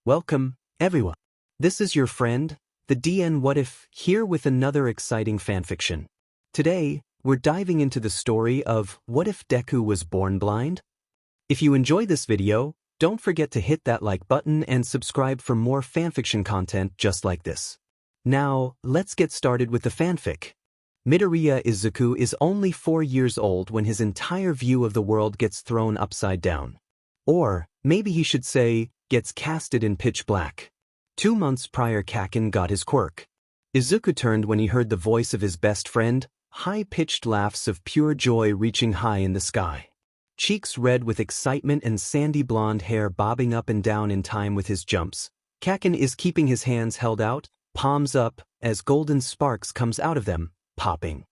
Welcome, everyone. This is your friend, the DN What If, here with another exciting fanfiction. Today, we're diving into the story of What If Deku Was Born Blind? If you enjoy this video, don't forget to hit that like button and subscribe for more fanfiction content just like this. Now, let's get started with the fanfic. Midoriya Izuku is only 4 years old when his entire view of the world gets thrown upside down. Or, maybe he should say, gets casted in pitch black. 2 months prior, Kaken got his quirk. Izuku turned when he heard the voice of his best friend, high-pitched laughs of pure joy reaching high in the sky. Cheeks red with excitement and sandy blonde hair bobbing up and down in time with his jumps. Kaken is keeping his hands held out, palms up, as golden sparks comes out of them, popping.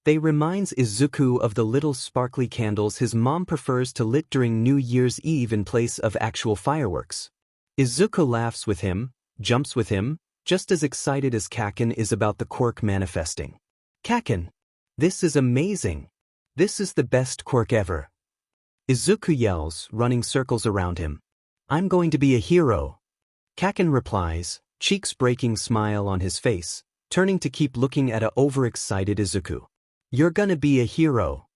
They reminds Izuku of the little sparkly candles his mom prefers to lit during New Year's Eve in place of actual fireworks. Izuku laughs with him, jumps with him, just as excited as Kaken is about the quirk manifesting. Kaken, this is amazing. This is the best quirk ever. Izuku yells, running circles around him. I'm going to be a hero. Kaken replies, cheeks breaking smile on his face, turning to keep looking at a overexcited Izuku. You're gonna be a hero.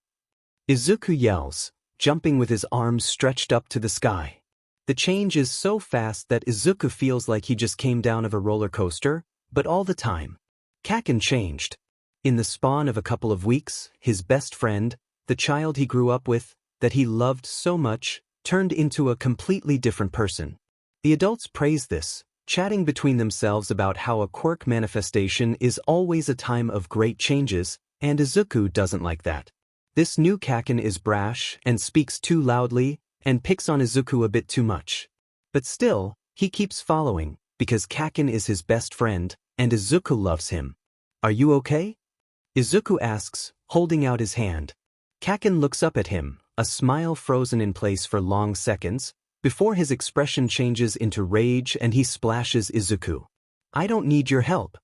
Izuku yells, jumping with his arms stretched up to the sky. The change is so fast that Izuku feels like he just came down of a roller coaster, but all the time. Kaken changed. In the span of a couple of weeks, his best friend, the child he grew up with, that he loved so much, turned into a completely different person. The adults praise this, chatting between themselves about how a quirk manifestation is always a time of great changes, and Izuku doesn't like that. This new Kaken is brash and speaks too loudly and picks on Izuku a bit too much. But still, he keeps following, because Kaken is his best friend, and Izuku loves him. Are you okay? Izuku asks, holding out his hand. Kaken looks up at him, a smile frozen in place for long seconds, before his expression changes into rage and he splashes Izuku. I don't need your help.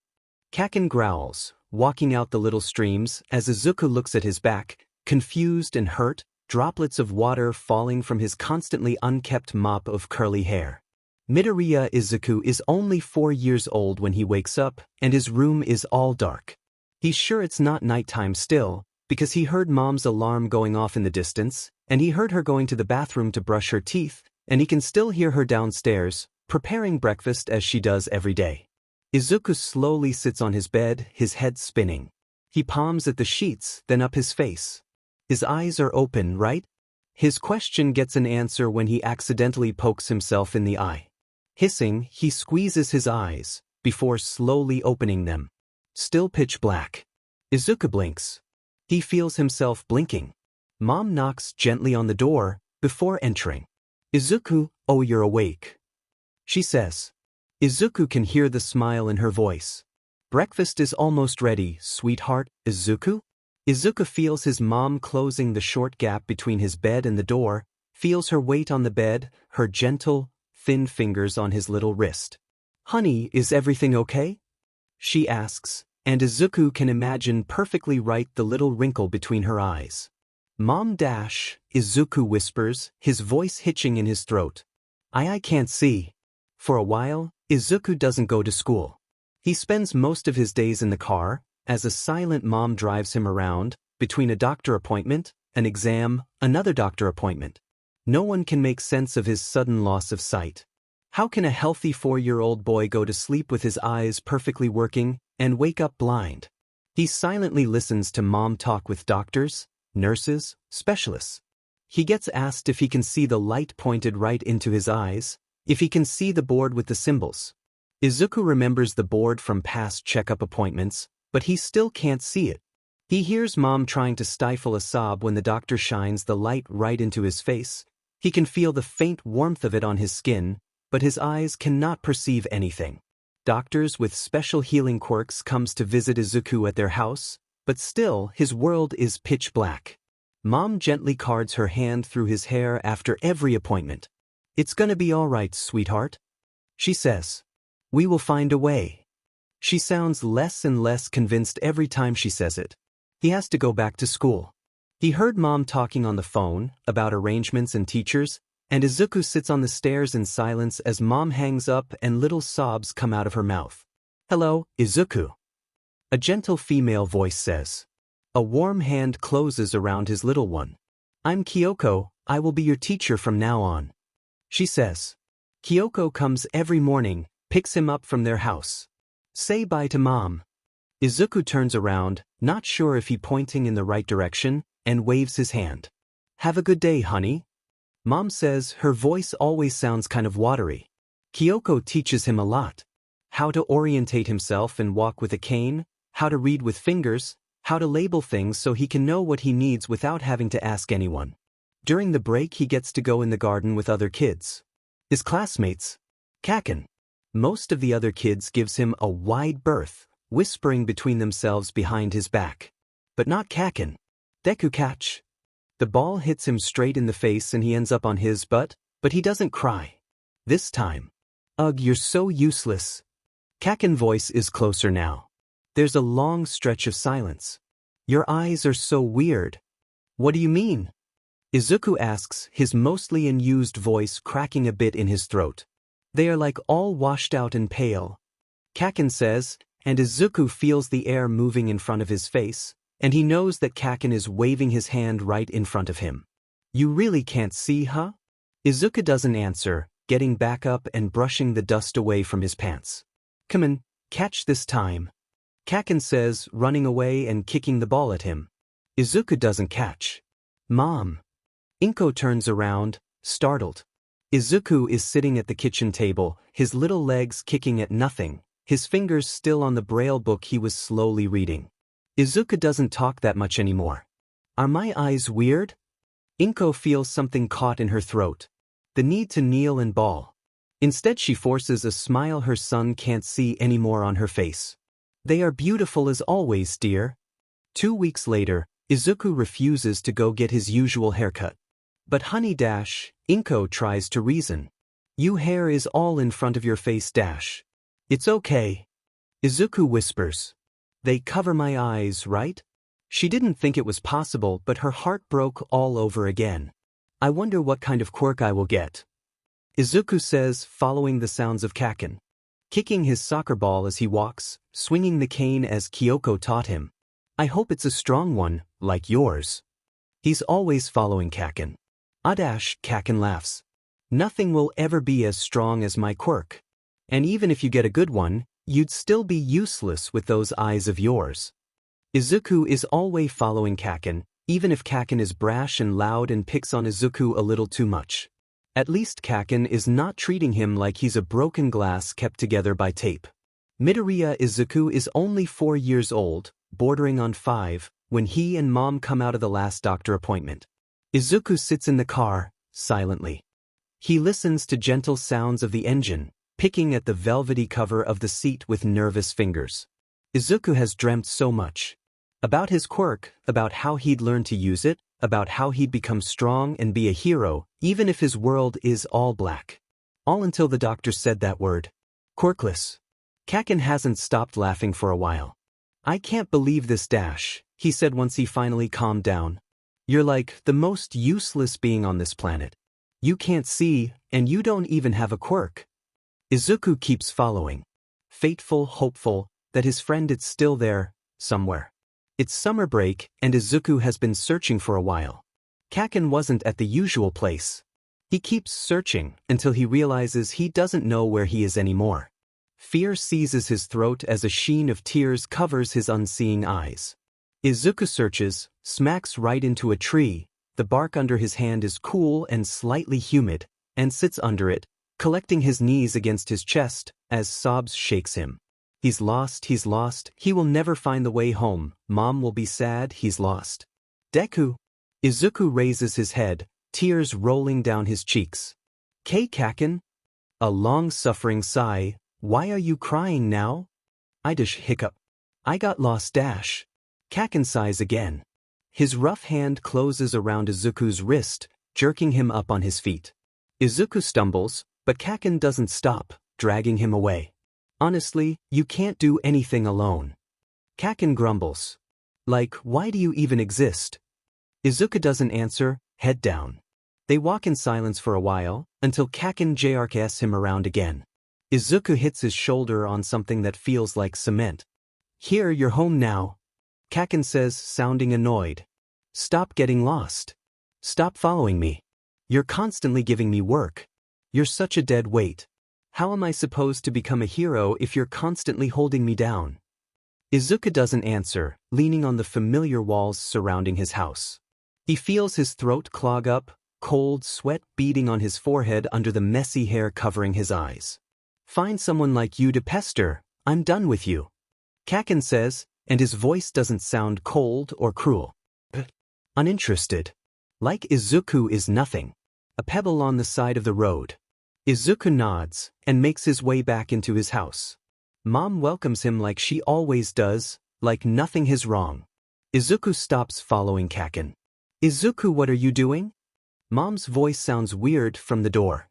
Kaken growls, walking out the little streams as Izuku looks at his back, confused and hurt, droplets of water falling from his constantly unkept mop of curly hair. Midoriya Izuku is only 4 years old when he wakes up, and his room is all dark. He's sure it's not nighttime still, because he heard Mom's alarm going off in the distance, and he heard her going to the bathroom to brush her teeth, and he can still hear her downstairs, preparing breakfast as she does every day. Izuku slowly sits on his bed, his head spinning. He palms at the sheets, then up his face. His eyes are open, right? His question gets an answer when he accidentally pokes himself in the eye. Hissing, he squeezes his eyes, before slowly opening them. Still pitch black. Izuku blinks. He feels himself blinking. Mom knocks gently on the door, before entering. Izuku, oh, you're awake. She says. Izuku can hear the smile in her voice. Breakfast is almost ready, sweetheart, Izuku? Izuku feels his mom closing the short gap between his bed and the door, feels her weight on the bed, her gentle, thin fingers on his little wrist. Honey, is everything okay? She asks, and Izuku can imagine perfectly right the little wrinkle between her eyes. Mom dash, Izuku whispers, his voice hitching in his throat. I can't see. For a while, Izuku doesn't go to school. He spends most of his days in the car, as a silent mom drives him around, between a doctor appointment, an exam, another doctor appointment. No one can make sense of his sudden loss of sight. How can a healthy 4-year-old boy go to sleep with his eyes perfectly working, and wake up blind? He silently listens to Mom talk with doctors, nurses, specialists. He gets asked if he can see the light pointed right into his eyes, if he can see the board with the symbols. Izuku remembers the board from past checkup appointments, but he still can't see it. He hears Mom trying to stifle a sob when the doctor shines the light right into his face. He can feel the faint warmth of it on his skin, but his eyes cannot perceive anything. Doctors with special healing quirks comes to visit Izuku at their house, but still his world is pitch black. Mom gently cards her hand through his hair after every appointment. It's gonna be all right, sweetheart. She says. We will find a way. She sounds less and less convinced every time she says it. He has to go back to school. He heard Mom talking on the phone about arrangements and teachers, And Izuku sits on the stairs in silence as mom hangs up and little sobs come out of her mouth. "Hello, Izuku," a gentle female voice says. A warm hand closes around his little one. "I'm Kyoko, I will be your teacher from now on," she says. Kyoko comes every morning, picks him up from their house. "Say bye to mom." Izuku turns around, not sure if he's pointing in the right direction, and waves his hand. "Have a good day, honey." Mom says her voice always sounds kind of watery. Kyoko teaches him a lot. How to orientate himself and walk with a cane, how to read with fingers, how to label things so he can know what he needs without having to ask anyone. During the break he gets to go in the garden with other kids. His classmates. Kaken. Most of the other kids gives him a wide berth, whispering between themselves behind his back. But not Kaken. Deku catch. The ball hits him straight in the face and he ends up on his butt, but he doesn't cry. This time. "Ugh, you're so useless." Kaken's voice is closer now. There's a long stretch of silence. "Your eyes are so weird." "What do you mean?" Izuku asks, his mostly unused voice cracking a bit in his throat. "They are like all washed out and pale," Kaken says, and Izuku feels the air moving in front of his face, and he knows that Kaken is waving his hand right in front of him. "You really can't see, huh?" Izuku doesn't answer, getting back up and brushing the dust away from his pants. "Come on, catch this time," Kaken says, running away and kicking the ball at him. Izuku doesn't catch. "Mom." Inko turns around, startled. Izuku is sitting at the kitchen table, his little legs kicking at nothing, his fingers still on the braille book he was slowly reading. Izuku doesn't talk that much anymore. "Are my eyes weird?" Inko feels something caught in her throat. The need to kneel and bawl. Instead she forces a smile her son can't see anymore on her face. "They are beautiful as always, dear." 2 weeks later, Izuku refuses to go get his usual haircut. "But honey dash," Inko tries to reason. "You hair is all in front of your face dash." "It's okay," Izuku whispers. "They cover my eyes, right?" She didn't think it was possible, but her heart broke all over again. "I wonder what kind of quirk I will get," Izuku says, following the sounds of Kaken. Kicking his soccer ball as he walks, swinging the cane as Kyoko taught him. "I hope it's a strong one, like yours." He's always following Kaken. "Adash," Kaken laughs. "Nothing will ever be as strong as my quirk. And even if you get a good one, you'd still be useless with those eyes of yours." Izuku is always following Kaken, even if Kaken is brash and loud and picks on Izuku a little too much. At least Kaken is not treating him like he's a broken glass kept together by tape. Midoriya Izuku is only 4 years old, bordering on 5, when he and mom come out of the last doctor appointment. Izuku sits in the car, silently. He listens to gentle sounds of the engine, picking at the velvety cover of the seat with nervous fingers. Izuku has dreamt so much. About his quirk, about how he'd learn to use it, about how he'd become strong and be a hero, even if his world is all black. All until the doctor said that word. Quirkless. Kaken hasn't stopped laughing for a while. "I can't believe this dash," he said once he finally calmed down. "You're like the most useless being on this planet. You can't see, and you don't even have a quirk." Izuku keeps following. Fateful, hopeful, that his friend is still there, somewhere. It's summer break, and Izuku has been searching for a while. Kaken wasn't at the usual place. He keeps searching until he realizes he doesn't know where he is anymore. Fear seizes his throat as a sheen of tears covers his unseeing eyes. Izuku searches, smacks right into a tree, the bark under his hand is cool and slightly humid, and sits under it, collecting his knees against his chest, as sobs shakes him. He's lost, he will never find the way home, mom will be sad, he's lost. "Deku." Izuku raises his head, tears rolling down his cheeks. "Kaken?" A long-suffering sigh. "Why are you crying now?" I just hiccup. "I got lost dash." Kaken sighs again. His rough hand closes around Izuku's wrist, jerking him up on his feet. Izuku stumbles, but Kaken doesn't stop, dragging him away. "Honestly, you can't do anything alone." Kaken grumbles. "Like, why do you even exist?" Izuku doesn't answer, head down. They walk in silence for a while, until Kaken jerks him around again. Izuku hits his shoulder on something that feels like cement. "Here, you're home now," Kaken says, sounding annoyed. "Stop getting lost. Stop following me. You're constantly giving me work. You're such a dead weight. How am I supposed to become a hero if you're constantly holding me down?" Izuku doesn't answer, leaning on the familiar walls surrounding his house. He feels his throat clog up, cold sweat beading on his forehead under the messy hair covering his eyes. "Find someone like you to pester. I'm done with you," Kaken says, and his voice doesn't sound cold or cruel. Uninterested. Like Izuku is nothing. A pebble on the side of the road. Izuku nods, and makes his way back into his house. Mom welcomes him like she always does, like nothing is wrong. Izuku stops following Kaken. "Izuku, what are you doing?" Mom's voice sounds weird from the door.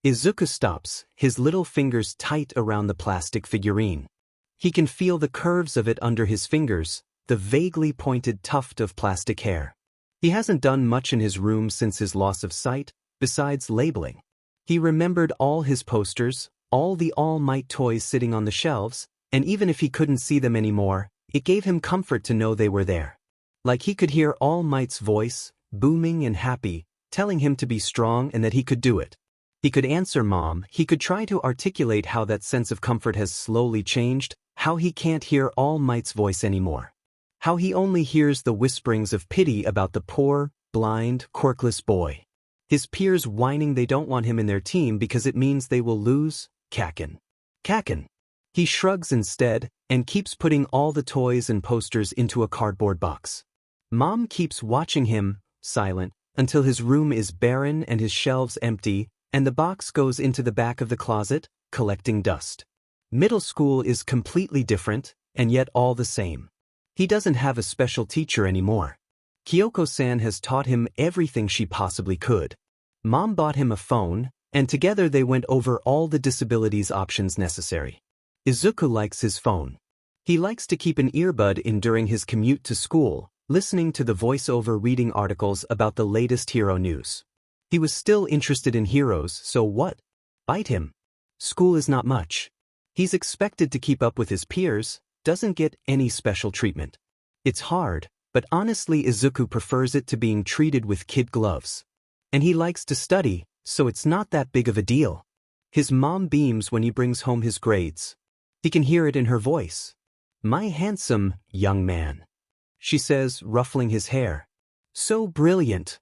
Izuku stops, his little fingers tight around the plastic figurine. He can feel the curves of it under his fingers, the vaguely pointed tuft of plastic hair. He hasn't done much in his room since his loss of sight, besides labeling. He remembered all his posters, all the All Might toys sitting on the shelves, and even if he couldn't see them anymore, it gave him comfort to know they were there. Like he could hear All Might's voice, booming and happy, telling him to be strong and that he could do it. He could answer Mom, he could try to articulate how that sense of comfort has slowly changed, how he can't hear All Might's voice anymore. How he only hears the whisperings of pity about the poor, blind, quirkless boy. His peers whining they don't want him in their team because it means they will lose. Kaken. Kaken. He shrugs instead, and keeps putting all the toys and posters into a cardboard box. Mom keeps watching him, silent, until his room is barren and his shelves empty, and the box goes into the back of the closet, collecting dust. Middle school is completely different, and yet all the same. He doesn't have a special teacher anymore. Kyoko-san has taught him everything she possibly could. Mom bought him a phone, and together they went over all the disabilities options necessary. Izuku likes his phone. He likes to keep an earbud in during his commute to school, listening to the voiceover reading articles about the latest hero news. He was still interested in heroes, so what? Bite him. School is not much. He's expected to keep up with his peers, doesn't get any special treatment. It's hard, but honestly Izuku prefers it to being treated with kid gloves. And he likes to study, so it's not that big of a deal. His mom beams when he brings home his grades. He can hear it in her voice. "My handsome, young man," she says, ruffling his hair. "So brilliant."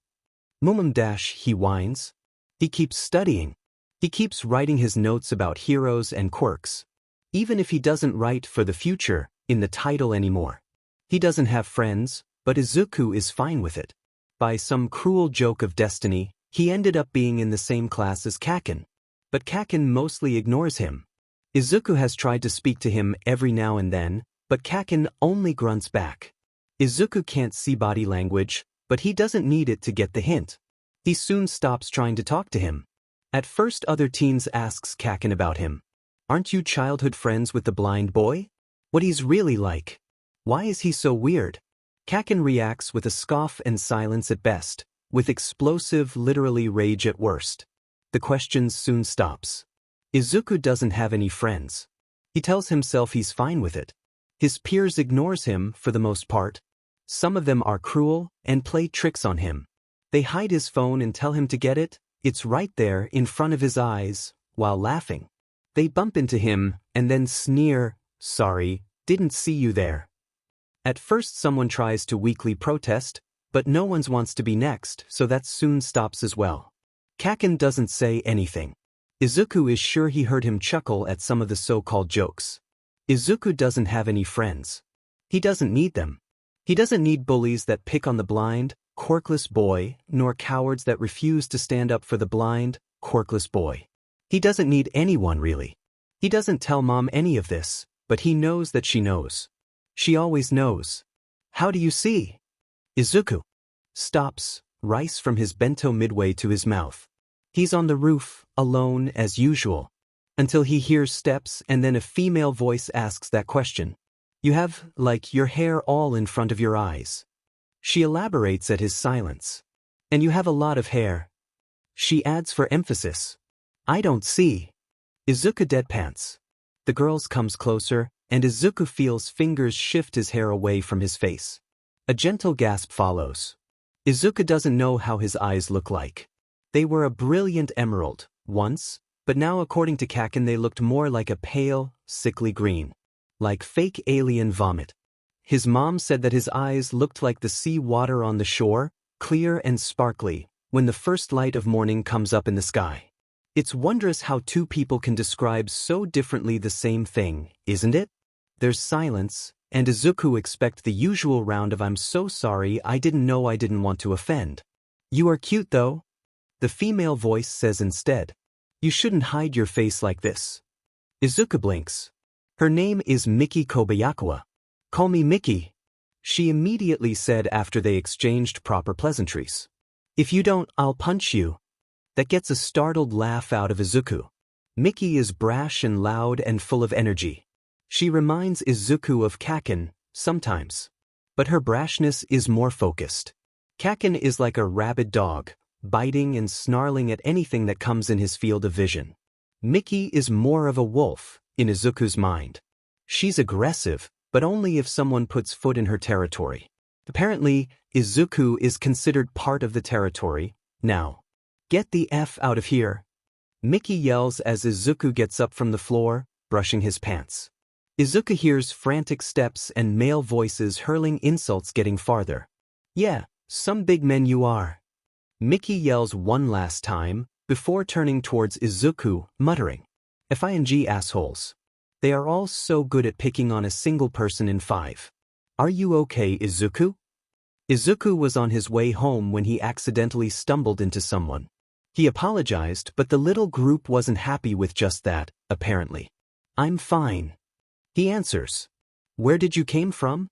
He whines. He keeps studying. He keeps writing his notes about heroes and quirks. Even if he doesn't write for the future, in the title anymore. He doesn't have friends, but Izuku is fine with it. By some cruel joke of destiny, he ended up being in the same class as Kaken. But Kaken mostly ignores him. Izuku has tried to speak to him every now and then, but Kaken only grunts back. Izuku can't see body language, but he doesn't need it to get the hint. He soon stops trying to talk to him. At first other teens asks Kaken about him. "Aren't you childhood friends with the blind boy? What he's really like? Why is he so weird?" Kaken reacts with a scoff and silence at best, with explosive, literally rage at worst. The questions soon stops. Izuku doesn't have any friends. He tells himself he's fine with it. His peers ignores him for the most part. Some of them are cruel and play tricks on him. They hide his phone and tell him to get it. It's right there in front of his eyes, while laughing. They bump into him and then sneer, "Sorry, didn't see you there." At first someone tries to weakly protest, but no one wants to be next, so that soon stops as well. Kaken doesn't say anything. Izuku is sure he heard him chuckle at some of the so-called jokes. Izuku doesn't have any friends. He doesn't need them. He doesn't need bullies that pick on the blind, quirkless boy, nor cowards that refuse to stand up for the blind, quirkless boy. He doesn't need anyone really. He doesn't tell Mom any of this, but he knows that she knows. She always knows. "How do you see?" Izuku stops, rice from his bento midway to his mouth. He's on the roof, alone as usual, until he hears steps and then a female voice asks that question. "You have, like, your hair all in front of your eyes." She elaborates at his silence. "And you have a lot of hair." She adds for emphasis. I don't see. Izuku deadpants. The girls comes closer, and Izuku feels fingers shift his hair away from his face. A gentle gasp follows. Izuku doesn't know how his eyes look like. They were a brilliant emerald, once, but now according to Kaken they looked more like a pale, sickly green. Like fake alien vomit. His mom said that his eyes looked like the sea water on the shore, clear and sparkly, when the first light of morning comes up in the sky. It's wondrous how two people can describe so differently the same thing, isn't it? There's silence, and Izuku expects the usual round of I'm so sorry I didn't know I didn't want to offend. You are cute though. The female voice says instead. You shouldn't hide your face like this. Izuku blinks. Her name is Miki Kobayakawa. Call me Miki, she immediately said after they exchanged proper pleasantries. If you don't, I'll punch you. That gets a startled laugh out of Izuku. Miki is brash and loud and full of energy. She reminds Izuku of Kaken, sometimes. But her brashness is more focused. Kaken is like a rabid dog, biting and snarling at anything that comes in his field of vision. Miki is more of a wolf, in Izuku's mind. She's aggressive, but only if someone puts foot in her territory. Apparently, Izuku is considered part of the territory, now. Get the F out of here. Miki yells as Izuku gets up from the floor, brushing his pants. Izuku hears frantic steps and male voices hurling insults getting farther. Yeah, some big men you are. Miki yells one last time, before turning towards Izuku, muttering. FING assholes. They are all so good at picking on a single person in 5. Are you okay, Izuku? Izuku was on his way home when he accidentally stumbled into someone. He apologized, but the little group wasn't happy with just that, apparently. I'm fine. He answers. Where did you came from?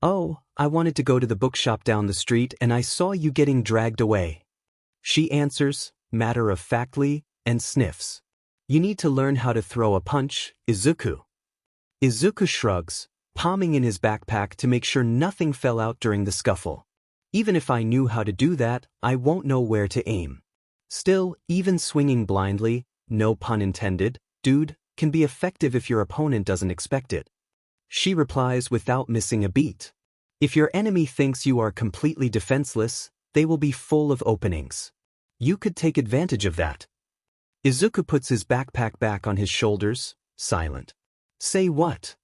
Oh, I wanted to go to the bookshop down the street and I saw you getting dragged away. She answers, matter-of-factly, and sniffs. You need to learn how to throw a punch, Izuku. Izuku shrugs, palming in his backpack to make sure nothing fell out during the scuffle. Even if I knew how to do that, I won't know where to aim. Still, even swinging blindly, no pun intended, dude, can be effective if your opponent doesn't expect it. She replies without missing a beat. If your enemy thinks you are completely defenseless, they will be full of openings. You could take advantage of that. Izuku puts his backpack back on his shoulders, silent. Say what?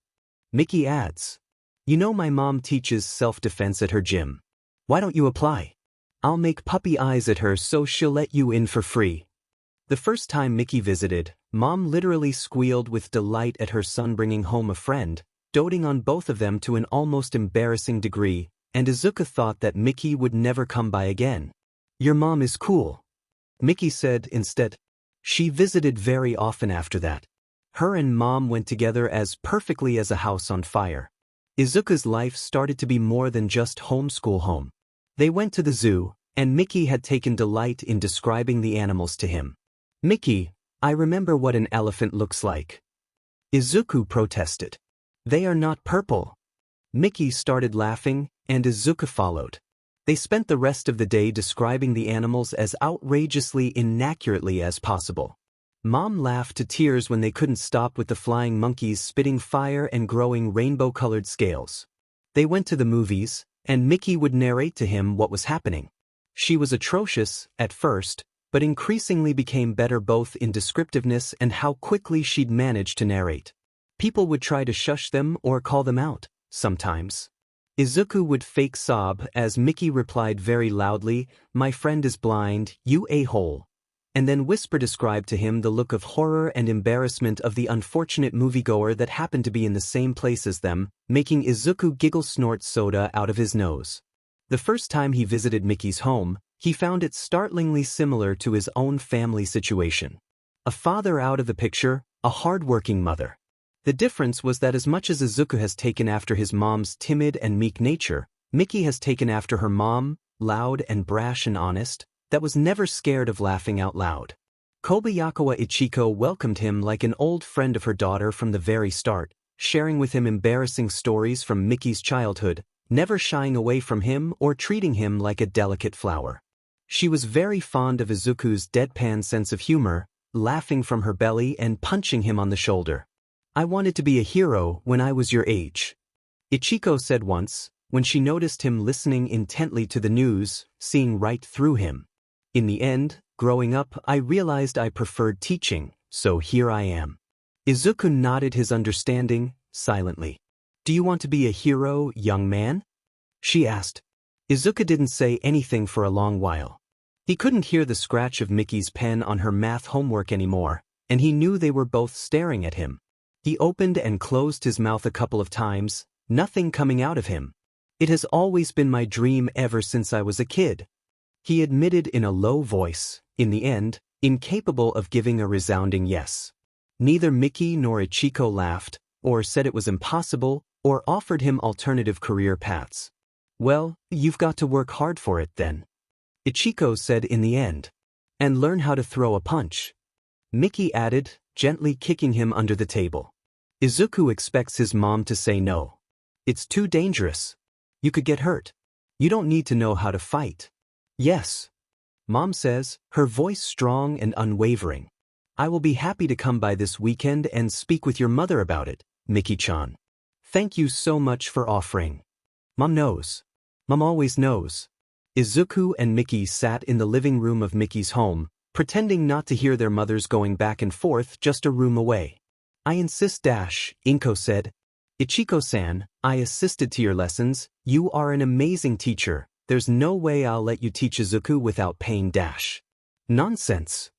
Miki adds. You know my mom teaches self-defense at her gym. Why don't you apply? I'll make puppy eyes at her so she'll let you in for free. The first time Miki visited, Mom literally squealed with delight at her son bringing home a friend, doting on both of them to an almost embarrassing degree, and Izuku thought that Miki would never come by again. Your mom is cool. Miki said instead. She visited very often after that. Her and Mom went together as perfectly as a house on fire. Izuku's life started to be more than just homeschool home. They went to the zoo, and Miki had taken delight in describing the animals to him. Miki, I remember what an elephant looks like. Izuku protested. They are not purple. Miki started laughing, and Izuku followed. They spent the rest of the day describing the animals as outrageously inaccurately as possible. Mom laughed to tears when they couldn't stop with the flying monkeys spitting fire and growing rainbow-colored scales. They went to the movies, and Miki would narrate to him what was happening. She was atrocious, at first, but increasingly became better both in descriptiveness and how quickly she'd manage to narrate. People would try to shush them or call them out, sometimes. Izuku would fake sob as Miki replied very loudly, "My friend is blind, you a-hole," and then whisper described to him the look of horror and embarrassment of the unfortunate moviegoer that happened to be in the same place as them, making Izuku giggle snort soda out of his nose. The first time he visited Miki's home, he found it startlingly similar to his own family situation. A father out of the picture, a hard-working mother. The difference was that as much as Izuku has taken after his mom's timid and meek nature, Miki has taken after her mom, loud and brash and honest, that was never scared of laughing out loud. Kobayakawa Ichiko welcomed him like an old friend of her daughter from the very start, sharing with him embarrassing stories from Miki's childhood, never shying away from him or treating him like a delicate flower. She was very fond of Izuku's deadpan sense of humor, laughing from her belly and punching him on the shoulder. "I wanted to be a hero when I was your age," Ichiko said once, when she noticed him listening intently to the news, seeing right through him. "In the end, growing up, I realized I preferred teaching, so here I am." Izuku nodded his understanding, silently. "Do you want to be a hero, young man?" she asked. Izuku didn't say anything for a long while. He couldn't hear the scratch of Mickey's pen on her math homework anymore, and he knew they were both staring at him. He opened and closed his mouth a couple of times, nothing coming out of him. "It has always been my dream ever since I was a kid," he admitted in a low voice, in the end, incapable of giving a resounding yes. Neither Mickey nor Ichiko laughed, or said it was impossible, or offered him alternative career paths. "Well, you've got to work hard for it then," Ichiko said in the end. "And learn how to throw a punch," Mickey added, gently kicking him under the table. Izuku expects his mom to say no. "It's too dangerous. You could get hurt. You don't need to know how to fight." "Yes," Mom says, her voice strong and unwavering. "I will be happy to come by this weekend and speak with your mother about it, Mickey-chan. Thank you so much for offering." "Mom knows. Mom always knows." Izuku and Mickey sat in the living room of Mickey's home, pretending not to hear their mothers going back and forth just a room away. "I insist, Inko said. "Ichiko-san, I assisted to your lessons. You are an amazing teacher. There's no way I'll let you teach Izuku without paying "Nonsense,"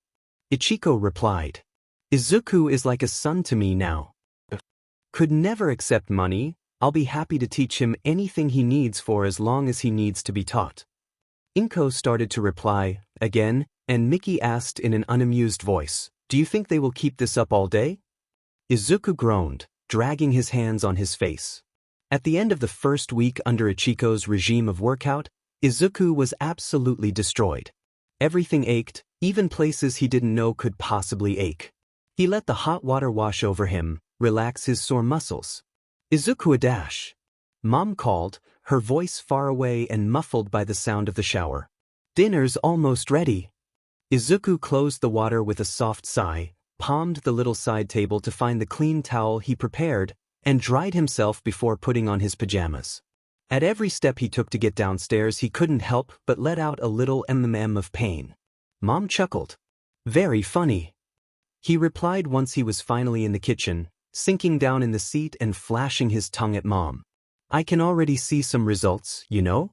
Ichiko replied. "Izuku is like a son to me now. Could never accept money. I'll be happy to teach him anything he needs for as long as he needs to be taught." Inko started to reply, again, and Mickey asked in an unamused voice, "Do you think they will keep this up all day?" Izuku groaned, dragging his hands on his face. At the end of the first week under Ichiko's regime of workout, Izuku was absolutely destroyed. Everything ached, even places he didn't know could possibly ache. He let the hot water wash over him, relax his sore muscles. "Izuku-a-. Mom called, her voice far away and muffled by the sound of the shower. "Dinner's almost ready." Izuku closed the water with a soft sigh, palmed the little side table to find the clean towel he prepared, and dried himself before putting on his pajamas. At every step he took to get downstairs he couldn't help but let out a little of pain. Mom chuckled. "Very funny," he replied once he was finally in the kitchen, sinking down in the seat and flashing his tongue at Mom. "I can already see some results, you know?"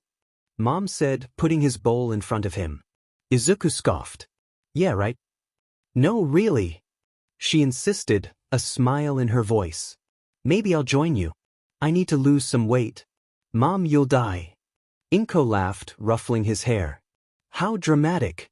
Mom said, putting his bowl in front of him. Izuku scoffed. "Yeah, right." "No, really," she insisted, a smile in her voice. "Maybe I'll join you. I need to lose some weight." "Mom, you'll die." Inko laughed, ruffling his hair. "How dramatic."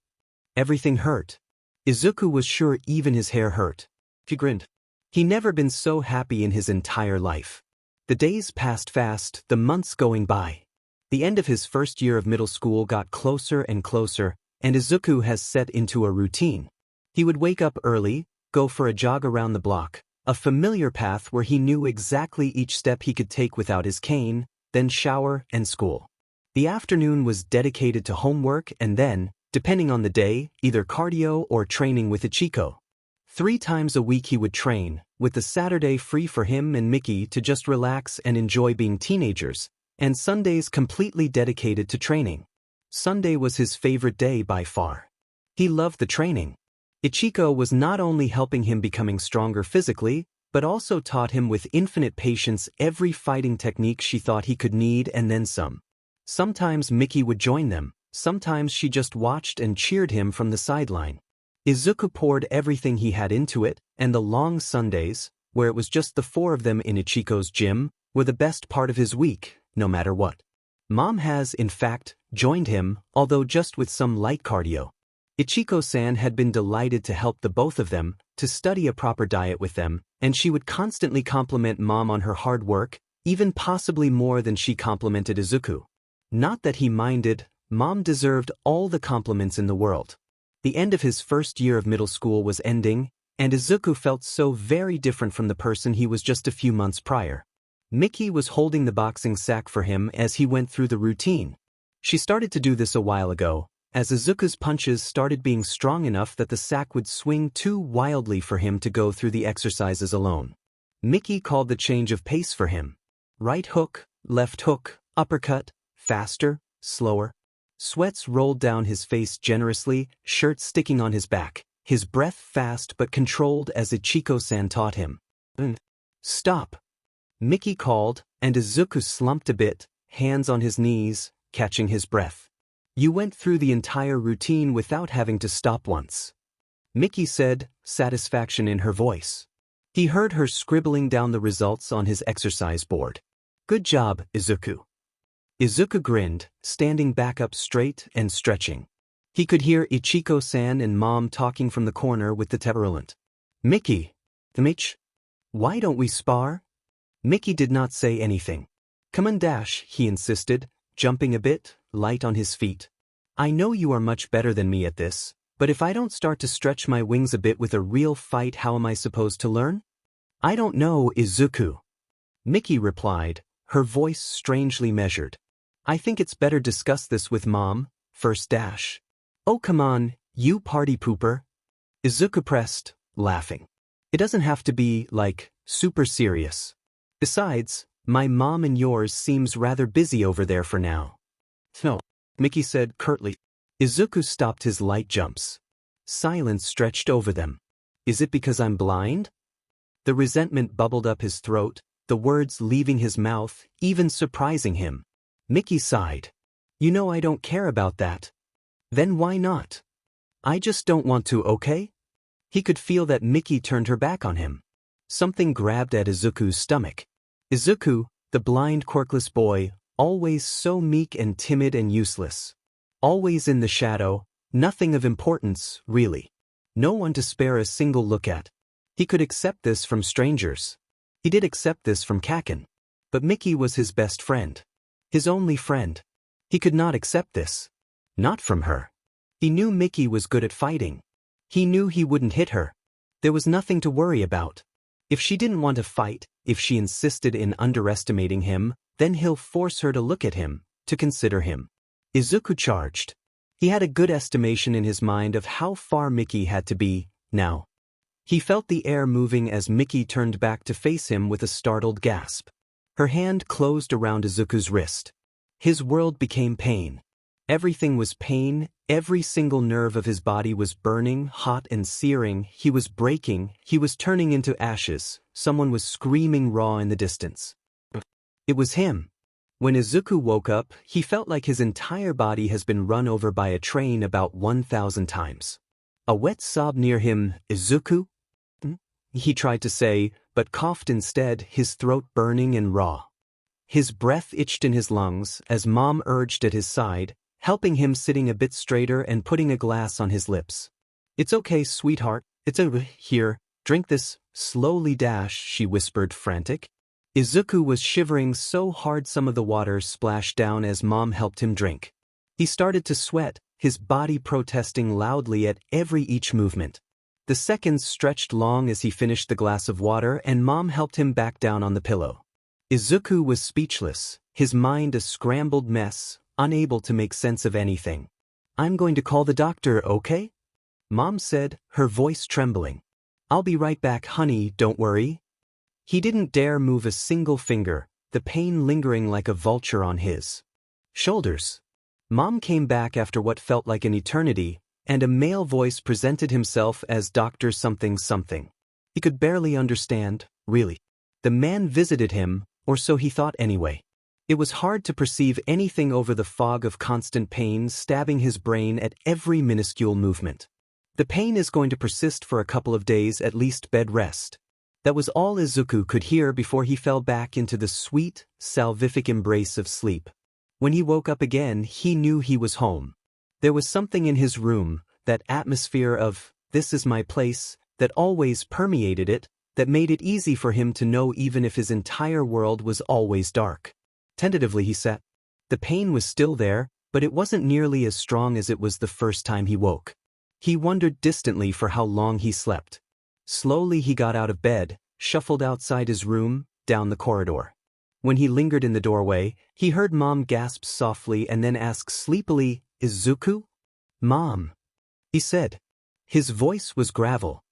Everything hurt. Izuku was sure even his hair hurt. He grinned. He'd never been so happy in his entire life. The days passed fast, the months going by. The end of his first year of middle school got closer and closer, and Izuku has set into a routine. He would wake up early, go for a jog around the block, a familiar path where he knew exactly each step he could take without his cane, then shower and school. The afternoon was dedicated to homework and then, depending on the day, either cardio or training with Ichiko. 3 times a week he would train, with the Saturday free for him and Mickey to just relax and enjoy being teenagers, and Sundays completely dedicated to training. Sunday was his favorite day by far. He loved the training. Ichiko was not only helping him becoming stronger physically, but also taught him with infinite patience every fighting technique she thought he could need and then some. Sometimes Mickey would join them, sometimes she just watched and cheered him from the sideline. Izuku poured everything he had into it, and the long Sundays, where it was just the 4 of them in Ichiko's gym, were the best part of his week, no matter what. Mom has, in fact, joined him, although just with some light cardio. Ichiko-san had been delighted to help the both of them, to study a proper diet with them, and she would constantly compliment Mom on her hard work, even possibly more than she complimented Izuku. Not that he minded, Mom deserved all the compliments in the world. The end of his first year of middle school was ending, and Izuku felt so very different from the person he was just a few months prior. Mickey was holding the boxing sack for him as he went through the routine. She started to do this a while ago, as Izuku's punches started being strong enough that the sack would swing too wildly for him to go through the exercises alone. Mickey called the change of pace for him. Right hook, left hook, uppercut, faster, slower. Sweats rolled down his face generously, shirt sticking on his back, his breath fast but controlled as Ichiko-san taught him. Stop! Mickey called, and Izuku slumped a bit, hands on his knees, catching his breath. You went through the entire routine without having to stop once. Mickey said, satisfaction in her voice. He heard her scribbling down the results on his exercise board. Good job, Izuku. Izuku grinned, standing back up straight and stretching. He could hear Ichiko-san and Mom talking from the corner with the Teverulent. Mickey, why don't we spar? Mickey did not say anything. Come on, Dash, he insisted, jumping a bit, light on his feet. I know you are much better than me at this, but if I don't start to stretch my wings a bit with a real fight, how am I supposed to learn? I don't know, Izuku. Mickey replied, her voice strangely measured. I think it's better discuss this with Mom, first Dash. Oh come on, you party pooper. Izuku pressed, laughing. It doesn't have to be, like, super serious. Besides, my mom and yours seems rather busy over there for now. No, Mickey said curtly. Izuku stopped his light jumps. Silence stretched over them. Is it because I'm blind? The resentment bubbled up his throat, the words leaving his mouth, even surprising him. Mickey sighed. You know I don't care about that. Then why not? I just don't want to, okay? He could feel that Mickey turned her back on him. Something grabbed at Izuku's stomach. Izuku, the blind quirkless boy, always so meek and timid and useless. Always in the shadow, nothing of importance, really. No one to spare a single look at. He could accept this from strangers. He did accept this from Kaken. But Mickey was his best friend. His only friend. He could not accept this. Not from her. He knew Mickey was good at fighting. He knew he wouldn't hit her. There was nothing to worry about. If she didn't want to fight, if she insisted in underestimating him, then he'll force her to look at him, to consider him. Izuku charged. He had a good estimation in his mind of how far Mickey had to be, now. He felt the air moving as Mickey turned back to face him with a startled gasp. Her hand closed around Izuku's wrist. His world became pain. Everything was pain, every single nerve of his body was burning, hot and searing, he was breaking, he was turning into ashes, someone was screaming raw in the distance. It was him. When Izuku woke up, he felt like his entire body has been run over by a train about 1,000 times. A wet sob near him, Izuku? He tried to say, but coughed instead, his throat burning and raw. His breath itched in his lungs as Mom urged at his side, helping him sitting a bit straighter and putting a glass on his lips. It's okay, sweetheart, it's over here, drink this, slowly Dash, she whispered frantic. Izuku was shivering so hard some of the water splashed down as Mom helped him drink. He started to sweat, his body protesting loudly at each movement. The seconds stretched long as he finished the glass of water and Mom helped him back down on the pillow. Izuku was speechless, his mind a scrambled mess, unable to make sense of anything. I'm going to call the doctor, okay? Mom said, her voice trembling. I'll be right back, honey, don't worry. He didn't dare move a single finger, the pain lingering like a vulture on his shoulders. Mom came back after what felt like an eternity, and a male voice presented himself as Dr. Something Something. He could barely understand, really. The man visited him, or so he thought anyway. It was hard to perceive anything over the fog of constant pain stabbing his brain at every minuscule movement. The pain is going to persist for a couple of days, at least bed rest. That was all Izuku could hear before he fell back into the sweet, salvific embrace of sleep. When he woke up again, he knew he was home. There was something in his room, that atmosphere of, this is my place, that always permeated it, that made it easy for him to know even if his entire world was always dark. Tentatively he sat. The pain was still there, but it wasn't nearly as strong as it was the first time he woke. He wondered distantly for how long he slept. Slowly he got out of bed, shuffled outside his room, down the corridor. When he lingered in the doorway, he heard Mom gasp softly and then ask sleepily, Izuku? Mom, he said. His voice was gravel.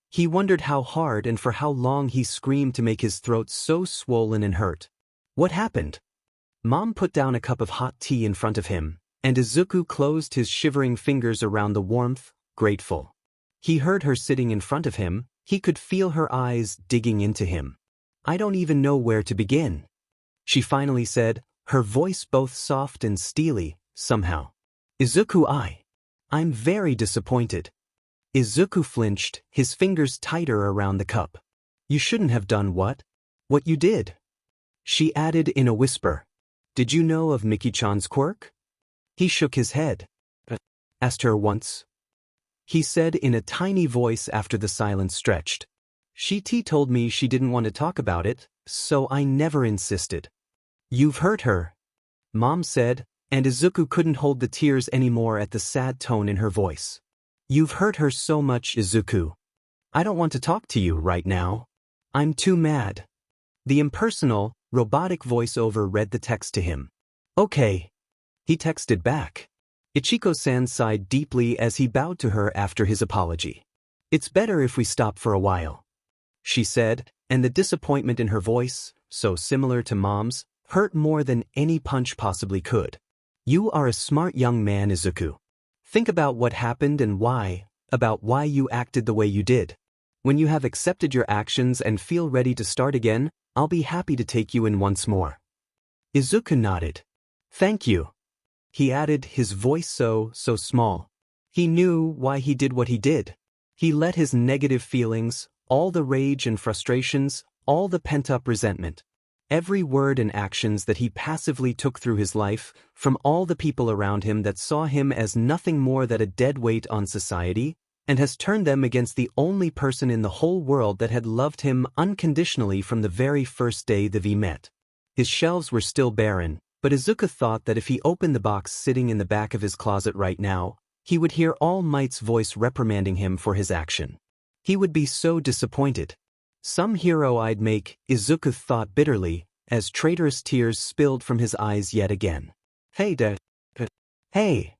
He wondered how hard and for how long he screamed to make his throat so swollen and hurt. What happened? Mom put down a cup of hot tea in front of him, and Izuku closed his shivering fingers around the warmth, grateful. He heard her sitting in front of him, he could feel her eyes digging into him. I don't even know where to begin, she finally said, her voice both soft and steely, somehow. Izuku, I'm very disappointed. Izuku flinched, his fingers tighter around the cup. You shouldn't have done what? What you did. She added in a whisper. Did you know of Miki-chan's quirk? He shook his head. Asked her once. He said in a tiny voice after the silence stretched. She told me she didn't want to talk about it, so I never insisted. You've hurt her, Mom said, and Izuku couldn't hold the tears anymore at the sad tone in her voice. You've hurt her so much, Izuku. I don't want to talk to you right now. I'm too mad. The impersonal, robotic voiceover read the text to him. Okay. He texted back. Ichiko-san sighed deeply as he bowed to her after his apology. It's better if we stop for a while, she said, and the disappointment in her voice, so similar to Mom's, hurt more than any punch possibly could. You are a smart young man, Izuku. Think about what happened and about why you acted the way you did. When you have accepted your actions and feel ready to start again, I'll be happy to take you in once more. Izuku nodded. Thank you. He added, his voice so small. He knew why he did what he did. He let his negative feelings, all the rage and frustrations, all the pent-up resentment, every word and actions that he passively took through his life, from all the people around him that saw him as nothing more than a dead weight on society, and has turned them against the only person in the whole world that had loved him unconditionally from the very first day that he met. His shelves were still barren, but Izuku thought that if he opened the box sitting in the back of his closet right now, he would hear All Might's voice reprimanding him for his action. He would be so disappointed. Some hero I'd make, Izuku thought bitterly, as traitorous tears spilled from his eyes yet again. Hey, Hey!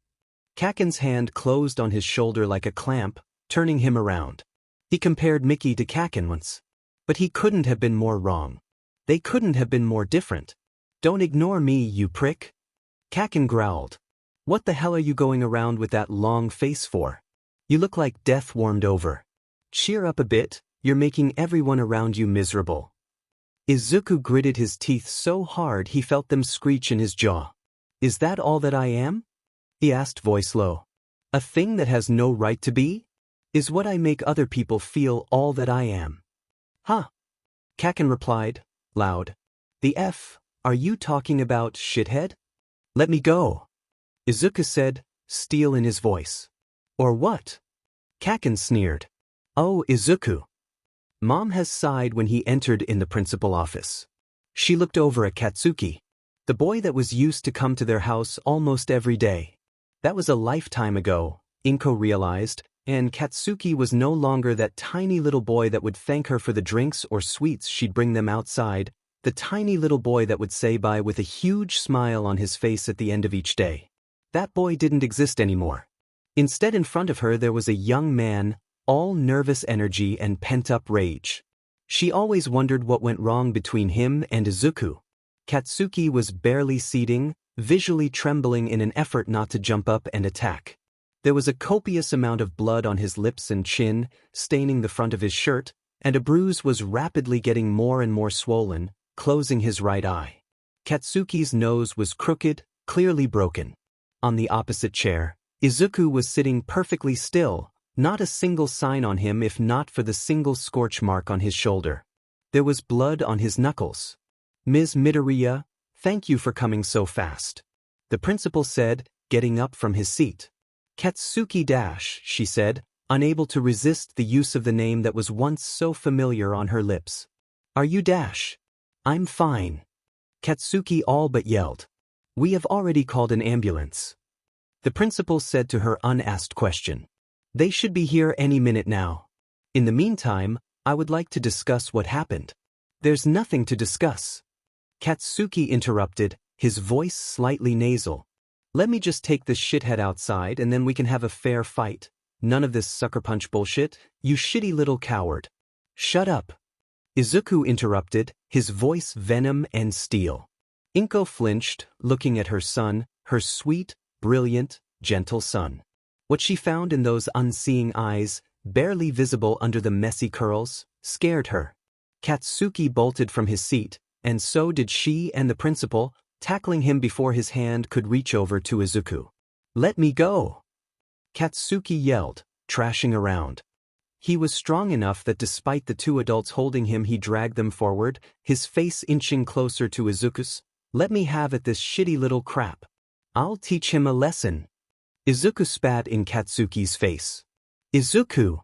Kaken's hand closed on his shoulder like a clamp, turning him around. He compared Mickey to Kaken once. But he couldn't have been more wrong. They couldn't have been more different. Don't ignore me, you prick. Kaken growled. What the hell are you going around with that long face for? You look like death warmed over. Cheer up a bit, you're making everyone around you miserable. Izuku gritted his teeth so hard he felt them screech in his jaw. Is that all that I am? He asked, voice low. A thing that has no right to be? Is what I make other people feel all that I am? Huh? Kaken replied, loud. The F, are you talking about, shithead? Let me go. Izuku said, steel in his voice. Or what? Kaken sneered. Oh, Izuku. Mom has sighed when he entered in the principal office. She looked over at Katsuki, the boy that was used to come to their house almost every day. That was a lifetime ago, Inko realized, and Katsuki was no longer that tiny little boy that would thank her for the drinks or sweets she'd bring them outside, the tiny little boy that would say bye with a huge smile on his face at the end of each day. That boy didn't exist anymore. Instead, in front of her there was a young man, all nervous energy and pent-up rage. She always wondered what went wrong between him and Izuku. Katsuki was barely seating, visually trembling in an effort not to jump up and attack. There was a copious amount of blood on his lips and chin, staining the front of his shirt, and a bruise was rapidly getting more and more swollen, closing his right eye. Katsuki's nose was crooked, clearly broken. On the opposite chair, Izuku was sitting perfectly still, not a single sign on him if not for the single scorch mark on his shoulder. There was blood on his knuckles. Ms. Midoriya, thank you for coming so fast, the principal said, getting up from his seat. Katsuki dash, she said, unable to resist the use of the name that was once so familiar on her lips. Are you dash? I'm fine. Katsuki all but yelled. We have already called an ambulance. The principal said to her unasked question. They should be here any minute now. In the meantime, I would like to discuss what happened. There's nothing to discuss. Katsuki interrupted, his voice slightly nasal. Let me just take this shithead outside and then we can have a fair fight. None of this sucker punch bullshit, you shitty little coward. Shut up. Izuku interrupted, his voice venom and steel. Inko flinched, looking at her son, her sweet, brilliant, gentle son. What she found in those unseeing eyes, barely visible under the messy curls, scared her. Katsuki bolted from his seat, and so did she and the principal, tackling him before his hand could reach over to Izuku. Let me go! Katsuki yelled, trashing around. He was strong enough that despite the two adults holding him he dragged them forward, his face inching closer to Izuku's. Let me have at this shitty little crap. I'll teach him a lesson. Izuku spat in Katsuki's face. Izuku!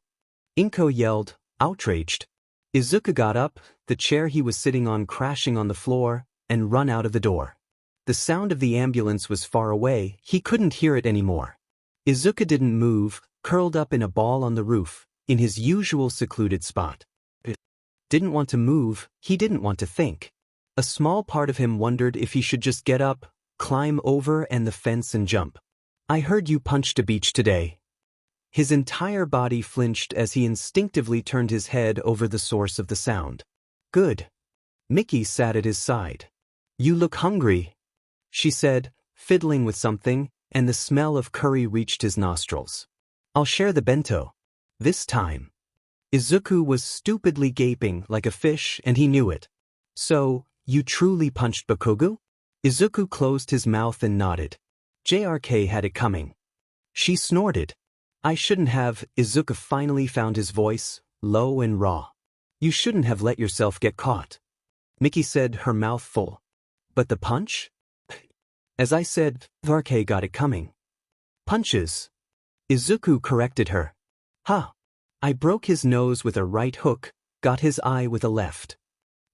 Inko yelled, outraged. Izuku got up, the chair he was sitting on crashing on the floor, and run out of the door. The sound of the ambulance was far away, he couldn't hear it anymore. Izuku didn't move, curled up in a ball on the roof, in his usual secluded spot. Didn't want to move, he didn't want to think. A small part of him wondered if he should just get up, climb over the fence and jump. I heard you punched a beach today. His entire body flinched as he instinctively turned his head over the source of the sound. Good. Miki sat at his side. You look hungry, she said, fiddling with something, and the smell of curry reached his nostrils. I'll share the bento. This time. Izuku was stupidly gaping like a fish and he knew it. So, you truly punched Bakugo? Izuku closed his mouth and nodded. JRK had it coming. She snorted. I shouldn't have. Izuku finally found his voice, low and raw. You shouldn't have let yourself get caught. Miki said, her mouth full. But the punch? As I said, JRK got it coming. Punches. Izuku corrected her. Huh. I broke his nose with a right hook, got his eye with a left.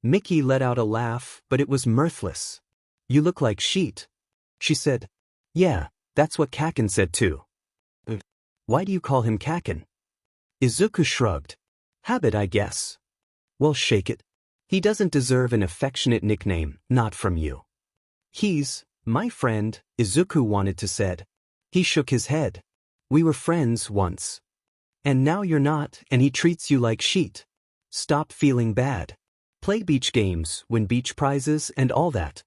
Miki let out a laugh, but it was mirthless. You look like sheet. She said. Yeah, that's what Kaken said too. Why do you call him Kaken? Izuku shrugged. Habit, I guess. Well, shake it. He doesn't deserve an affectionate nickname, not from you. He's my friend, Izuku wanted to said. He shook his head. We were friends once. And now you're not, and he treats you like sheet. Stop feeling bad. Play beach games, win beach prizes, and all that.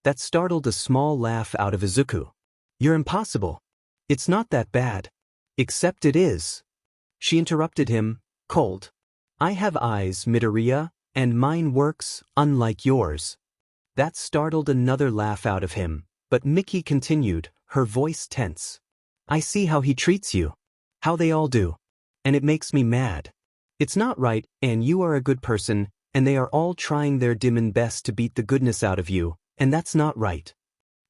That startled a small laugh out of Izuku. You're impossible. It's not that bad. Except it is. She interrupted him, cold. I have eyes, Midoriya, and mine works, unlike yours. That startled another laugh out of him, but Miki continued, her voice tense. I see how he treats you. How they all do. And it makes me mad. It's not right, and you are a good person, and they are all trying their dim best to beat the goodness out of you, and that's not right.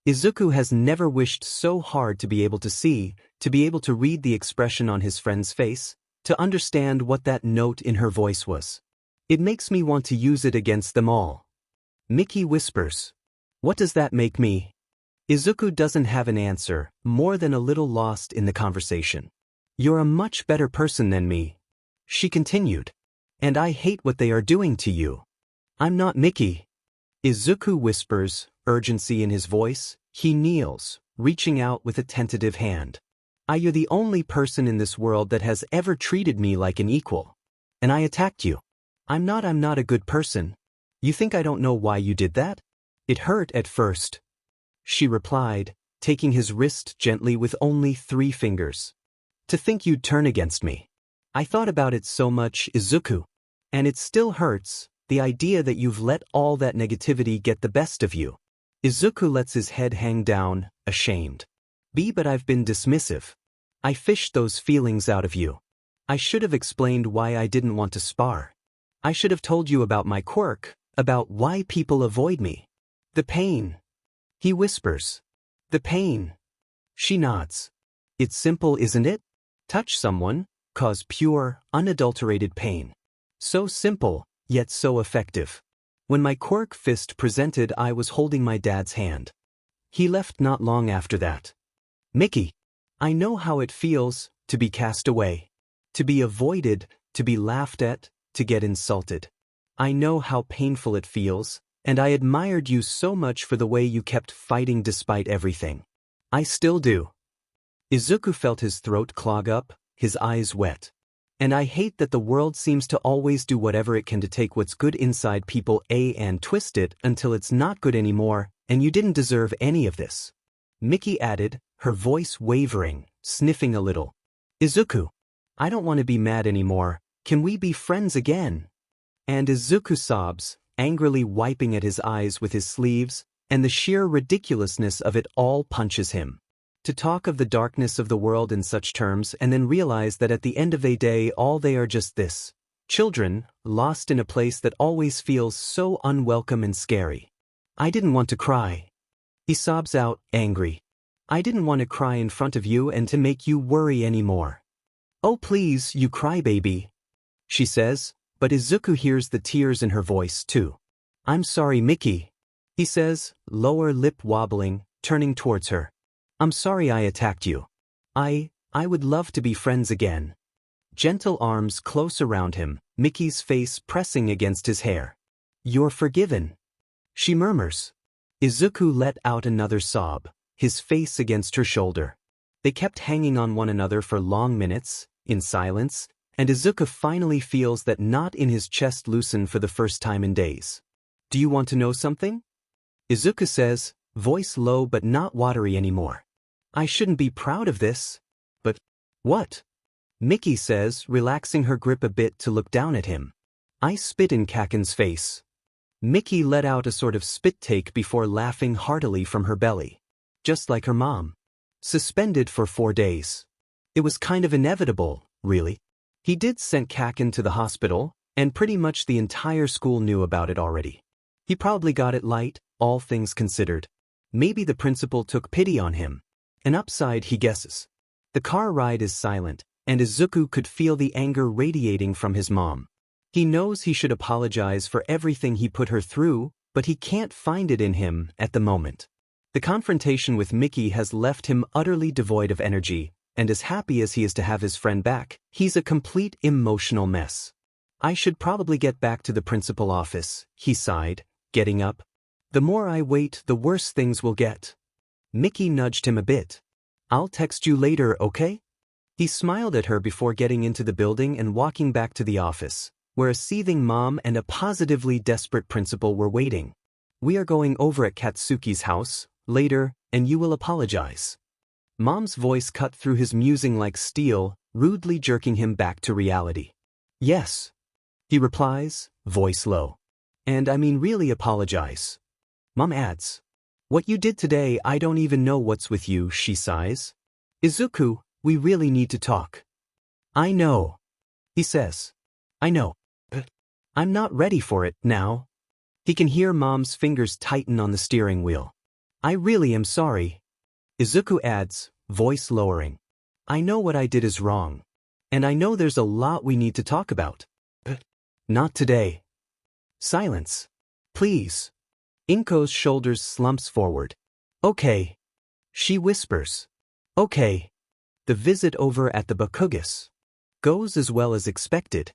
Izuku has never wished so hard to be able to see, to be able to read the expression on his friend's face, to understand what that note in her voice was. It makes me want to use it against them all. Miki whispers. What does that make me? Izuku doesn't have an answer, more than a little lost in the conversation. You're a much better person than me. She continued. And I hate what they are doing to you. I'm not Miki. Izuku whispers, urgency in his voice. He kneels, reaching out with a tentative hand. You're the only person in this world that has ever treated me like an equal. And I attacked you. I'm not a good person. You think I don't know why you did that? It hurt at first. She replied, taking his wrist gently with only 3 fingers. To think you'd turn against me. I thought about it so much, Izuku. And it still hurts, the idea that you've let all that negativity get the best of you. Izuku lets his head hang down, ashamed. But I've been dismissive. I fished those feelings out of you. I should have explained why I didn't want to spar. I should have told you about my quirk, about why people avoid me. The pain. He whispers. The pain. She nods. It's simple, isn't it? Touch someone, cause pure, unadulterated pain. So simple, yet so effective. When my quirk fist presented, I was holding my dad's hand. He left not long after that. Miki, I know how it feels to be cast away, to be avoided, to be laughed at, to get insulted. I know how painful it feels, and I admired you so much for the way you kept fighting despite everything. I still do. Izuku felt his throat clog up, his eyes wet. And I hate that the world seems to always do whatever it can to take what's good inside people and twist it until it's not good anymore, and you didn't deserve any of this. Miki added, her voice wavering, sniffing a little. Izuku, I don't want to be mad anymore. Can we be friends again? And Izuku sobs, angrily wiping at his eyes with his sleeves, and the sheer ridiculousness of it all punches him. To talk of the darkness of the world in such terms and then realize that at the end of the day all they are just this. Children, lost in a place that always feels so unwelcome and scary. I didn't want to cry. He sobs out, angry. I didn't want to cry in front of you and to make you worry anymore. Oh please, you crybaby, she says, but Izuku hears the tears in her voice too. I'm sorry, Miki, he says, lower lip wobbling, turning towards her. I'm sorry I attacked you. I would love to be friends again. Gentle arms close around him, Miki's face pressing against his hair. You're forgiven, she murmurs. Izuku let out another sob, his face against her shoulder. They kept hanging on one another for long minutes, in silence, and Izuku finally feels that knot in his chest loosen for the first time in days. Do you want to know something? Izuku says, voice low but not watery anymore. I shouldn't be proud of this. But what? Miki says, relaxing her grip a bit to look down at him. I spit in Kaken's face. Miki let out a sort of spit take before laughing heartily from her belly. Just like her mom. Suspended for 4 days. It was kind of inevitable, really. He did send Kaken to the hospital, and pretty much the entire school knew about it already. He probably got it light, all things considered. Maybe the principal took pity on him. An upside, he guesses. The car ride is silent, and Izuku could feel the anger radiating from his mom. He knows he should apologize for everything he put her through, but he can't find it in him at the moment. The confrontation with Miki has left him utterly devoid of energy, and as happy as he is to have his friend back, he's a complete emotional mess. I should probably get back to the principal office, he sighed, getting up. The more I wait, the worse things will get. Miki nudged him a bit. I'll text you later, okay? He smiled at her before getting into the building and walking back to the office, where a seething mom and a positively desperate principal were waiting. We are going over at Katsuki's house, later, and you will apologize. Mom's voice cut through his musing like steel, rudely jerking him back to reality. Yes, he replies, voice low. And I mean really apologize. Mom adds. What you did today, I don't even know what's with you, she sighs. Izuku, we really need to talk. I know, he says. I know, but I'm not ready for it now. He can hear Mom's fingers tighten on the steering wheel. I really am sorry. Izuku adds, voice lowering. I know what I did is wrong. And I know there's a lot we need to talk about. But not today. Silence. Please. Inko's shoulders slumps forward. Okay. She whispers. Okay. The visit over at the Bakugas goes as well as expected.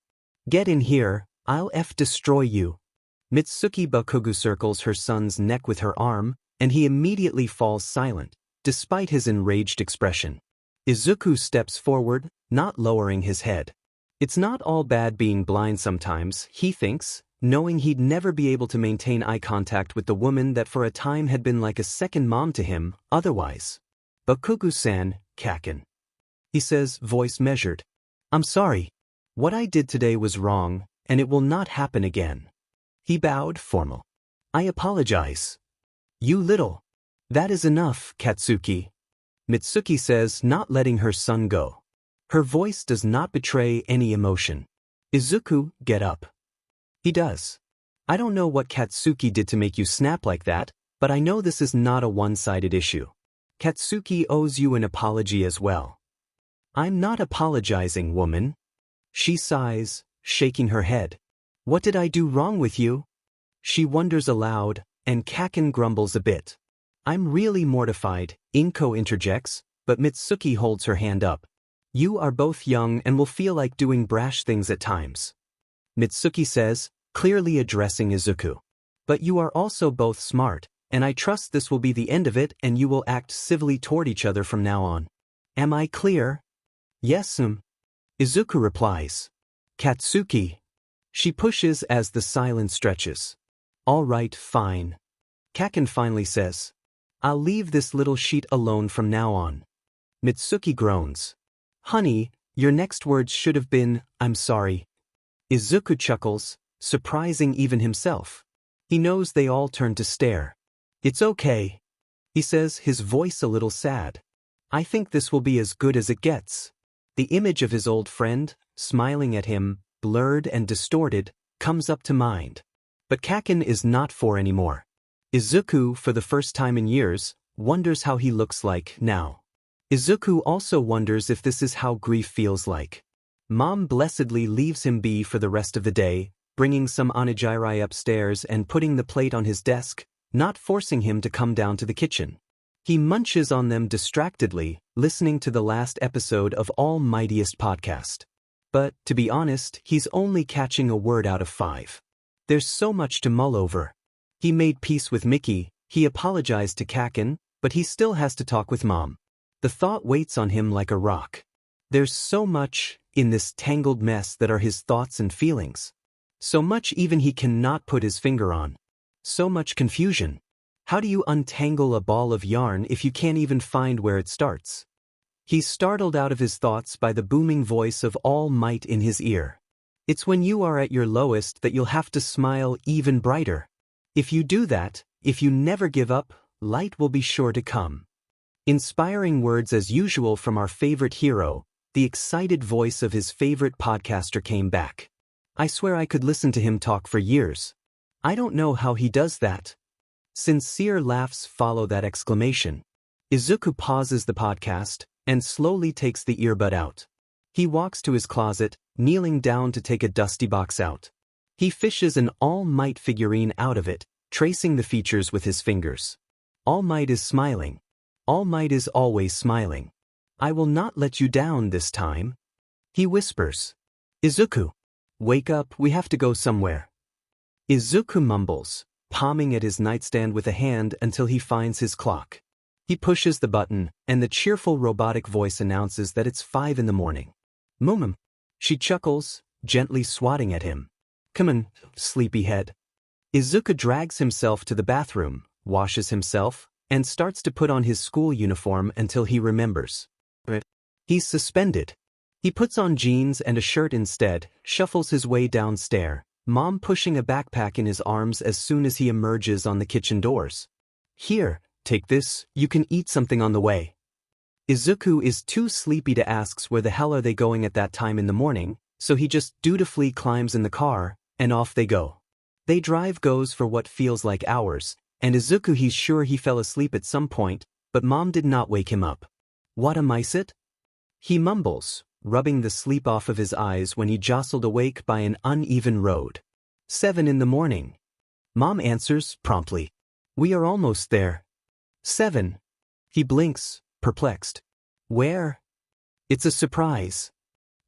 Get in here, I'll destroy you. Mitsuki Bakugu circles her son's neck with her arm, and he immediately falls silent, despite his enraged expression. Izuku steps forward, not lowering his head. It's not all bad being blind sometimes, he thinks, knowing he'd never be able to maintain eye contact with the woman that for a time had been like a second mom to him, otherwise. Bakugu-san, Kaken. He says, voice measured. I'm sorry. What I did today was wrong, and it will not happen again. He bowed, formal. I apologize. You little. That is enough, Katsuki. Mitsuki says, not letting her son go. Her voice does not betray any emotion. Izuku, get up. He does. I don't know what Katsuki did to make you snap like that, but I know this is not a one-sided issue. Katsuki owes you an apology as well. I'm not apologizing, woman. She sighs, shaking her head. What did I do wrong with you? She wonders aloud, and Kaken grumbles a bit. I'm really mortified, Inko interjects, but Mitsuki holds her hand up. You are both young and will feel like doing brash things at times. Mitsuki says, clearly addressing Izuku. But you are also both smart, and I trust this will be the end of it and you will act civilly toward each other from now on. Am I clear? Yes, Izuku replies. Katsuki. She pushes as the silence stretches. All right, fine. Kaken finally says. I'll leave this little sheet alone from now on. Mitsuki groans. Honey, your next words should have been, I'm sorry. Izuku chuckles, surprising even himself. He knows they all turn to stare. It's okay, he says, his voice a little sad. I think this will be as good as it gets. The image of his old friend, smiling at him, blurred and distorted, comes up to mind. But Kaken is not for anymore. Izuku, for the first time in years, wonders how he looks like now. Izuku also wonders if this is how grief feels like. Mom blessedly leaves him be for the rest of the day, bringing some onigiri upstairs and putting the plate on his desk, not forcing him to come down to the kitchen. He munches on them distractedly, listening to the last episode of All Mightiest podcast. But, to be honest, he's only catching a word out of 5. There's so much to mull over. He made peace with Mickey, he apologized to Kaken, but he still has to talk with Mom. The thought weighs on him like a rock. There's so much in this tangled mess that are his thoughts and feelings. So much even he cannot put his finger on. So much confusion. How do you untangle a ball of yarn if you can't even find where it starts? He's startled out of his thoughts by the booming voice of All Might in his ear. It's when you are at your lowest that you'll have to smile even brighter. If you do that, if you never give up, light will be sure to come. Inspiring words as usual from our favorite hero, the excited voice of his favorite podcaster came back. I swear I could listen to him talk for years. I don't know how he does that. Sincere laughs follow that exclamation. Izuku pauses the podcast and slowly takes the earbud out. He walks to his closet, kneeling down to take a dusty box out. He fishes an All Might figurine out of it, tracing the features with his fingers. All Might is smiling. All Might is always smiling. I will not let you down this time. He whispers. Izuku. Wake up, we have to go somewhere. Izuku mumbles, palming at his nightstand with a hand until he finds his clock. He pushes the button, and the cheerful robotic voice announces that it's 5 in the morning. Mum. She chuckles, gently swatting at him. Come on, sleepyhead. Izuku drags himself to the bathroom, washes himself, and starts to put on his school uniform until he remembers. He's suspended. He puts on jeans and a shirt instead, shuffles his way downstairs, Mom pushing a backpack in his arms as soon as he emerges on the kitchen doors. Here, take this, you can eat something on the way. Izuku is too sleepy to ask where the hell are they going at that time in the morning, so he just dutifully climbs in the car, and off they go. They drive goes for what feels like hours, and Izuku he's sure he fell asleep at some point, but Mom did not wake him up. What am I it? He mumbles, rubbing the sleep off of his eyes when he jostled awake by an uneven road. 7 in the morning. Mom answers promptly. We are almost there. 7. He blinks, perplexed. Where? It's a surprise.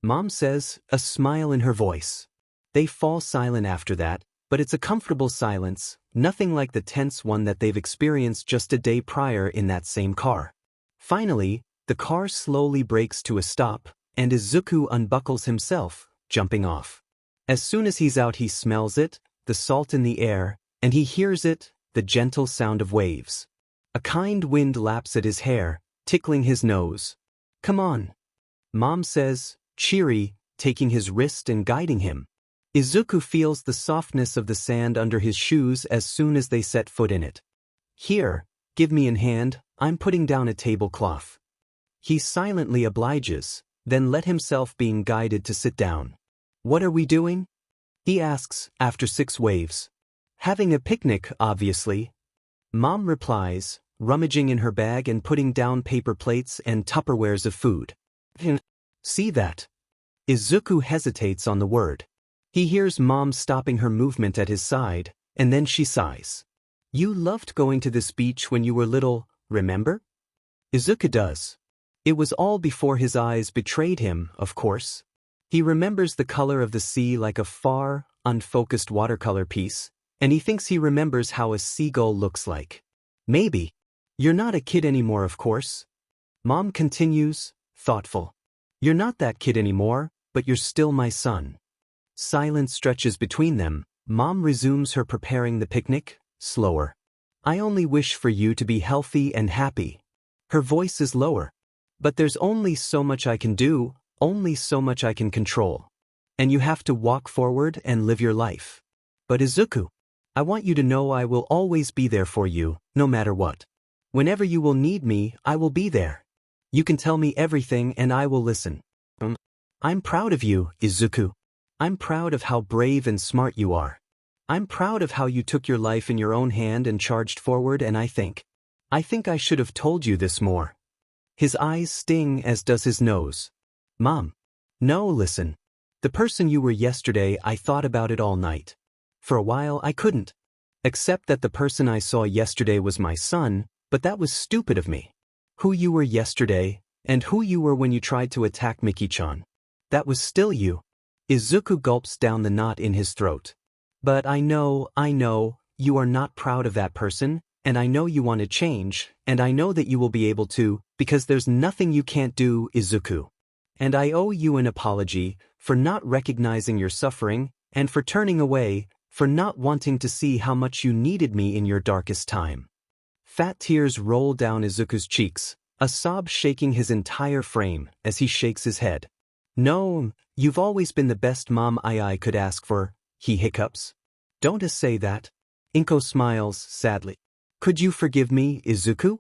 Mom says, a smile in her voice. They fall silent after that, but it's a comfortable silence, nothing like the tense one that they've experienced just a day prior in that same car. Finally, the car slowly brakes to a stop, and Izuku unbuckles himself, jumping off. As soon as he's out he smells it, the salt in the air, and he hears it, the gentle sound of waves. A kind wind laps at his hair, tickling his nose. Come on. Mom says, cheery, taking his wrist and guiding him. Izuku feels the softness of the sand under his shoes as soon as they set foot in it. Here, give me an hand, I'm putting down a tablecloth. He silently obliges, then let himself being guided to sit down. What are we doing? He asks, after 6 waves. Having a picnic, obviously. Mom replies, rummaging in her bag and putting down paper plates and Tupperwares of food. See that? Izuku hesitates on the word. He hears Mom stopping her movement at his side, and then she sighs. You loved going to this beach when you were little, remember? Izuku does. It was all before his eyes betrayed him, of course. He remembers the color of the sea like a far, unfocused watercolor piece, and he thinks he remembers how a seagull looks like. Maybe. You're not a kid anymore, of course. Mom continues, thoughtful. You're not that kid anymore, but you're still my son. Silence stretches between them. Mom resumes her preparing the picnic, slower. I only wish for you to be healthy and happy. Her voice is lower. But there's only so much I can do, only so much I can control. And you have to walk forward and live your life. But Izuku, I want you to know I will always be there for you, no matter what. Whenever you will need me, I will be there. You can tell me everything and I will listen. I'm proud of you, Izuku. I'm proud of how brave and smart you are. I'm proud of how you took your life in your own hand and charged forward, and I think I should have told you this more. His eyes sting, as does his nose. Mom. No, listen. The person you were yesterday, I thought about it all night. For a while I couldn't. Except that the person I saw yesterday was my son, but that was stupid of me. Who you were yesterday, and who you were when you tried to attack Miki-chan. That was still you. Izuku gulps down the knot in his throat. But I know, you are not proud of that person, and I know you want to change, and I know that you will be able to, because there's nothing you can't do, Izuku. And I owe you an apology for not recognizing your suffering, and for turning away, for not wanting to see how much you needed me in your darkest time. Fat tears roll down Izuku's cheeks, a sob shaking his entire frame as he shakes his head. No, you've always been the best mom I could ask for, he hiccups. Don't say that. Inko smiles sadly. Could you forgive me, Izuku?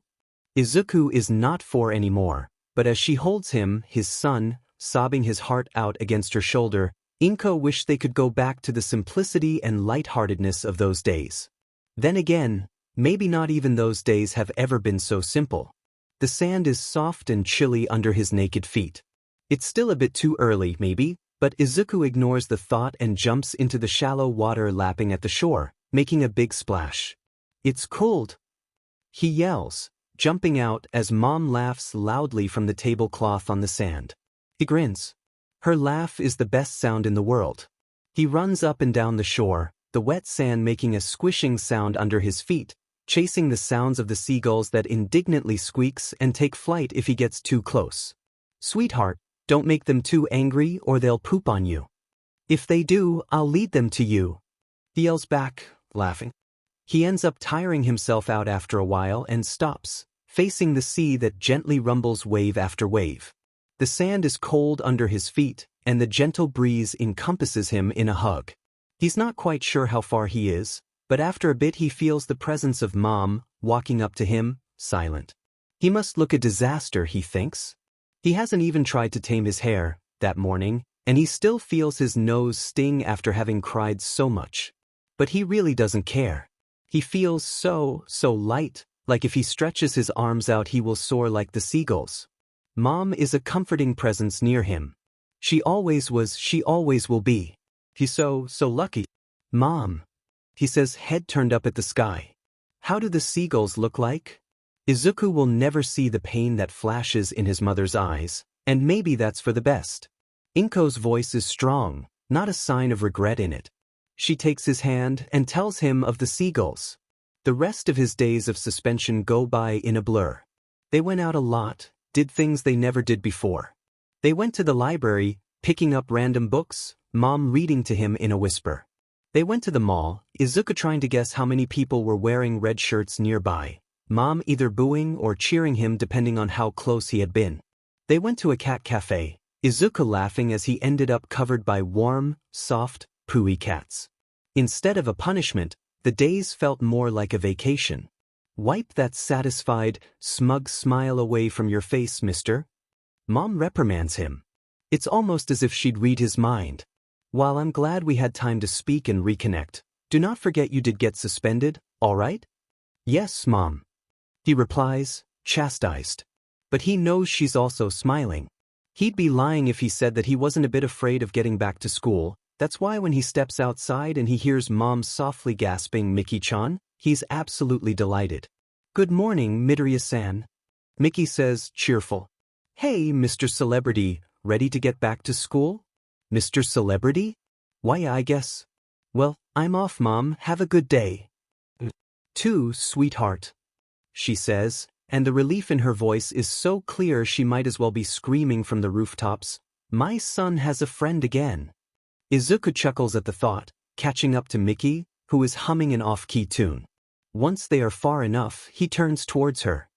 Izuku is not 4 anymore, but as she holds him, his son, sobbing his heart out against her shoulder, Inko wished they could go back to the simplicity and lightheartedness of those days. Then again, maybe not even those days have ever been so simple. The sand is soft and chilly under his naked feet. It's still a bit too early, maybe, but Izuku ignores the thought and jumps into the shallow water lapping at the shore, making a big splash. It's cold, he yells, jumping out as Mom laughs loudly from the tablecloth on the sand. He grins. Her laugh is the best sound in the world. He runs up and down the shore, the wet sand making a squishing sound under his feet, chasing the sounds of the seagulls that indignantly squeaks and take flight if he gets too close. Sweetheart, don't make them too angry or they'll poop on you. If they do, I'll lead them to you. He yells back, laughing. He ends up tiring himself out after a while and stops, facing the sea that gently rumbles wave after wave. The sand is cold under his feet, and the gentle breeze encompasses him in a hug. He's not quite sure how far he is, but after a bit he feels the presence of Mom, walking up to him, silent. He must look a disaster, he thinks. He hasn't even tried to tame his hair, that morning, and he still feels his nose sting after having cried so much. But he really doesn't care. He feels so light, like if he stretches his arms out he will soar like the seagulls. Mom is a comforting presence near him. She always was, she always will be. He's so lucky. Mom, he says, head turned up at the sky. How do the seagulls look like? Izuku will never see the pain that flashes in his mother's eyes, and maybe that's for the best. Inko's voice is strong, not a sign of regret in it. She takes his hand and tells him of the seagulls. The rest of his days of suspension go by in a blur. They went out a lot, did things they never did before. They went to the library, picking up random books, Mom reading to him in a whisper. They went to the mall, Izuku trying to guess how many people were wearing red shirts nearby, Mom either booing or cheering him depending on how close he had been. They went to a cat cafe, Izuku laughing as he ended up covered by warm, soft, pooey cats. Instead of a punishment, the days felt more like a vacation. Wipe that satisfied, smug smile away from your face, mister. Mom reprimands him. It's almost as if she'd read his mind. While I'm glad we had time to speak and reconnect, do not forget you did get suspended, all right? Yes, Mom. He replies, chastised. But he knows she's also smiling. He'd be lying if he said that he wasn't a bit afraid of getting back to school. That's why when he steps outside and he hears Mom softly gasping Miki-chan, he's absolutely delighted. Good morning, Midoriya-san. Miki says, cheerful. Hey, Mr. Celebrity, ready to get back to school? Mr. Celebrity? Why, I guess. Well, I'm off, Mom. Have a good day. Too, sweetheart. she says, and the relief in her voice is so clear she might as well be screaming from the rooftops. My son has a friend again. Izuku chuckles at the thought, catching up to Mickey, who is humming an off-key tune. Once they are far enough, he turns towards her.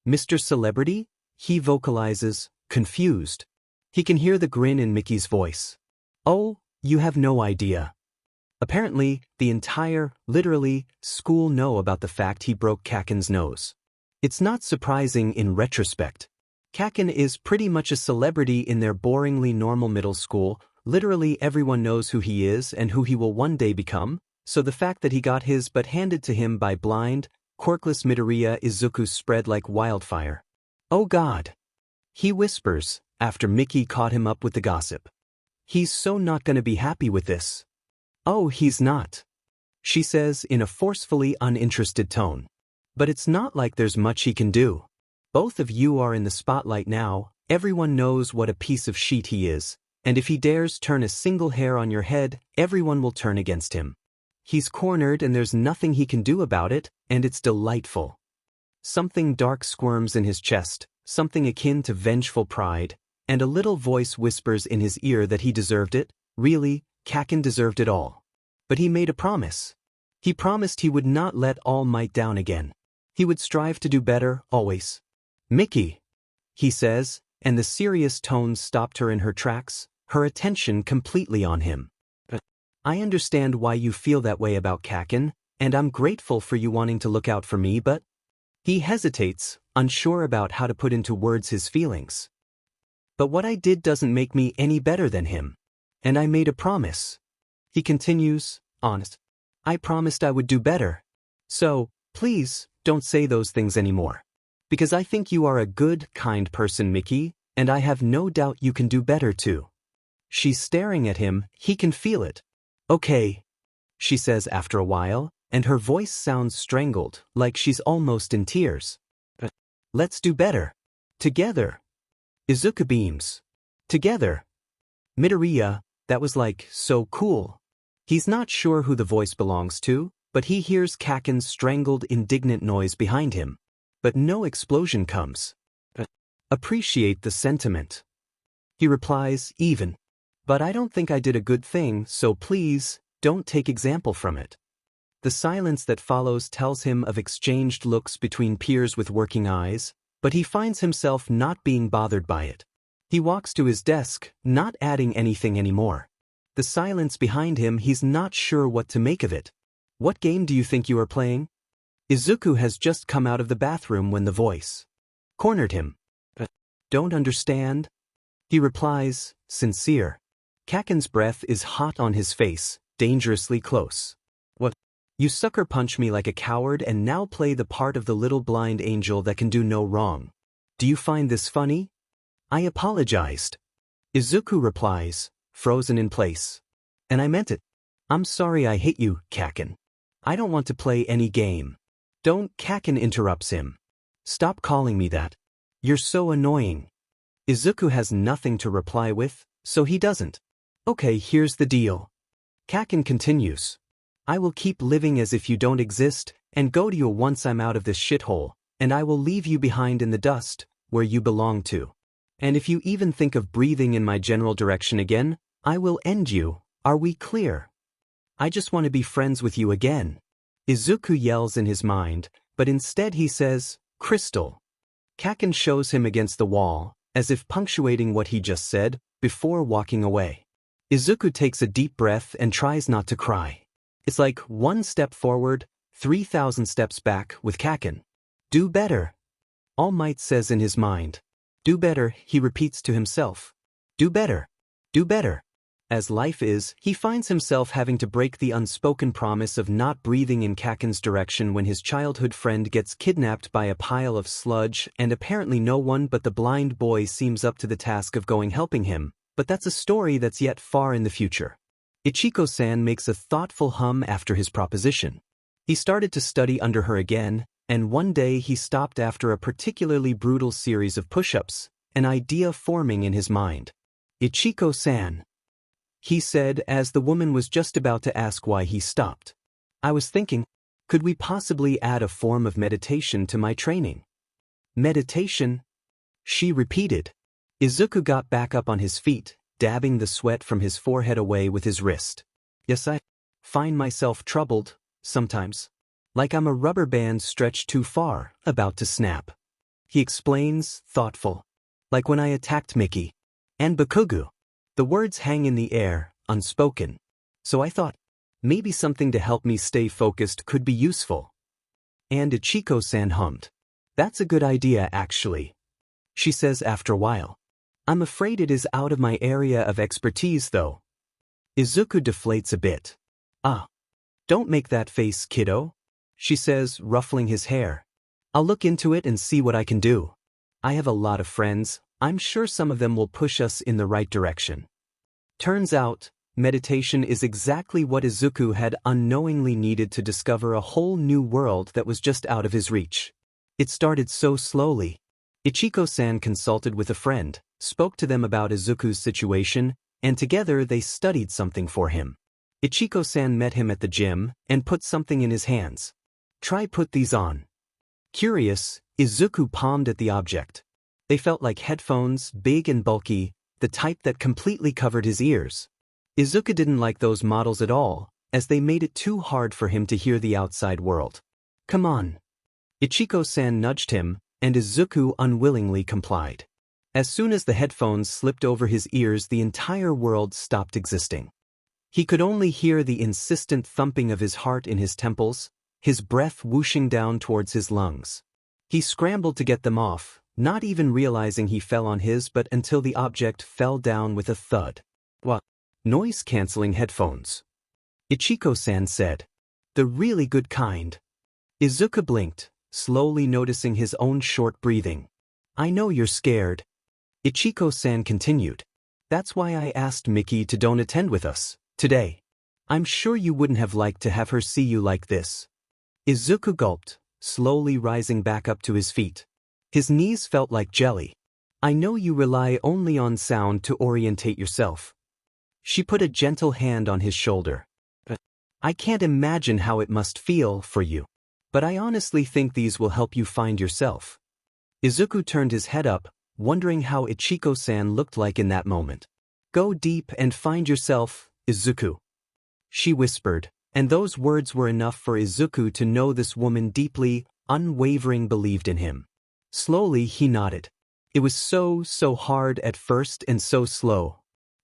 Mr. Celebrity? He vocalizes, confused. He can hear the grin in Mickey's voice. Oh, you have no idea. Apparently, the entire, literally, school know about the fact he broke Kaken's nose. It's not surprising in retrospect. Kaken is pretty much a celebrity in their boringly normal middle school. Literally everyone knows who he is and who he will one day become, so the fact that he got his butt handed to him by blind, quirkless Midoriya Izuku spread like wildfire. Oh God! He whispers, after Mickey caught him up with the gossip. He's so not gonna be happy with this. Oh, he's not. She says in a forcefully uninterested tone. But it's not like there's much he can do. Both of you are in the spotlight now, everyone knows what a piece of shit he is, and if he dares turn a single hair on your head, everyone will turn against him. He's cornered and there's nothing he can do about it, and it's delightful. Something dark squirms in his chest, something akin to vengeful pride, and a little voice whispers in his ear that he deserved it. Really, Kaken deserved it all. But he made a promise. He promised he would not let All Might down again. He would strive to do better, always. Mickey, he says, and the serious tones stopped her in her tracks, her attention completely on him. I understand why you feel that way about Kaken, and I'm grateful for you wanting to look out for me, but... He hesitates, unsure about how to put into words his feelings. But what I did doesn't make me any better than him. And I made a promise. He continues, honest. I promised I would do better. So, please, don't say those things anymore. Because I think you are a good, kind person, Mickey, and I have no doubt you can do better too. She's staring at him, he can feel it. Okay, she says after a while, and her voice sounds strangled, like she's almost in tears. Let's do better. Together. Izuku beams. Together. Midoriya, that was like, so cool. He's not sure who the voice belongs to, but he hears Kaken's strangled, indignant noise behind him. But no explosion comes. Appreciate the sentiment. He replies, even. But I don't think I did a good thing, so please, don't take example from it. The silence that follows tells him of exchanged looks between peers with working eyes, but he finds himself not being bothered by it. He walks to his desk, not adding anything anymore. The silence behind him, he's not sure what to make of it. What game do you think you are playing? Izuku has just come out of the bathroom when the voice cornered him. Don't understand? He replies, sincere. Kaken's breath is hot on his face, dangerously close. What? You sucker punch me like a coward and now play the part of the little blind angel that can do no wrong. Do you find this funny? I apologized. Izuku replies, frozen in place. And I meant it. I'm sorry I hit you, Kaken. I don't want to play any game. Don't. Kaken interrupts him. Stop calling me that. You're so annoying. Izuku has nothing to reply with, so he doesn't. Okay, here's the deal. Kaken continues. I will keep living as if you don't exist, and go to you once I'm out of this shithole, and I will leave you behind in the dust, where you belong to. And if you even think of breathing in my general direction again, I will end you. Are we clear? I just want to be friends with you again. Izuku yells in his mind, but instead he says, Crystal. Kaken shows him against the wall, as if punctuating what he just said, before walking away. Izuku takes a deep breath and tries not to cry. It's like 1 step forward, 3,000 steps back with Kaken. Do better. All Might says in his mind. Do better, he repeats to himself. Do better. Do better. As life is, he finds himself having to break the unspoken promise of not breathing in Kaken's direction when his childhood friend gets kidnapped by a pile of sludge, and apparently no one but the blind boy seems up to the task of going helping him, but that's a story that's yet far in the future. Ichiko-san makes a thoughtful hum after his proposition. He started to study under her again, and one day he stopped after a particularly brutal series of push-ups, an idea forming in his mind. Ichiko-san, he said as the woman was just about to ask why he stopped. I was thinking, Could we possibly add a form of meditation to my training? Meditation? She repeated. Izuku got back up on his feet, dabbing the sweat from his forehead away with his wrist. Yes, I find myself troubled, sometimes. Like I'm a rubber band stretched too far, about to snap. He explains, thoughtful. Like when I attacked Mickey. And Bakugu. The words hang in the air, unspoken. So I thought, maybe something to help me stay focused could be useful. And Ichiko-san hummed. That's a good idea, actually. She says after a while. I'm afraid it is out of my area of expertise, though. Izuku deflates a bit. Ah. Don't make that face, kiddo. She says, ruffling his hair. I'll look into it and see what I can do. I have a lot of friends. I'm sure some of them will push us in the right direction. Turns out, meditation is exactly what Izuku had unknowingly needed to discover a whole new world that was just out of his reach. It started so slowly. Ichiko-san consulted with a friend, spoke to them about Izuku's situation, and together they studied something for him. Ichiko-san met him at the gym and put something in his hands. Try put these on. Curious, Izuku palmed at the object. They felt like headphones, big and bulky, the type that completely covered his ears. Izuku didn't like those models at all, as they made it too hard for him to hear the outside world. Come on. Ichiko-san nudged him, and Izuku unwillingly complied. As soon as the headphones slipped over his ears, the entire world stopped existing. He could only hear the insistent thumping of his heart in his temples, his breath whooshing down towards his lungs. He scrambled to get them off, not even realizing he fell on his but until the object fell down with a thud. What? Noise-canceling headphones. Ichiko-san said. The really good kind. Izuku blinked, slowly noticing his own short breathing. I know you're scared. Ichiko-san continued. That's why I asked Mickey to don't attend with us today. I'm sure you wouldn't have liked to have her see you like this. Izuku gulped, slowly rising back up to his feet. His knees felt like jelly. I know you rely only on sound to orientate yourself. She put a gentle hand on his shoulder. I can't imagine how it must feel for you. But I honestly think these will help you find yourself. Izuku turned his head up, wondering how Ichiko-san looked like in that moment. Go deep and find yourself, Izuku. She whispered, and those words were enough for Izuku to know this woman deeply, unwavering believed in him. Slowly he nodded. It was so hard at first and so slow.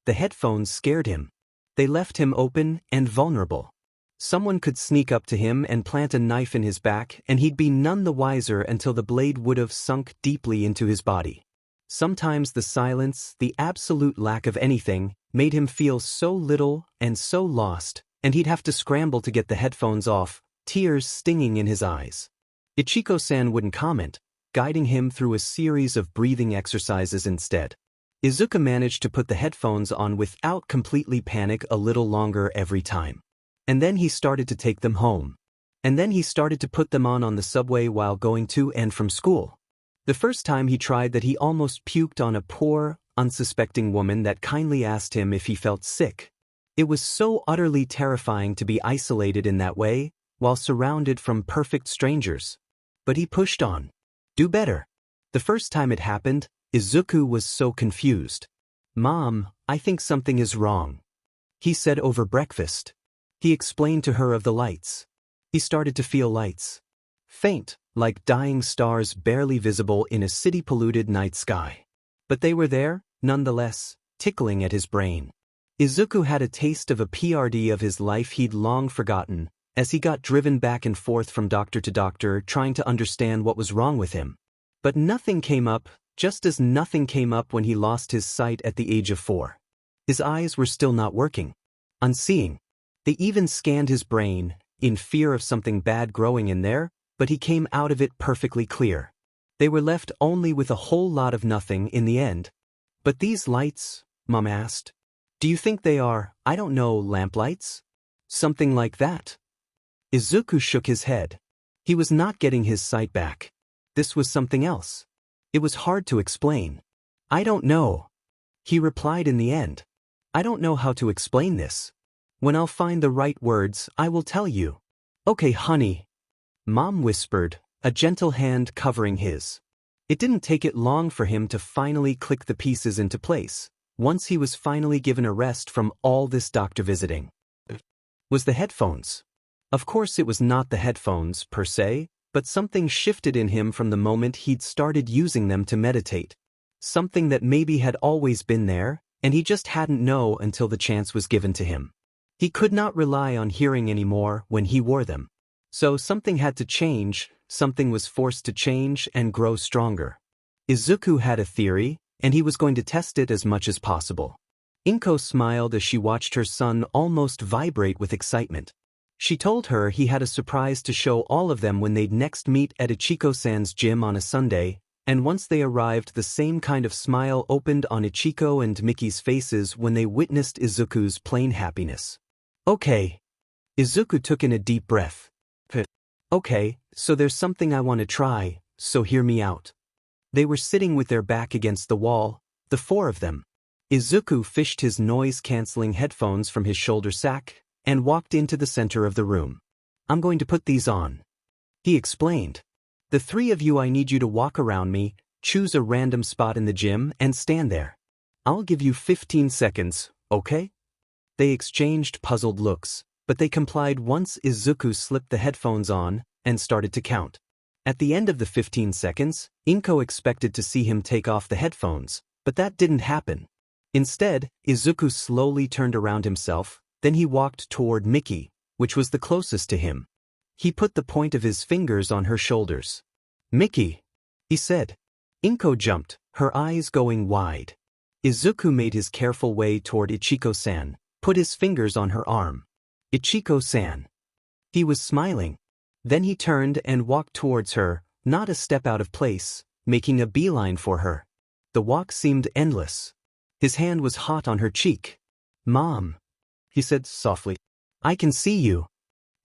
The headphones scared him. They left him open and vulnerable. Someone could sneak up to him and plant a knife in his back and he'd be none the wiser until the blade would have sunk deeply into his body. Sometimes the silence, the absolute lack of anything, made him feel so little and so lost, and he'd have to scramble to get the headphones off, tears stinging in his eyes. Ichiko-san wouldn't comment, guiding him through a series of breathing exercises instead. Izuku managed to put the headphones on without completely panic a little longer every time. And then he started to take them home. And then he started to put them on the subway while going to and from school. The first time he tried that, he almost puked on a poor, unsuspecting woman that kindly asked him if he felt sick. It was so utterly terrifying to be isolated in that way, while surrounded from perfect strangers. But he pushed on. Do better. The first time it happened, Izuku was so confused. Mom, I think something is wrong. He said over breakfast. He explained to her of the lights. He started to feel lights. Faint, like dying stars barely visible in a city-polluted night sky. But they were there, nonetheless, tickling at his brain. Izuku had a taste of a PRD of his life he'd long forgotten, as he got driven back and forth from doctor to doctor trying to understand what was wrong with him. But nothing came up, just as nothing came up when he lost his sight at the age of 4. His eyes were still not working. Unseeing. They even scanned his brain, in fear of something bad growing in there, but he came out of it perfectly clear. They were left only with a whole lot of nothing in the end. But these lights, Mom asked. Do you think they are, I don't know, lamplights? Something like that? Izuku shook his head. He was not getting his sight back. This was something else. It was hard to explain. I don't know. He replied in the end. I don't know how to explain this. When I'll find the right words, I will tell you. Okay, honey, Mom whispered, a gentle hand covering his. It didn't take it long for him to finally click the pieces into place, once he was finally given a rest from all this doctor visiting. Was the headphones. Of course it was not the headphones, per se, but something shifted in him from the moment he'd started using them to meditate. Something that maybe had always been there, and he just hadn't known until the chance was given to him. He could not rely on hearing anymore when he wore them. So something had to change, something was forced to change and grow stronger. Izuku had a theory, and he was going to test it as much as possible. Inko smiled as she watched her son almost vibrate with excitement. She told her he had a surprise to show all of them when they'd next meet at Ichiko-san's gym on a Sunday, and once they arrived the same kind of smile opened on Ichiko and Mickey's faces when they witnessed Izuku's plain happiness. Okay. Izuku took in a deep breath. Okay, so there's something I want to try, so hear me out. They were sitting with their back against the wall, the four of them. Izuku fished his noise-canceling headphones from his shoulder sack and walked into the center of the room. I'm going to put these on. He explained. The three of you, I need you to walk around me, choose a random spot in the gym and stand there. I'll give you 15 seconds, okay? They exchanged puzzled looks, but they complied once Izuku slipped the headphones on and started to count. At the end of the 15 seconds, Inko expected to see him take off the headphones, but that didn't happen. Instead, Izuku slowly turned around himself, then he walked toward Mickey, which was the closest to him. He put the point of his fingers on her shoulders. Mickey, he said. Inko jumped, her eyes going wide. Izuku made his careful way toward Ichiko-san, put his fingers on her arm. Ichiko-san. He was smiling. Then he turned and walked towards her, not a step out of place, making a beeline for her. The walk seemed endless. His hand was hot on her cheek. Mom, he said softly. I can see you.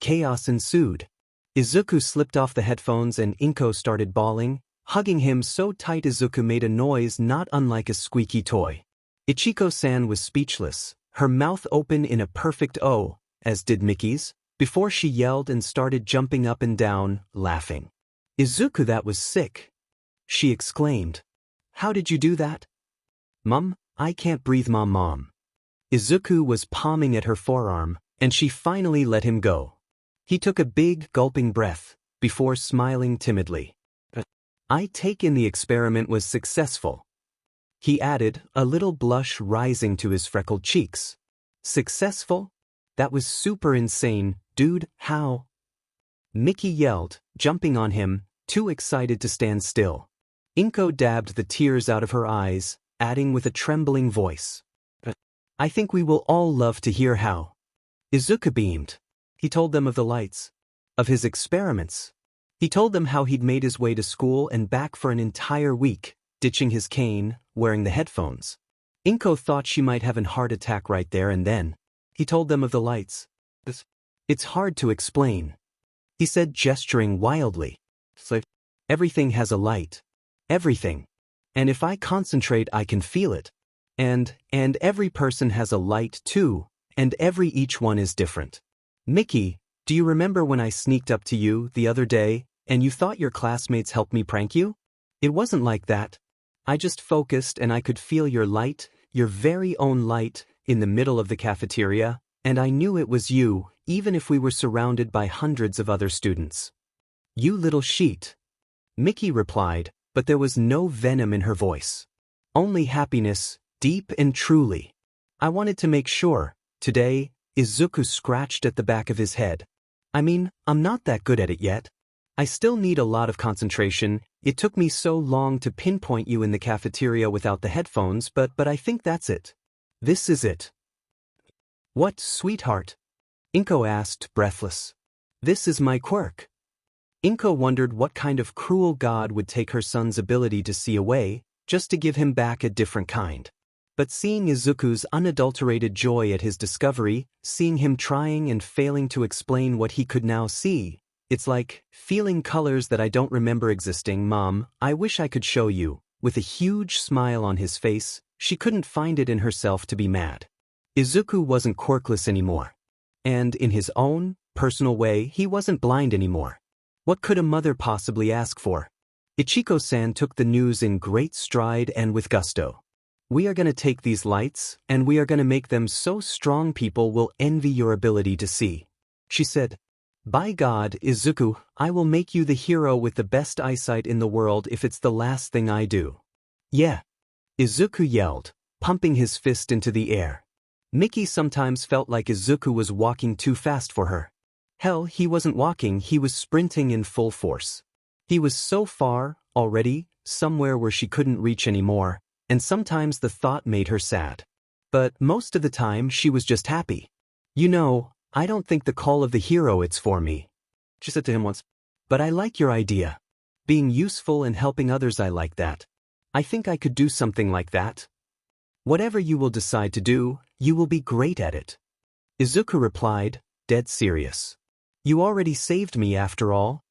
Chaos ensued. Izuku slipped off the headphones and Inko started bawling, hugging him so tight Izuku made a noise not unlike a squeaky toy. Ichiko-san was speechless, her mouth open in a perfect O, as did Mickey's, before she yelled and started jumping up and down, laughing. Izuku, that was sick. She exclaimed. How did you do that? Mom, I can't breathe, Mom. Izuku was palming at her forearm, and she finally let him go. He took a big, gulping breath, before smiling timidly. I take in the experiment was successful. He added, a little blush rising to his freckled cheeks. Successful? That was super insane, dude, how? Mickey yelled, jumping on him, too excited to stand still. Inko dabbed the tears out of her eyes, adding with a trembling voice. I think we will all love to hear how. Izuku beamed. He told them of the lights, of his experiments. He told them how he'd made his way to school and back for an entire week, ditching his cane, wearing the headphones. Inko thought she might have a heart attack right there and then. He told them of the lights. It's hard to explain. He said, gesturing wildly. Everything has a light. Everything. And if I concentrate, I can feel it. And every person has a light too, and each one is different. Mickey, do you remember when I sneaked up to you the other day, and you thought your classmates helped me prank you? It wasn't like that. I just focused and I could feel your light, your very own light, in the middle of the cafeteria, and I knew it was you, even if we were surrounded by hundreds of other students. You little sheet. Mickey replied, but there was no venom in her voice. Only happiness, deep and truly. I wanted to make sure, today, Izuku scratched at the back of his head. I mean, I'm not that good at it yet. I still need a lot of concentration. It took me so long to pinpoint you in the cafeteria without the headphones, but I think that's it. This is it. What, sweetheart? Inko asked, breathless. This is my quirk. Inko wondered what kind of cruel god would take her son's ability to see away, just to give him back a different kind. But seeing Izuku's unadulterated joy at his discovery, seeing him trying and failing to explain what he could now see, it's like feeling colors that I don't remember existing. Mom, I wish I could show you. With a huge smile on his face, she couldn't find it in herself to be mad. Izuku wasn't quirkless anymore. And in his own, personal way, he wasn't blind anymore. What could a mother possibly ask for? Ichiko-san took the news in great stride and with gusto. We are gonna take these lights, and we are gonna make them so strong people will envy your ability to see. She said, by God, Izuku, I will make you the hero with the best eyesight in the world if it's the last thing I do. Yeah. Izuku yelled, pumping his fist into the air. Miki sometimes felt like Izuku was walking too fast for her. Hell, he wasn't walking, he was sprinting in full force. He was so far, already, somewhere where she couldn't reach anymore, and sometimes the thought made her sad. But most of the time she was just happy. You know, I don't think the call of the hero it's for me, she said to him once. But I like your idea. Being useful and helping others, I like that. I think I could do something like that. Whatever you will decide to do, you will be great at it. Izuku replied, dead serious. You already saved me after all.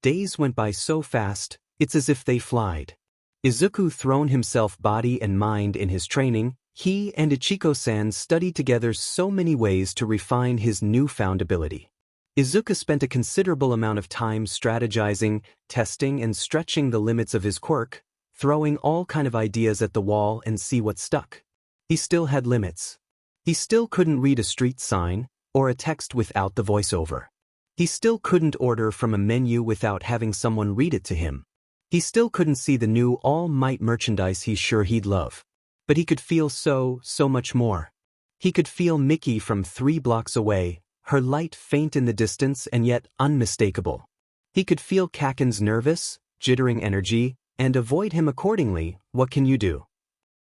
Days went by so fast, it's as if they flied. Izuku thrown himself body and mind in his training. He and Ichiko-san studied together so many ways to refine his newfound ability. Izuku spent a considerable amount of time strategizing, testing and stretching the limits of his quirk, throwing all kind of ideas at the wall and see what stuck. He still had limits. He still couldn't read a street sign, or a text without the voiceover. He still couldn't order from a menu without having someone read it to him. He still couldn't see the new All Might merchandise he's sure he'd love. But he could feel so much more. He could feel Miki from 3 blocks away, her light faint in the distance and yet unmistakable. He could feel Kaken's nervous, jittering energy, and avoid him accordingly. What can you do?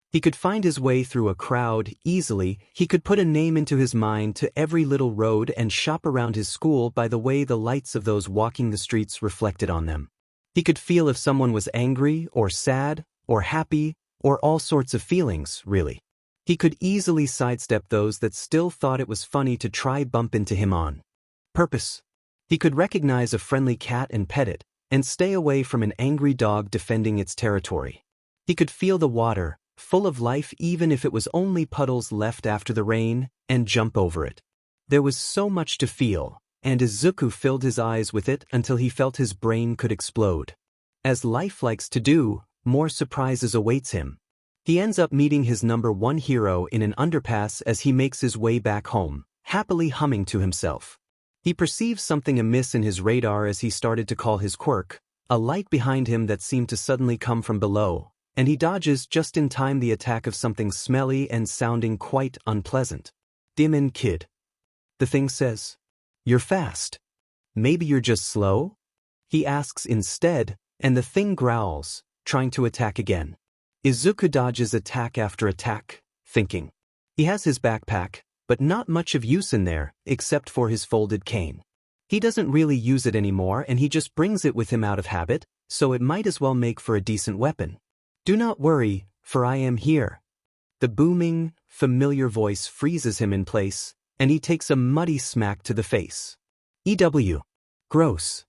He could find his way through a crowd easily. He could put a name into his mind to every little road and shop around his school by the way the lights of those walking the streets reflected on them. He could feel if someone was angry or sad or happy, or all sorts of feelings, really. He could easily sidestep those that still thought it was funny to try bump into him on purpose. He could recognize a friendly cat and pet it, and stay away from an angry dog defending its territory. He could feel the water, full of life even if it was only puddles left after the rain, and jump over it. There was so much to feel, and Izuku filled his eyes with it until he felt his brain could explode. As life likes to do, more surprises awaits him. He ends up meeting his number 1 hero in an underpass as he makes his way back home, happily humming to himself. He perceives something amiss in his radar as he started to call his quirk, a light behind him that seemed to suddenly come from below, and he dodges just in time the attack of something smelly and sounding quite unpleasant. Demon kid. The thing says, you're fast. Maybe you're just slow? He asks instead, and the thing growls, trying to attack again. Izuku dodges attack after attack, thinking. He has his backpack, but not much of use in there, except for his folded cane. He doesn't really use it anymore and he just brings it with him out of habit, so it might as well make for a decent weapon. Do not worry, for I am here. The booming, familiar voice freezes him in place, and he takes a muddy smack to the face. EW. Gross.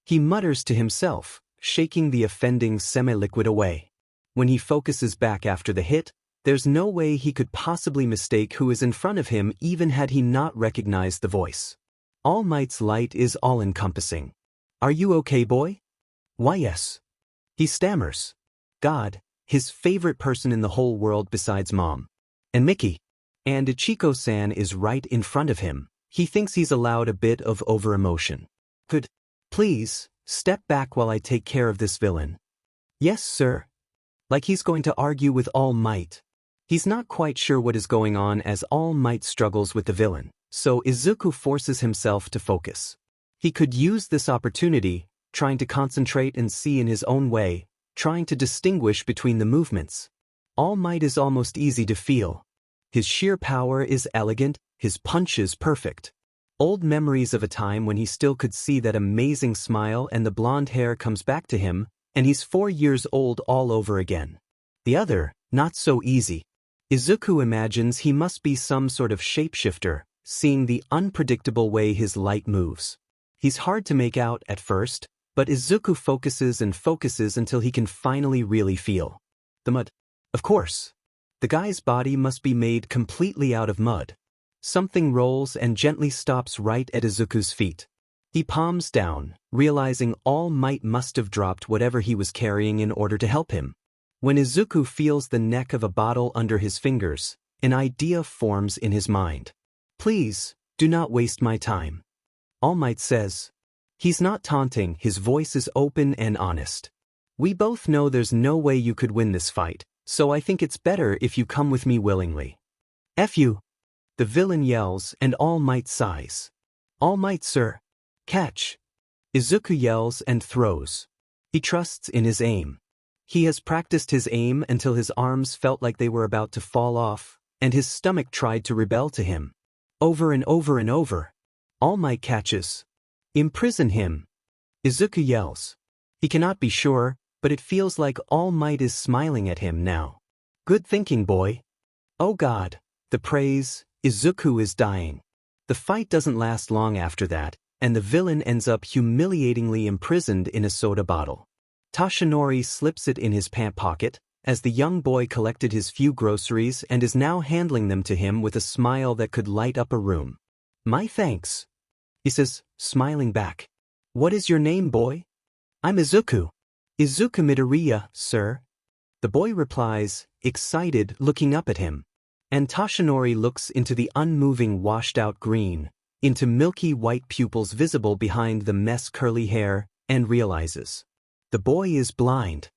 He mutters to himself, shaking the offending semi-liquid away. When he focuses back after the hit, there's no way he could possibly mistake who is in front of him even had he not recognized the voice. All Might's light is all-encompassing. Are you okay, boy? Why, yes. He stammers. God, his favorite person in the whole world besides Mom. And Miki. And Ichiko-san is right in front of him. He thinks he's allowed a bit of over-emotion. Could, please, step back while I take care of this villain. Yes, sir. Like he's going to argue with All Might. He's not quite sure what is going on as All Might struggles with the villain, so Izuku forces himself to focus. He could use this opportunity, trying to concentrate and see in his own way, trying to distinguish between the movements. All Might is almost easy to feel. His sheer power is elegant, his punches perfect. Old memories of a time when he still could see that amazing smile and the blonde hair comes back to him, and he's 4 years old all over again. The other, not so easy. Izuku imagines he must be some sort of shapeshifter, seeing the unpredictable way his light moves. He's hard to make out at first, but Izuku focuses and focuses until he can finally really feel. The mud. Of course. The guy's body must be made completely out of mud. Something rolls and gently stops right at Izuku's feet. He palms down, realizing All Might must have dropped whatever he was carrying in order to help him. When Izuku feels the neck of a bottle under his fingers, an idea forms in his mind. Please, do not waste my time. All Might says. He's not taunting, his voice is open and honest. We both know there's no way you could win this fight, so I think it's better if you come with me willingly. F you. The villain yells and All Might sighs. All Might, sir. Catch. Izuku yells and throws. He trusts in his aim. He has practiced his aim until his arms felt like they were about to fall off, and his stomach tried to rebel to him. Over and over and over. All Might catches. Imprison him. Izuku yells. He cannot be sure, but it feels like All Might is smiling at him now. Good thinking, boy. Oh God, the praise, Izuku is dying. The fight doesn't last long after that, and the villain ends up humiliatingly imprisoned in a soda bottle. Toshinori slips it in his pant pocket, as the young boy collected his few groceries and is now handling them to him with a smile that could light up a room. My thanks. He says, smiling back. What is your name, boy? I'm Izuku. Izuku Midoriya, sir. The boy replies, excited, looking up at him. And Toshinori looks into the unmoving washed-out green, into milky white pupils visible behind the mess curly hair, and realizes. The boy is blind.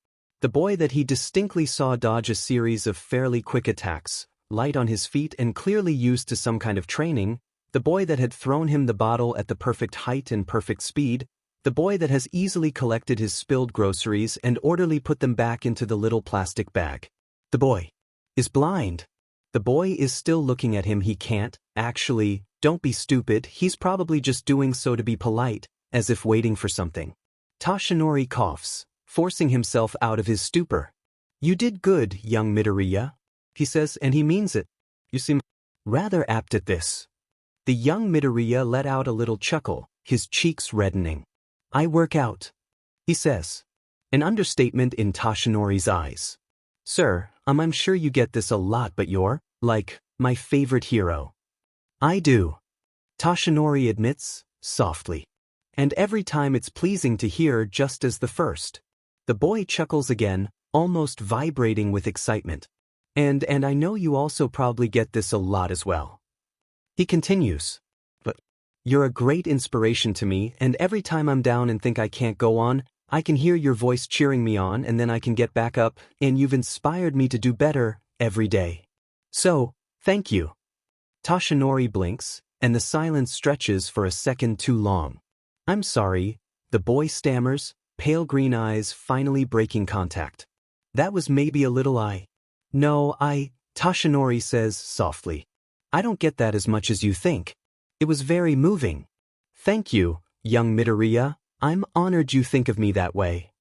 The boy that he distinctly saw dodge a series of fairly quick attacks, light on his feet and clearly used to some kind of training, the boy that had thrown him the bottle at the perfect height and perfect speed, the boy that has easily collected his spilled groceries and orderly put them back into the little plastic bag. The boy is blind. The boy is still looking at him. He can't, actually, don't be stupid, he's probably just doing so to be polite, as if waiting for something. Toshinori coughs, forcing himself out of his stupor. You did good, young Midoriya, he says, and he means it. You seem rather apt at this. The young Midoriya let out a little chuckle, his cheeks reddening. I work out, he says. An understatement in Toshinori's eyes. Sir, I'm sure you get this a lot, but you're, like, my favorite hero. I do. Toshinori admits, softly. And every time it's pleasing to hear, just as the first. The boy chuckles again, almost vibrating with excitement. And I know you also probably get this a lot as well. He continues. But you're a great inspiration to me, and every time I'm down and think I can't go on, I can hear your voice cheering me on, and then I can get back up, and you've inspired me to do better every day. So, thank you. Toshinori blinks, and the silence stretches for a second too long. I'm sorry, the boy stammers, pale green eyes finally breaking contact. That was maybe a little No, Toshinori says softly. I don't get that as much as you think. It was very moving. Thank you, young Midoriya, I'm honored you think of me that way.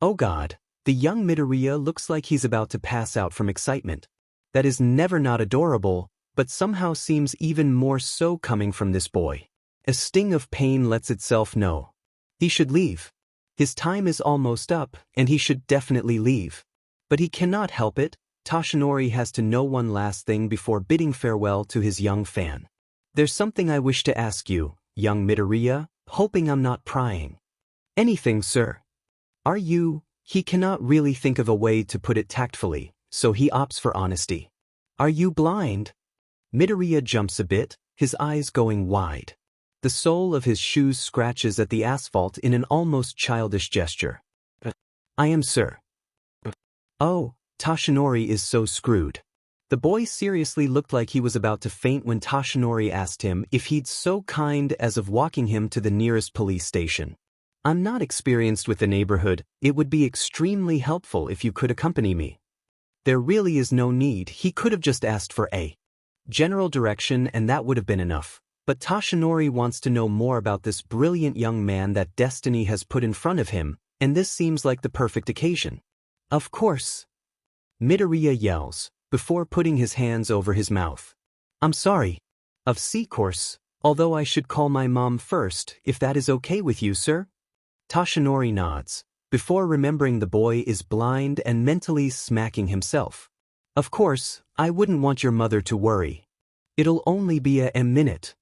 Oh God, the young Midoriya looks like he's about to pass out from excitement. That is never not adorable, but somehow seems even more so coming from this boy. A sting of pain lets itself know. He should leave. His time is almost up, and he should definitely leave. But he cannot help it. Toshinori has to know one last thing before bidding farewell to his young fan. There's something I wish to ask you, young Midoriya, hoping I'm not prying. Anything, sir. Are you? He cannot really think of a way to put it tactfully, so he opts for honesty. Are you blind? Midoriya jumps a bit, his eyes going wide. The sole of his shoes scratches at the asphalt in an almost childish gesture. I am, sir. Oh, Toshinori is so screwed. The boy seriously looked like he was about to faint when Toshinori asked him if he'd so kind as of walking him to the nearest police station. I'm not experienced with the neighborhood, it would be extremely helpful if you could accompany me. There really is no need, he could have just asked for a general direction and that would have been enough. But Toshinori wants to know more about this brilliant young man that destiny has put in front of him, and this seems like the perfect occasion. Of course. Midoriya yells, before putting his hands over his mouth. I'm sorry. Of course, although I should call my mom first, if that is okay with you, sir? Toshinori nods, before remembering the boy is blind and mentally smacking himself. Of course, I wouldn't want your mother to worry. It'll only be a minute.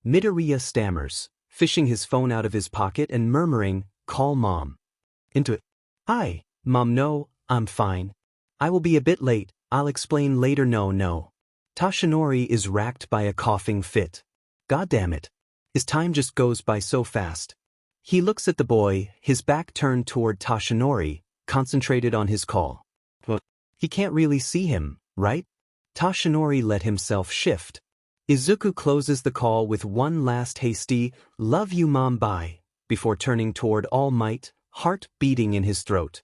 Midoriya stammers, fishing his phone out of his pocket and murmuring, "Call Mom." Into it. "Hi, Mom, no, I'm fine. I will be a bit late, I'll explain later, no. Toshinori is racked by a coughing fit. God damn it. His time just goes by so fast. He looks at the boy, his back turned toward Toshinori, concentrated on his call. But he can't really see him, right? Toshinori let himself shift. Izuku closes the call with one last hasty, "Love you, Mom, bye," before turning toward All Might, heart beating in his throat.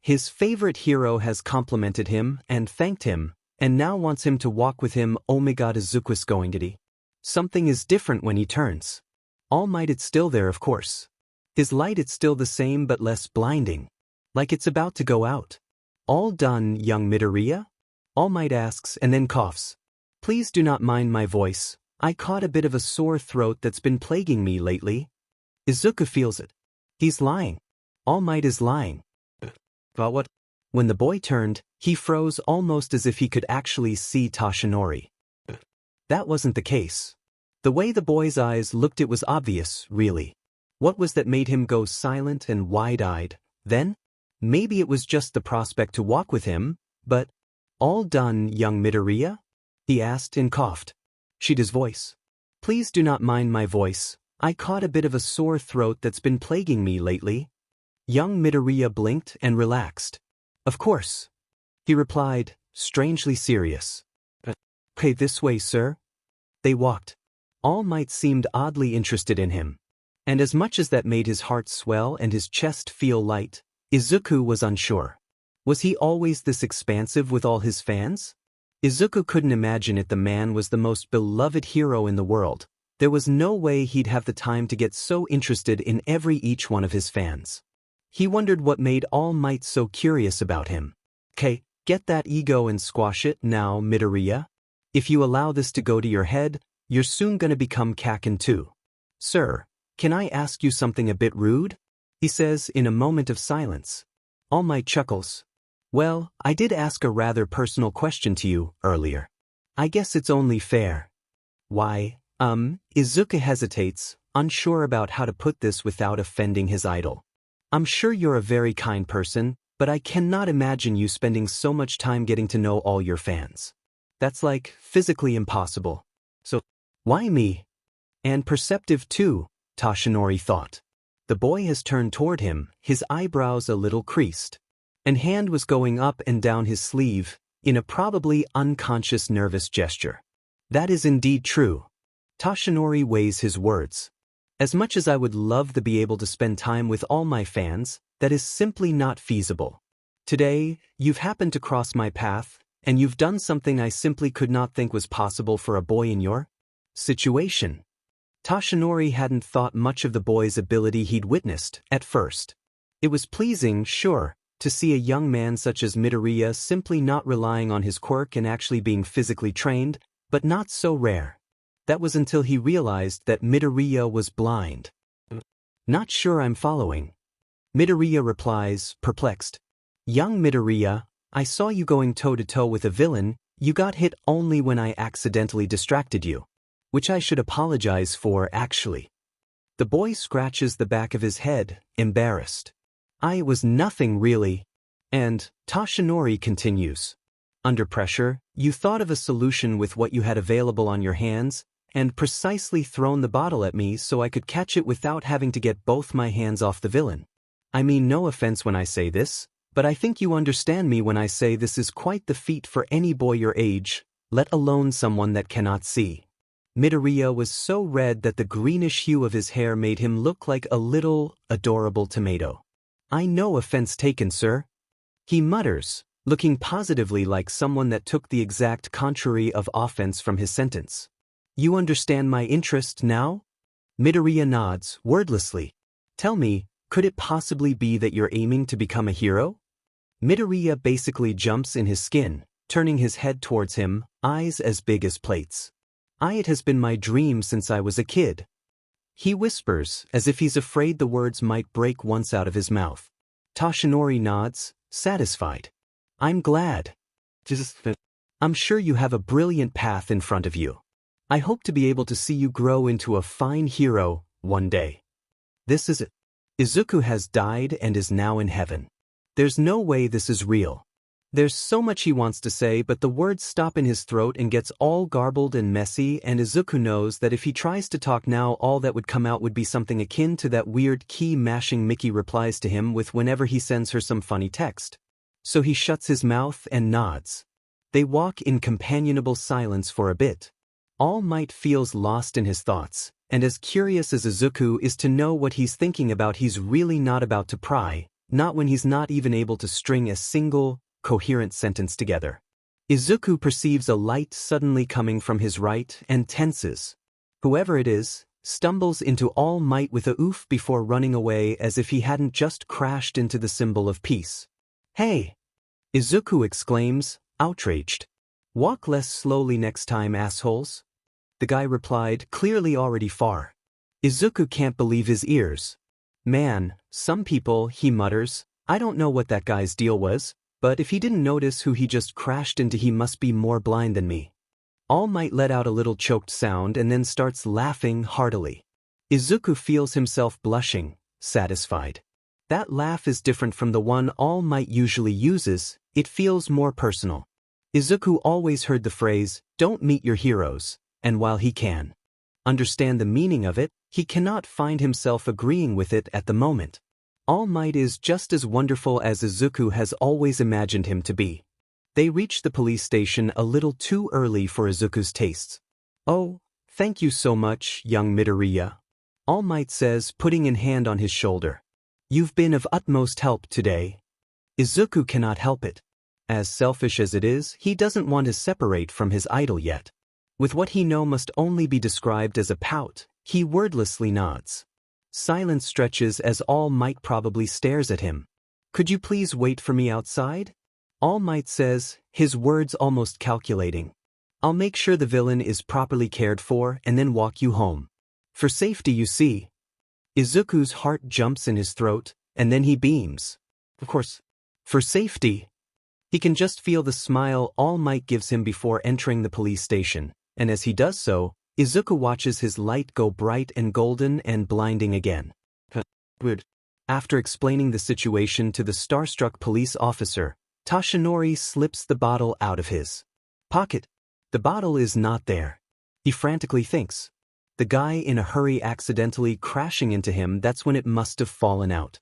His favorite hero has complimented him and thanked him, and now wants him to walk with him. Oh my god, Izuku's going to. Something is different when he turns. All Might, it's still there, of course. His light, it's still the same but less blinding. Like it's about to go out. "All done, young Midoriya?" All Might asks and then coughs. "Please do not mind my voice. I caught a bit of a sore throat that's been plaguing me lately." Izuku feels it. He's lying. All Might is lying. But what? When the boy turned, he froze almost as if he could actually see Toshinori. That wasn't the case. The way the boy's eyes looked, it was obvious, really. What was that made him go silent and wide-eyed, then? Maybe it was just the prospect to walk with him, but, "All done, young Midoriya?" he asked and coughed. She'd his voice. "Please do not mind my voice. I caught a bit of a sore throat that's been plaguing me lately." Young Midoriya blinked and relaxed. "Of course," he replied, strangely serious. "Okay, this way, sir." They walked. All Might seemed oddly interested in him. And as much as that made his heart swell and his chest feel light, Izuku was unsure. Was he always this expansive with all his fans? Izuku couldn't imagine it. The man was the most beloved hero in the world. There was no way he'd have the time to get so interested in each one of his fans. He wondered what made All Might so curious about him. "'Kay, get that ego and squash it now, Midoriya. If you allow this to go to your head, you're soon gonna become Kaken too." "Sir, can I ask you something a bit rude?" he says in a moment of silence. All Might chuckles. "Well, I did ask a rather personal question to you earlier. I guess it's only fair." "Why, Izuku hesitates, unsure about how to put this without offending his idol. "I'm sure you're a very kind person, but I cannot imagine you spending so much time getting to know all your fans. That's like physically impossible. So, why me?" "And perceptive too," Toshinori thought. The boy has turned toward him, his eyebrows a little creased. And hand was going up and down his sleeve, in a probably unconscious nervous gesture. "That is indeed true." Toshinori weighs his words. "As much as I would love to be able to spend time with all my fans, that is simply not feasible. Today, you've happened to cross my path, and you've done something I simply could not think was possible for a boy in your situation." Toshinori hadn't thought much of the boy's ability he'd witnessed, at first. It was pleasing, sure, to see a young man such as Midoriya simply not relying on his quirk and actually being physically trained, but not so rare. That was until he realized that Midoriya was blind. "Not sure I'm following." Midoriya replies, perplexed. "Young Midoriya, I saw you going toe-to-toe with a villain. You got hit only when I accidentally distracted you. Which I should apologize for, actually." The boy scratches the back of his head, embarrassed. "It was nothing really." And Toshinori continues. "Under pressure, you thought of a solution with what you had available on your hands, and precisely thrown the bottle at me so I could catch it without having to get both my hands off the villain. I mean no offense when I say this, but I think you understand me when I say this is quite the feat for any boy your age, let alone someone that cannot see." Midoriya was so red that the greenish hue of his hair made him look like a little, adorable tomato. "I no offense taken, sir," he mutters, looking positively like someone that took the exact contrary of offense from his sentence. "You understand my interest now?" Midoriya nods, wordlessly. "Tell me, could it possibly be that you're aiming to become a hero?" Midoriya basically jumps in his skin, turning his head towards him, eyes as big as plates. "It has been my dream since I was a kid." He whispers, as if he's afraid the words might break once out of his mouth. Toshinori nods, satisfied. "I'm glad. I'm sure you have a brilliant path in front of you. I hope to be able to see you grow into a fine hero, one day. This is it. Izuku has died and is now in heaven. There's no way this is real. There's so much he wants to say, but the words stop in his throat and gets all garbled and messy, and Izuku knows that if he tries to talk now, all that would come out would be something akin to that weird key-mashing Mickey replies to him with whenever he sends her some funny text. So he shuts his mouth and nods. They walk in companionable silence for a bit. All Might feels lost in his thoughts, and as curious as Izuku is to know what he's thinking about, he's really not about to pry, not when he's not even able to string a single, coherent sentence together. Izuku perceives a light suddenly coming from his right and tenses. Whoever it is, stumbles into All Might with a oof before running away as if he hadn't just crashed into the symbol of peace. "Hey!" Izuku exclaims, outraged. "Walk less slowly next time, assholes." The guy replied, clearly already far. Izuku can't believe his ears. "Man, some people," he mutters, "I don't know what that guy's deal was, but if he didn't notice who he just crashed into, he must be more blind than me." All Might let out a little choked sound and then starts laughing heartily. Izuku feels himself blushing, satisfied. That laugh is different from the one All Might usually uses, it feels more personal. Izuku always heard the phrase, "Don't meet your heroes," and while he can understand the meaning of it, he cannot find himself agreeing with it at the moment. All Might is just as wonderful as Izuku has always imagined him to be. They reach the police station a little too early for Izuku's tastes. "Oh, thank you so much, young Midoriya," All Might says, putting a hand on his shoulder. "You've been of utmost help today." Izuku cannot help it. As selfish as it is, he doesn't want to separate from his idol yet. With what he knows must only be described as a pout, he wordlessly nods. Silence stretches as All Might probably stares at him. "Could you please wait for me outside?" All Might says, his words almost calculating. "I'll make sure the villain is properly cared for and then walk you home. For safety, you see." Izuku's heart jumps in his throat, and then he beams. Of course. For safety. He can just feel the smile All Might gives him before entering the police station, and as he does so, Izuku watches his light go bright and golden and blinding again. Weird. After explaining the situation to the starstruck police officer, Toshinori slips the bottle out of his pocket. The bottle is not there. He frantically thinks. The guy in a hurry accidentally crashing into him, that's when it must have fallen out.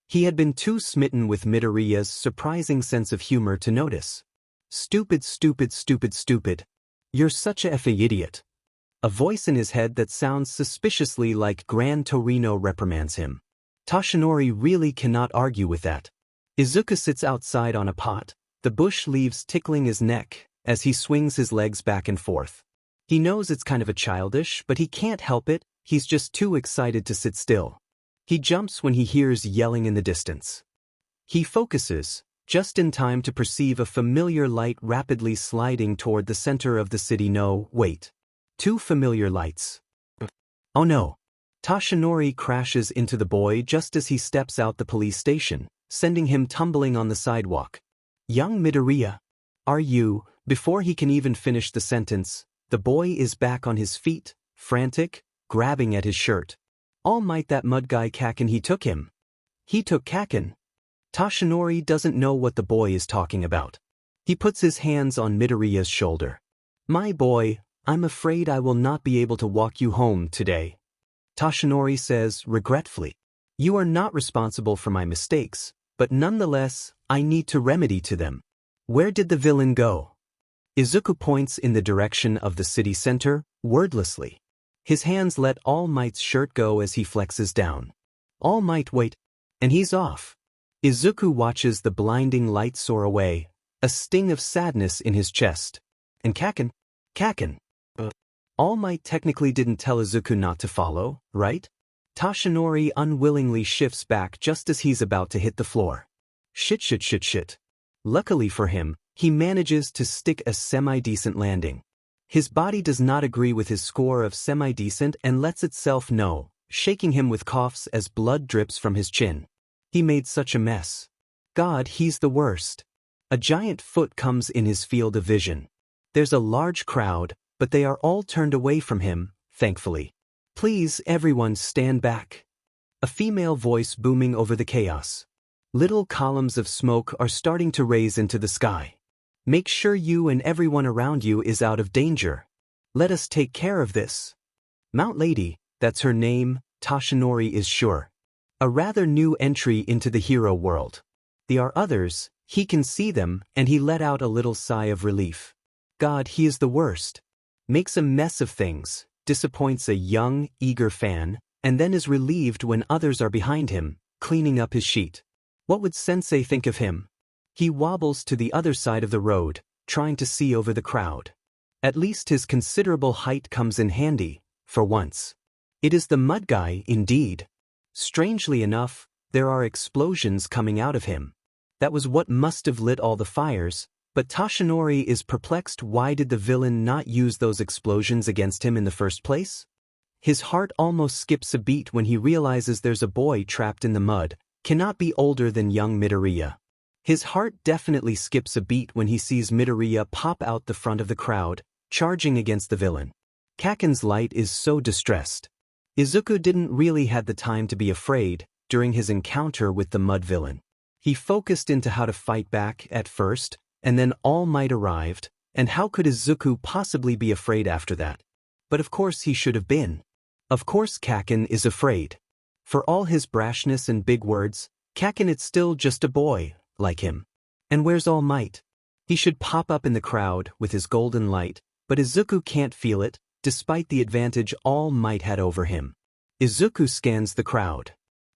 He had been too smitten with Midoriya's surprising sense of humor to notice. "Stupid, stupid, stupid, stupid. You're such a effing idiot." A voice in his head that sounds suspiciously like Gran Torino reprimands him. Toshinori really cannot argue with that. Izuku sits outside on a pot, the bush leaves tickling his neck as he swings his legs back and forth. He knows it's kind of a childish, but he can't help it, he's just too excited to sit still. He jumps when he hears yelling in the distance. He focuses, just in time to perceive a familiar light rapidly sliding toward the center of the city. No, wait. Two familiar lights. Oh no. Toshinori crashes into the boy just as he steps out the police station, sending him tumbling on the sidewalk. "Young Midoriya, are you?" Before he can even finish the sentence, the boy is back on his feet, frantic, grabbing at his shirt. All Might, that mud guy Kaken, he took him. He took Kaken. Toshinori doesn't know what the boy is talking about. He puts his hands on Midoriya's shoulder. "My boy, I'm afraid I will not be able to walk you home today," Toshinori says regretfully. "You are not responsible for my mistakes, but nonetheless, I need to remedy to them." "Where did the villain go?" Izuku points in the direction of the city center, wordlessly. His hands let All Might's shirt go as he flexes down. All Might, wait. And he's off. Izuku watches the blinding light soar away, a sting of sadness in his chest. And Kaken. All Might technically didn't tell Izuku not to follow, right? Toshinori unwillingly shifts back just as he's about to hit the floor. Shit. Luckily for him, he manages to stick a semi-decent landing. His body does not agree with his score of semi-decent and lets itself know, shaking him with coughs as blood drips from his chin. He made such a mess. God, he's the worst. A giant foot comes in his field of vision. There's a large crowd, but they are all turned away from him, thankfully. Please, everyone stand back. A female voice booming over the chaos. Little columns of smoke are starting to raise into the sky. Make sure you and everyone around you is out of danger. Let us take care of this. Mount Lady, that's her name, Toshinori is sure. A rather new entry into the hero world. There are others, he can see them, and he let out a little sigh of relief. God, he is the worst. Makes a mess of things, disappoints a young, eager fan, and then is relieved when others are behind him, cleaning up his sheet. What would Sensei think of him? He wobbles to the other side of the road, trying to see over the crowd. At least his considerable height comes in handy, for once. It is the mud guy, indeed. Strangely enough, there are explosions coming out of him. That was what must have lit all the fires, but Toshinori is perplexed. Why did the villain not use those explosions against him in the first place? His heart almost skips a beat when he realizes there's a boy trapped in the mud, cannot be older than young Midoriya. His heart definitely skips a beat when he sees Midoriya pop out the front of the crowd, charging against the villain. Kaken's light is so distressed. Izuku didn't really have the time to be afraid during his encounter with the mud villain. He focused into how to fight back at first, and then All Might arrived, and how could Izuku possibly be afraid after that? But of course he should have been. Of course Kaken is afraid. For all his brashness and big words, Kaken is still just a boy, like him. And where's All Might? He should pop up in the crowd with his golden light, but Izuku can't feel it, despite the advantage All Might had over him. Izuku scans the crowd.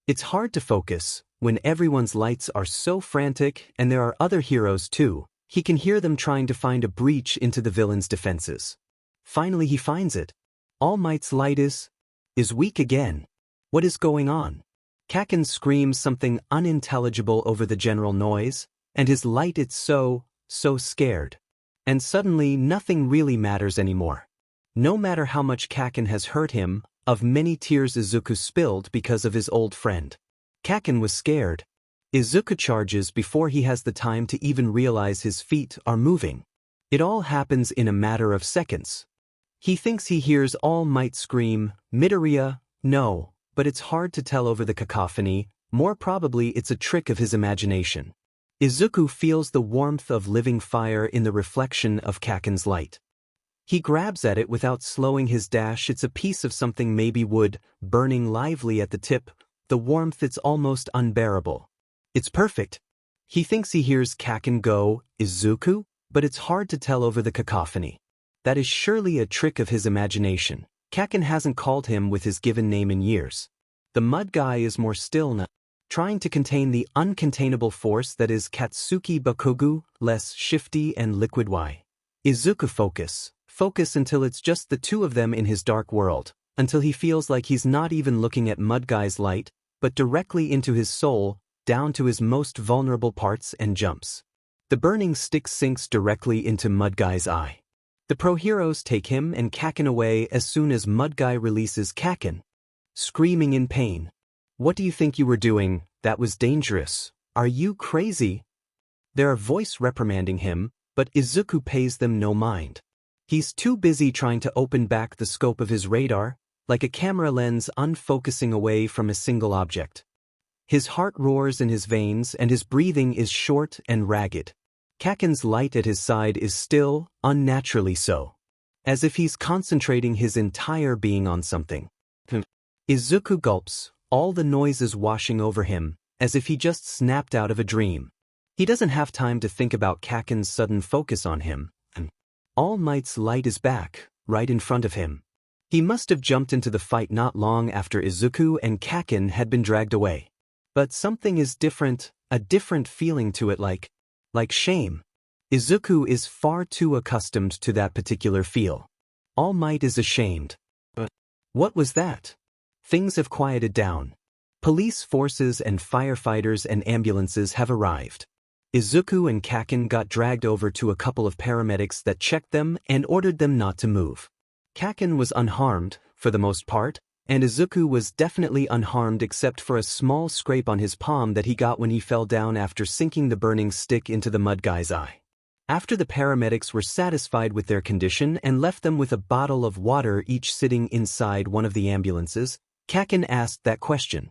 It's hard to focus when everyone's lights are so frantic and there are other heroes too. He can hear them trying to find a breach into the villain's defenses. Finally he finds it. All Might's light is weak again. What is going on? Kaken screams something unintelligible over the general noise, and his light is so scared. And suddenly nothing really matters anymore. No matter how much Kaken has hurt him, of many tears Izuku spilled because of his old friend. Kaken was scared. Izuku charges before he has the time to even realize his feet are moving. It all happens in a matter of seconds. He thinks he hears All Might scream, Midoriya, no, but it's hard to tell over the cacophony. More probably it's a trick of his imagination. Izuku feels the warmth of living fire in the reflection of Kaken's light. He grabs at it without slowing his dash. It's a piece of something, maybe wood, burning lively at the tip. The warmth, it's almost unbearable. It's perfect. He thinks he hears Kaken go, Izuku, but it's hard to tell over the cacophony. That is surely a trick of his imagination. Kaken hasn't called him with his given name in years. The mud guy is more still now, trying to contain the uncontainable force that is Katsuki Bakugu, less shifty and liquid. Why? Izuku focus until it's just the two of them in his dark world, until he feels like he's not even looking at mud guy's light, but directly into his soul, down to his most vulnerable parts, and jumps. The burning stick sinks directly into mud guy's eye. The pro-heroes take him and Kaken away as soon as mud guy releases Kaken, screaming in pain. What do you think you were doing? That was dangerous. Are you crazy? There are voices reprimanding him, but Izuku pays them no mind. He's too busy trying to open back the scope of his radar, like a camera lens unfocusing away from a single object. His heart roars in his veins and his breathing is short and ragged. Kaken's light at his side is still, unnaturally so. As if he's concentrating his entire being on something. Izuku gulps, all the noises washing over him, as if he just snapped out of a dream. He doesn't have time to think about Kaken's sudden focus on him. All Might's light is back, right in front of him. He must have jumped into the fight not long after Izuku and Kaken had been dragged away. But something is different, a different feeling to it, like shame. Izuku is far too accustomed to that particular feel. All Might is ashamed. But what was that? Things have quieted down. Police forces and firefighters and ambulances have arrived. Izuku and Kaken got dragged over to a couple of paramedics that checked them and ordered them not to move. Kaken was unharmed, for the most part, and Izuku was definitely unharmed except for a small scrape on his palm that he got when he fell down after sinking the burning stick into the mud guy's eye. After the paramedics were satisfied with their condition and left them with a bottle of water each sitting inside one of the ambulances, Kaken asked that question.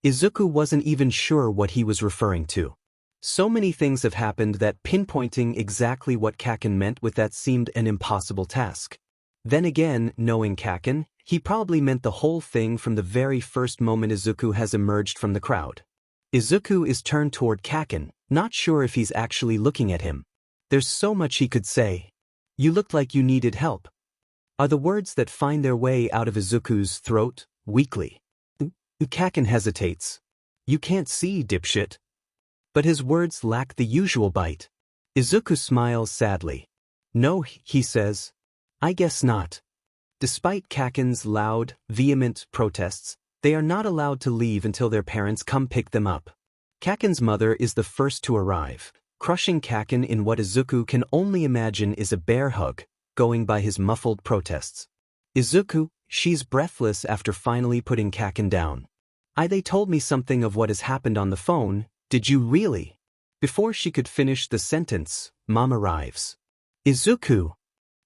Izuku wasn't even sure what he was referring to. So many things have happened that pinpointing exactly what Kaken meant with that seemed an impossible task. Then again, knowing Kaken, he probably meant the whole thing from the very first moment Izuku has emerged from the crowd. Izuku is turned toward Kaken, not sure if he's actually looking at him. There's so much he could say. "You looked like you needed help," are the words that find their way out of Izuku's throat, weakly. Kaken hesitates. "You can't see, dipshit." But his words lack the usual bite. Izuku smiles sadly. "No," he says. "I guess not." Despite Kaken's loud, vehement protests, they are not allowed to leave until their parents come pick them up. Kaken's mother is the first to arrive, crushing Kaken in what Izuku can only imagine is a bear hug, going by his muffled protests. "Izuku," she's breathless after finally putting Kaken down. "They told me something of what has happened on the phone. Did you really?" Before she could finish the sentence, Mom arrives. "Izuku!"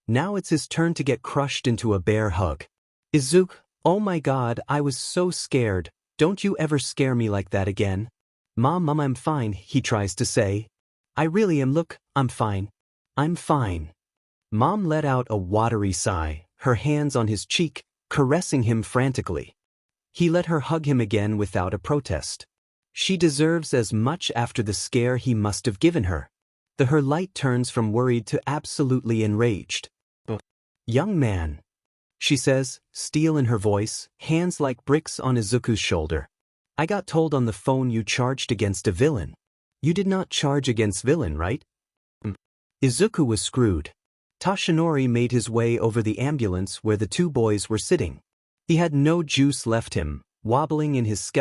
Now it's his turn to get crushed into a bear hug. "Izuku, oh my God, I was so scared. Don't you ever scare me like that again." Mom, I'm fine," he tries to say. "I really am. Look, I'm fine. I'm fine." Mom let out a watery sigh, her hands on his cheek, caressing him frantically. He let her hug him again without a protest. She deserves as much after the scare he must have given her. Her light turns from worried to absolutely enraged. "Young man," she says, steel in her voice, hands like bricks on Izuku's shoulder. "I got told on the phone you charged against a villain. You did not charge against villain, right?" Izuku was screwed. Toshinori made his way over the ambulance where the two boys were sitting. He had no juice left him, wobbling in his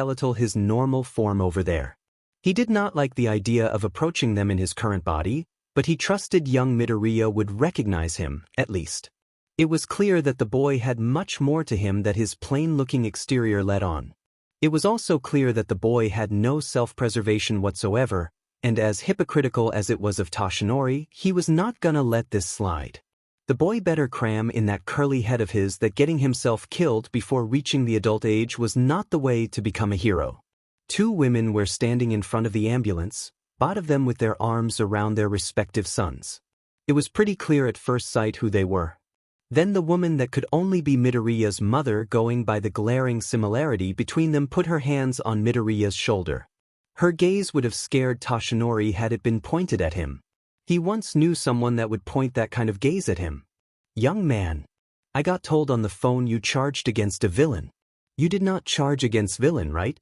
normal form over there. He did not like the idea of approaching them in his current body, but he trusted young Midoriya would recognize him, at least. It was clear that the boy had much more to him than his plain-looking exterior let on. It was also clear that the boy had no self-preservation whatsoever, and as hypocritical as it was of Toshinori, he was not gonna let this slide. The boy better cram in that curly head of his that getting himself killed before reaching the adult age was not the way to become a hero. Two women were standing in front of the ambulance, both of them with their arms around their respective sons. It was pretty clear at first sight who they were. Then the woman that could only be Midoriya's mother, going by the glaring similarity between them, put her hands on Midoriya's shoulder. Her gaze would have scared Toshinori had it been pointed at him. He once knew someone that would point that kind of gaze at him. "Young man, I got told on the phone you charged against a villain. You did not charge against villain, right?"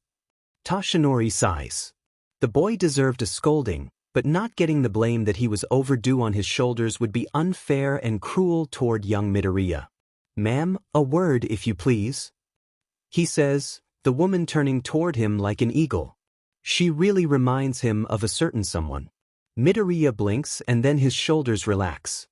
Toshinori sighs. The boy deserved a scolding, but not getting the blame that he was overdue on his shoulders would be unfair and cruel toward young Midoriya. "Ma'am, a word if you please," he says, the woman turning toward him like an eagle. She really reminds him of a certain someone. Midoriya blinks and then his shoulders relax.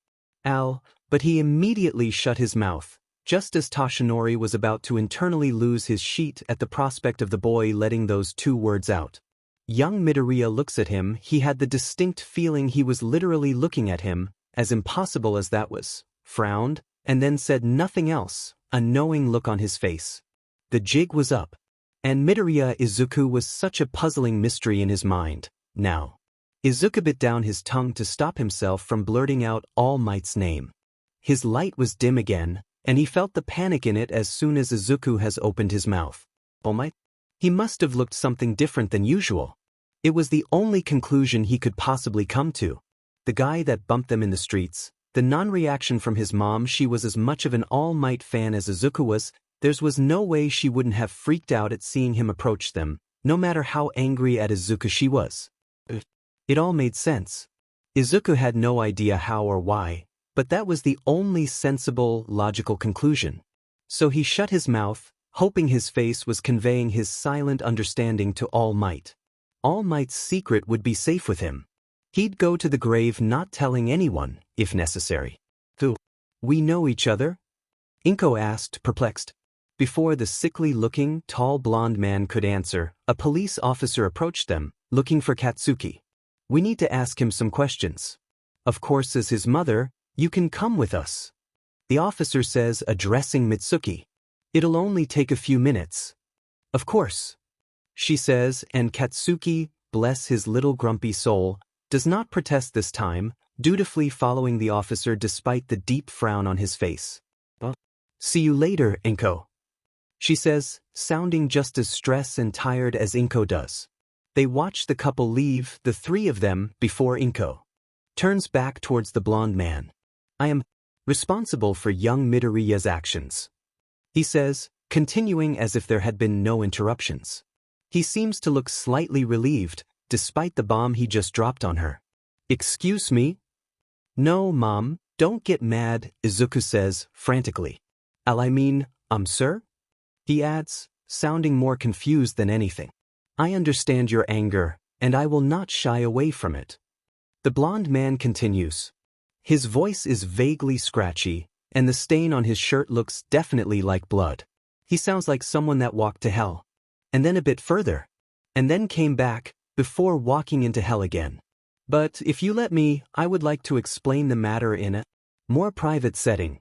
"Ow," but he immediately shut his mouth, just as Toshinori was about to internally lose his sheet at the prospect of the boy letting those two words out. Young Midoriya looks at him. He had the distinct feeling he was literally looking at him, as impossible as that was, frowned, and then said nothing else, a knowing look on his face. The jig was up. And Midoriya Izuku was such a puzzling mystery in his mind, now. Izuku bit down his tongue to stop himself from blurting out All Might's name. His light was dim again, and he felt the panic in it as soon as Izuku has opened his mouth. All Might? He must have looked something different than usual. It was the only conclusion he could possibly come to. The guy that bumped them in the streets, the non-reaction from his mom. She was as much of an All Might fan as Izuku was. There was no way she wouldn't have freaked out at seeing him approach them, no matter how angry at Izuku she was. It all made sense. Izuku had no idea how or why, but that was the only sensible, logical conclusion. So he shut his mouth, hoping his face was conveying his silent understanding to All Might. All Might's secret would be safe with him. He'd go to the grave not telling anyone, if necessary. "Do we know each other?" Inko asked, perplexed. Before the sickly-looking, tall blonde man could answer, a police officer approached them, looking for Katsuki. "We need to ask him some questions." Of course, as his mother, you can come with us. The officer says, addressing Mitsuki. It'll only take a few minutes. Of course, she says, and Katsuki, bless his little grumpy soul, does not protest this time, dutifully following the officer despite the deep frown on his face. See you later, Inko, she says, sounding just as stressed and tired as Inko does. They watch the couple leave, the three of them, before Inko turns back towards the blonde man. I am responsible for young Midoriya's actions, he says, continuing as if there had been no interruptions. He seems to look slightly relieved, despite the bomb he just dropped on her. Excuse me? No, Mom, don't get mad, Izuku says, frantically. I mean, sir? He adds, sounding more confused than anything. I understand your anger, and I will not shy away from it. The blonde man continues. His voice is vaguely scratchy, and the stain on his shirt looks definitely like blood. He sounds like someone that walked to hell, and then a bit further, and then came back, before walking into hell again. But if you let me, I would like to explain the matter in a more private setting.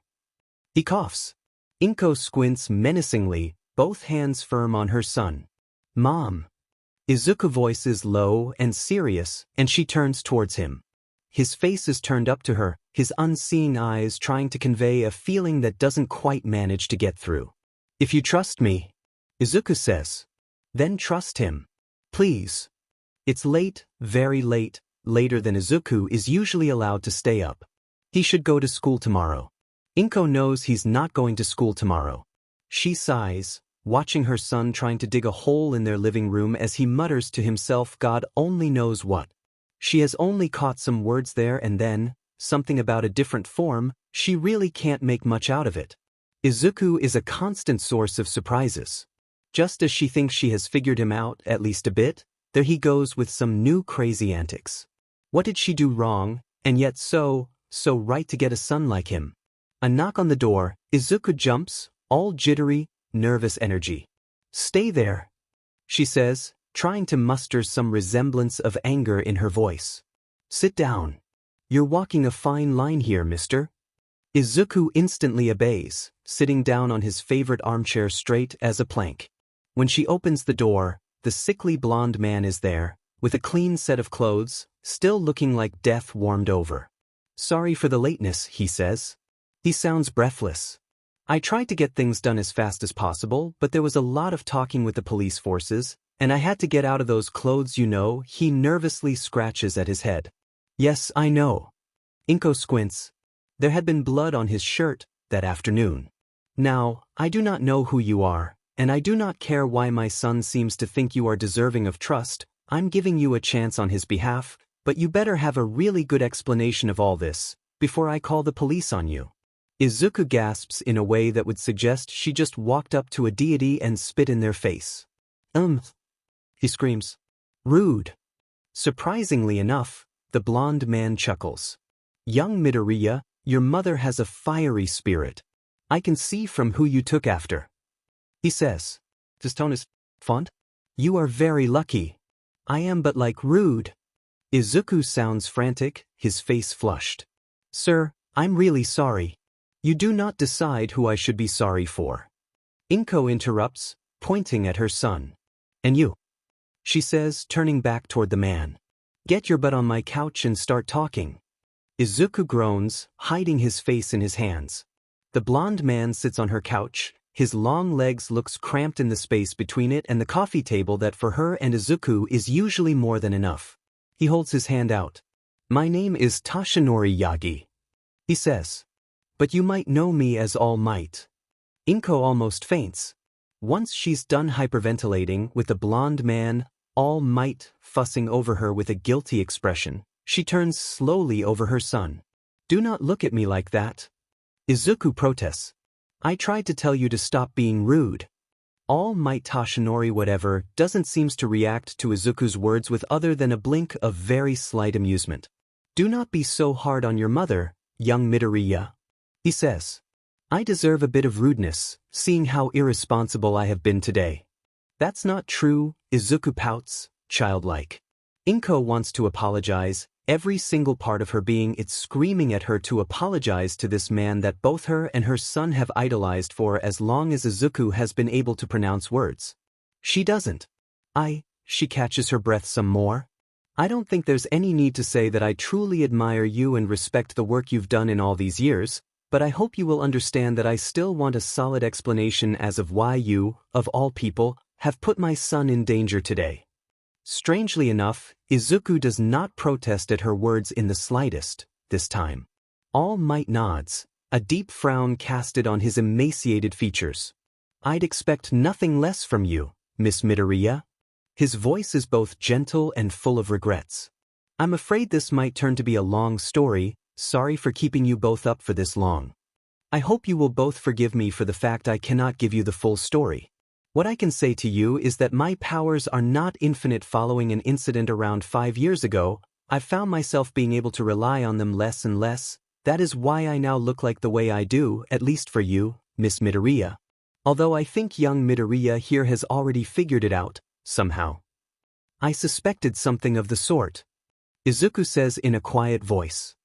He coughs. Inko squints menacingly, both hands firm on her son. Mom. Izuku's voice is low and serious, and she turns towards him. His face is turned up to her, his unseeing eyes trying to convey a feeling that doesn't quite manage to get through. If you trust me, Izuku says, then trust him. Please. It's late, very late, later than Izuku is usually allowed to stay up. He should go to school tomorrow. Inko knows he's not going to school tomorrow. She sighs, watching her son trying to dig a hole in their living room as he mutters to himself God only knows what. She has only caught some words there and then, something about a different form, she really can't make much out of it. Izuku is a constant source of surprises. Just as she thinks she has figured him out, at least a bit, there he goes with some new crazy antics. What did she do wrong, and yet so right to get a son like him? A knock on the door, Izuku jumps, all jittery, nervous energy. Stay there, she says, trying to muster some resemblance of anger in her voice. Sit down. You're walking a fine line here, mister. Izuku instantly obeys, sitting down on his favorite armchair straight as a plank. When she opens the door, the sickly blonde man is there, with a clean set of clothes, still looking like death warmed over. Sorry for the lateness, he says. He sounds breathless. I tried to get things done as fast as possible, but there was a lot of talking with the police forces, and I had to get out of those clothes, you know. He nervously scratches at his head. Yes, I know. Inko squints. There had been blood on his shirt that afternoon. Now, I do not know who you are, and I do not care why my son seems to think you are deserving of trust. I'm giving you a chance on his behalf, but you better have a really good explanation of all this, before I call the police on you. Izuku gasps in a way that would suggest she just walked up to a deity and spit in their face. He screams. Rude. Surprisingly enough, the blonde man chuckles. Young Midoriya, your mother has a fiery spirit. I can see from who you took after. He says. His tone is fond. You are very lucky. I am but like rude. Izuku sounds frantic, his face flushed. Sir, I'm really sorry. You do not decide who I should be sorry for. Inko interrupts, pointing at her son. And you? She says, turning back toward the man. Get your butt on my couch and start talking. Izuku groans, hiding his face in his hands. The blonde man sits on her couch, his long legs looks cramped in the space between it and the coffee table that for her and Izuku is usually more than enough. He holds his hand out. My name is Toshinori Yagi. He says. But you might know me as All Might. Inko almost faints. Once she's done hyperventilating with the blonde man, All Might, fussing over her with a guilty expression, she turns slowly over her son. Do not look at me like that. Izuku protests. I tried to tell you to stop being rude. All Might Toshinori whatever doesn't seems to react to Izuku's words with other than a blink of very slight amusement. Do not be so hard on your mother, young Midoriya. He says. I deserve a bit of rudeness, seeing how irresponsible I have been today. That's not true, Izuku pouts, childlike. Inko wants to apologize, Every single part of her being is screaming at her to apologize to this man that both her and her son have idolized for as long as Izuku has been able to pronounce words. She doesn't. She catches her breath some more. I don't think there's any need to say that I truly admire you and respect the work you've done in all these years, but I hope you will understand that I still want a solid explanation as of why you, of all people, have put my son in danger today. Strangely enough, Izuku does not protest at her words in the slightest, this time. All Might nods, a deep frown casted on his emaciated features. I'd expect nothing less from you, Miss Midoriya. His voice is both gentle and full of regrets. I'm afraid this might turn to be a long story, sorry for keeping you both up for this long. I hope you will both forgive me for the fact I cannot give you the full story. What I can say to you is that my powers are not infinite. Following an incident around 5 years ago, I've found myself being able to rely on them less and less. That is why I now look like the way I do, at least for you, Miss Midoriya. Although I think young Midoriya here has already figured it out, somehow. I suspected something of the sort. Izuku says in a quiet voice.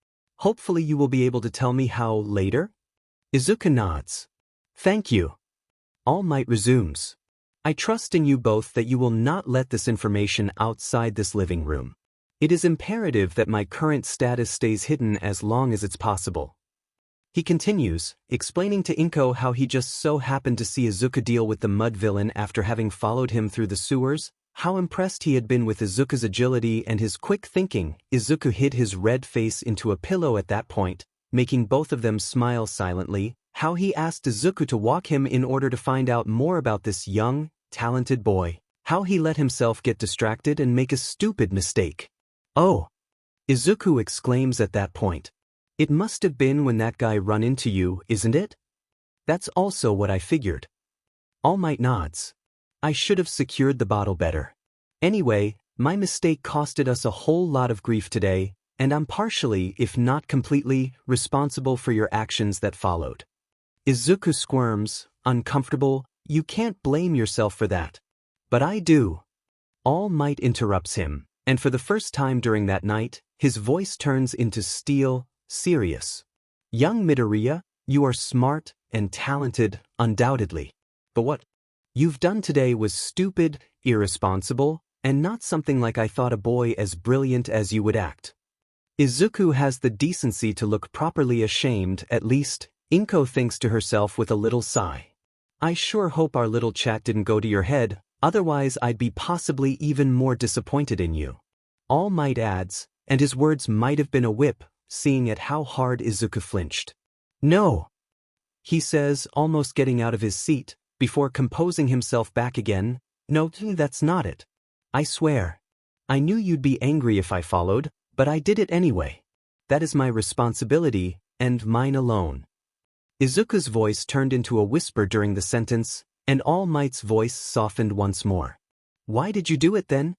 Hopefully you will be able to tell me how later? Izuku nods. Thank you. All Might resumes. I trust in you both that you will not let this information outside this living room. It is imperative that my current status stays hidden as long as it's possible. He continues, explaining to Inko how he just so happened to see Izuku deal with the mud villain after having followed him through the sewers, how impressed he had been with Izuku's agility and his quick thinking. Izuku hid his red face into a pillow at that point, making both of them smile silently, how he asked Izuku to walk him in order to find out more about this young, talented boy, how he let himself get distracted and make a stupid mistake. Oh! Izuku exclaims at that point. It must have been when that guy run into you, isn't it? That's also what I figured. All Might nods. I should have secured the bottle better. Anyway, my mistake costed us a whole lot of grief today, and I'm partially, if not completely, responsible for your actions that followed. Izuku squirms, uncomfortable. You can't blame yourself for that. But I do. All Might interrupts him, and for the first time during that night, his voice turns into steel, serious. Young Midoriya, you are smart and talented, undoubtedly. But what you've done today was stupid, irresponsible, and not something like I thought a boy as brilliant as you would act. Izuku has the decency to look properly ashamed, at least, Inko thinks to herself with a little sigh. I sure hope our little chat didn't go to your head, otherwise I'd be possibly even more disappointed in you. All Might adds, and his words might have been a whip, seeing at how hard Izuku flinched. No! He says, almost getting out of his seat, before composing himself back again. No, that's not it. I swear. I knew you'd be angry if I followed, but I did it anyway. That is my responsibility, and mine alone. Izuku's voice turned into a whisper during the sentence, and All Might's voice softened once more. Why did you do it then?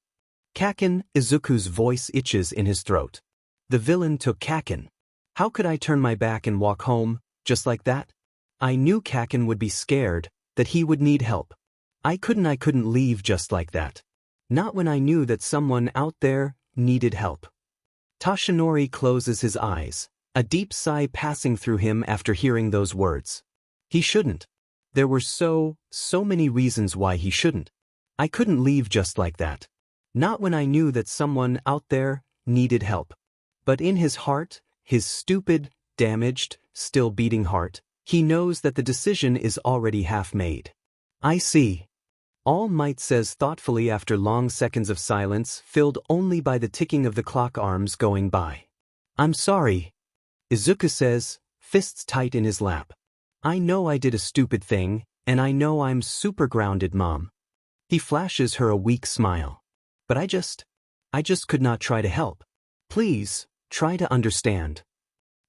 Kaken, Izuku's voice itches in his throat. The villain took Kaken. How could I turn my back and walk home, just like that? I knew Kaken would be scared, that he would need help. I couldn't leave just like that. Not when I knew that someone out there needed help. Toshinori closes his eyes, a deep sigh passing through him after hearing those words. He shouldn't. There were so many reasons why he shouldn't. I couldn't leave just like that. Not when I knew that someone out there needed help. But in his heart, his stupid, damaged, still beating heart, he knows that the decision is already half made. I see. All Might says thoughtfully after long seconds of silence filled only by the ticking of the clock arms going by. I'm sorry. Izuku says, fists tight in his lap. I know I did a stupid thing, and I know I'm super grounded, Mom. He flashes her a weak smile. But I just could not try to help. Please, try to understand.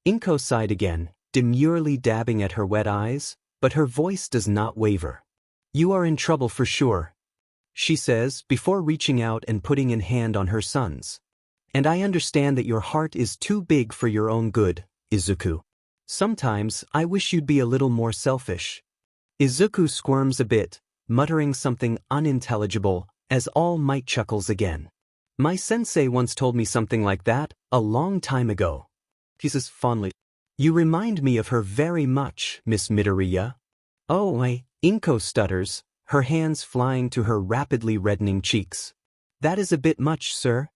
Inko sighed again, demurely dabbing at her wet eyes, but her voice does not waver. You are in trouble for sure, she says before reaching out and putting a hand on her son's. And I understand that your heart is too big for your own good, Izuku. Sometimes I wish you'd be a little more selfish. Izuku squirms a bit, muttering something unintelligible, as All Might chuckles again. My sensei once told me something like that, a long time ago. He says fondly. You remind me of her very much, Miss Midoriya. Oh, Inko stutters, her hands flying to her rapidly reddening cheeks. That is a bit much, sir.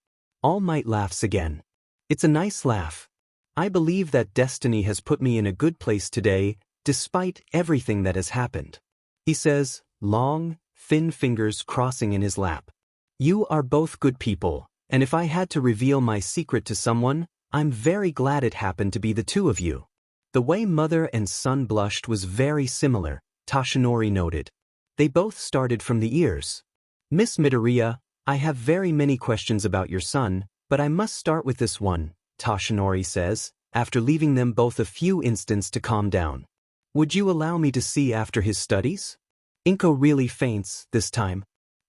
All Might laughs again. It's a nice laugh. I believe that destiny has put me in a good place today, despite everything that has happened. He says, long, thin fingers crossing in his lap. You are both good people, and if I had to reveal my secret to someone, I'm very glad it happened to be the two of you. The way mother and son blushed was very similar, Toshinori noted. They both started from the ears. Miss Midoriya, I have very many questions about your son, but I must start with this one, Toshinori says, after leaving them both a few instants to calm down. Would you allow me to see after his studies? Inko really faints, this time.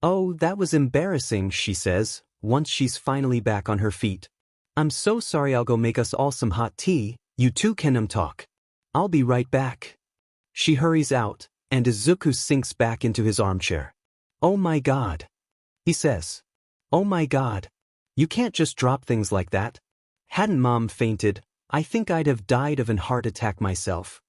Oh, that was embarrassing, she says, once she's finally back on her feet. I'm so sorry, I'll go make us all some hot tea, you two can talk. I'll be right back. She hurries out, and Izuku sinks back into his armchair. Oh my god. He says. Oh my god. You can't just drop things like that. Hadn't Mom fainted, I think I'd have died of an heart attack myself.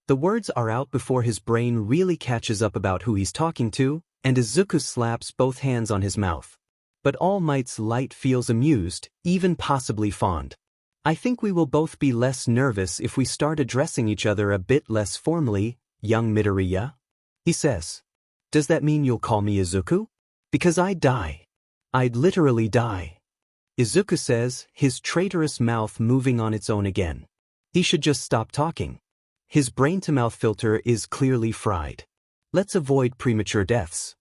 The words are out before his brain really catches up about who he's talking to, and Izuku slaps both hands on his mouth. But All Might's light feels amused, even possibly fond. I think we will both be less nervous if we start addressing each other a bit less formally, young Midoriya. He says. Does that mean you'll call me Izuku? Because I'd die. I'd literally die. Izuku says, his traitorous mouth moving on its own again. He should just stop talking. His brain-to-mouth filter is clearly fried. Let's avoid premature deaths.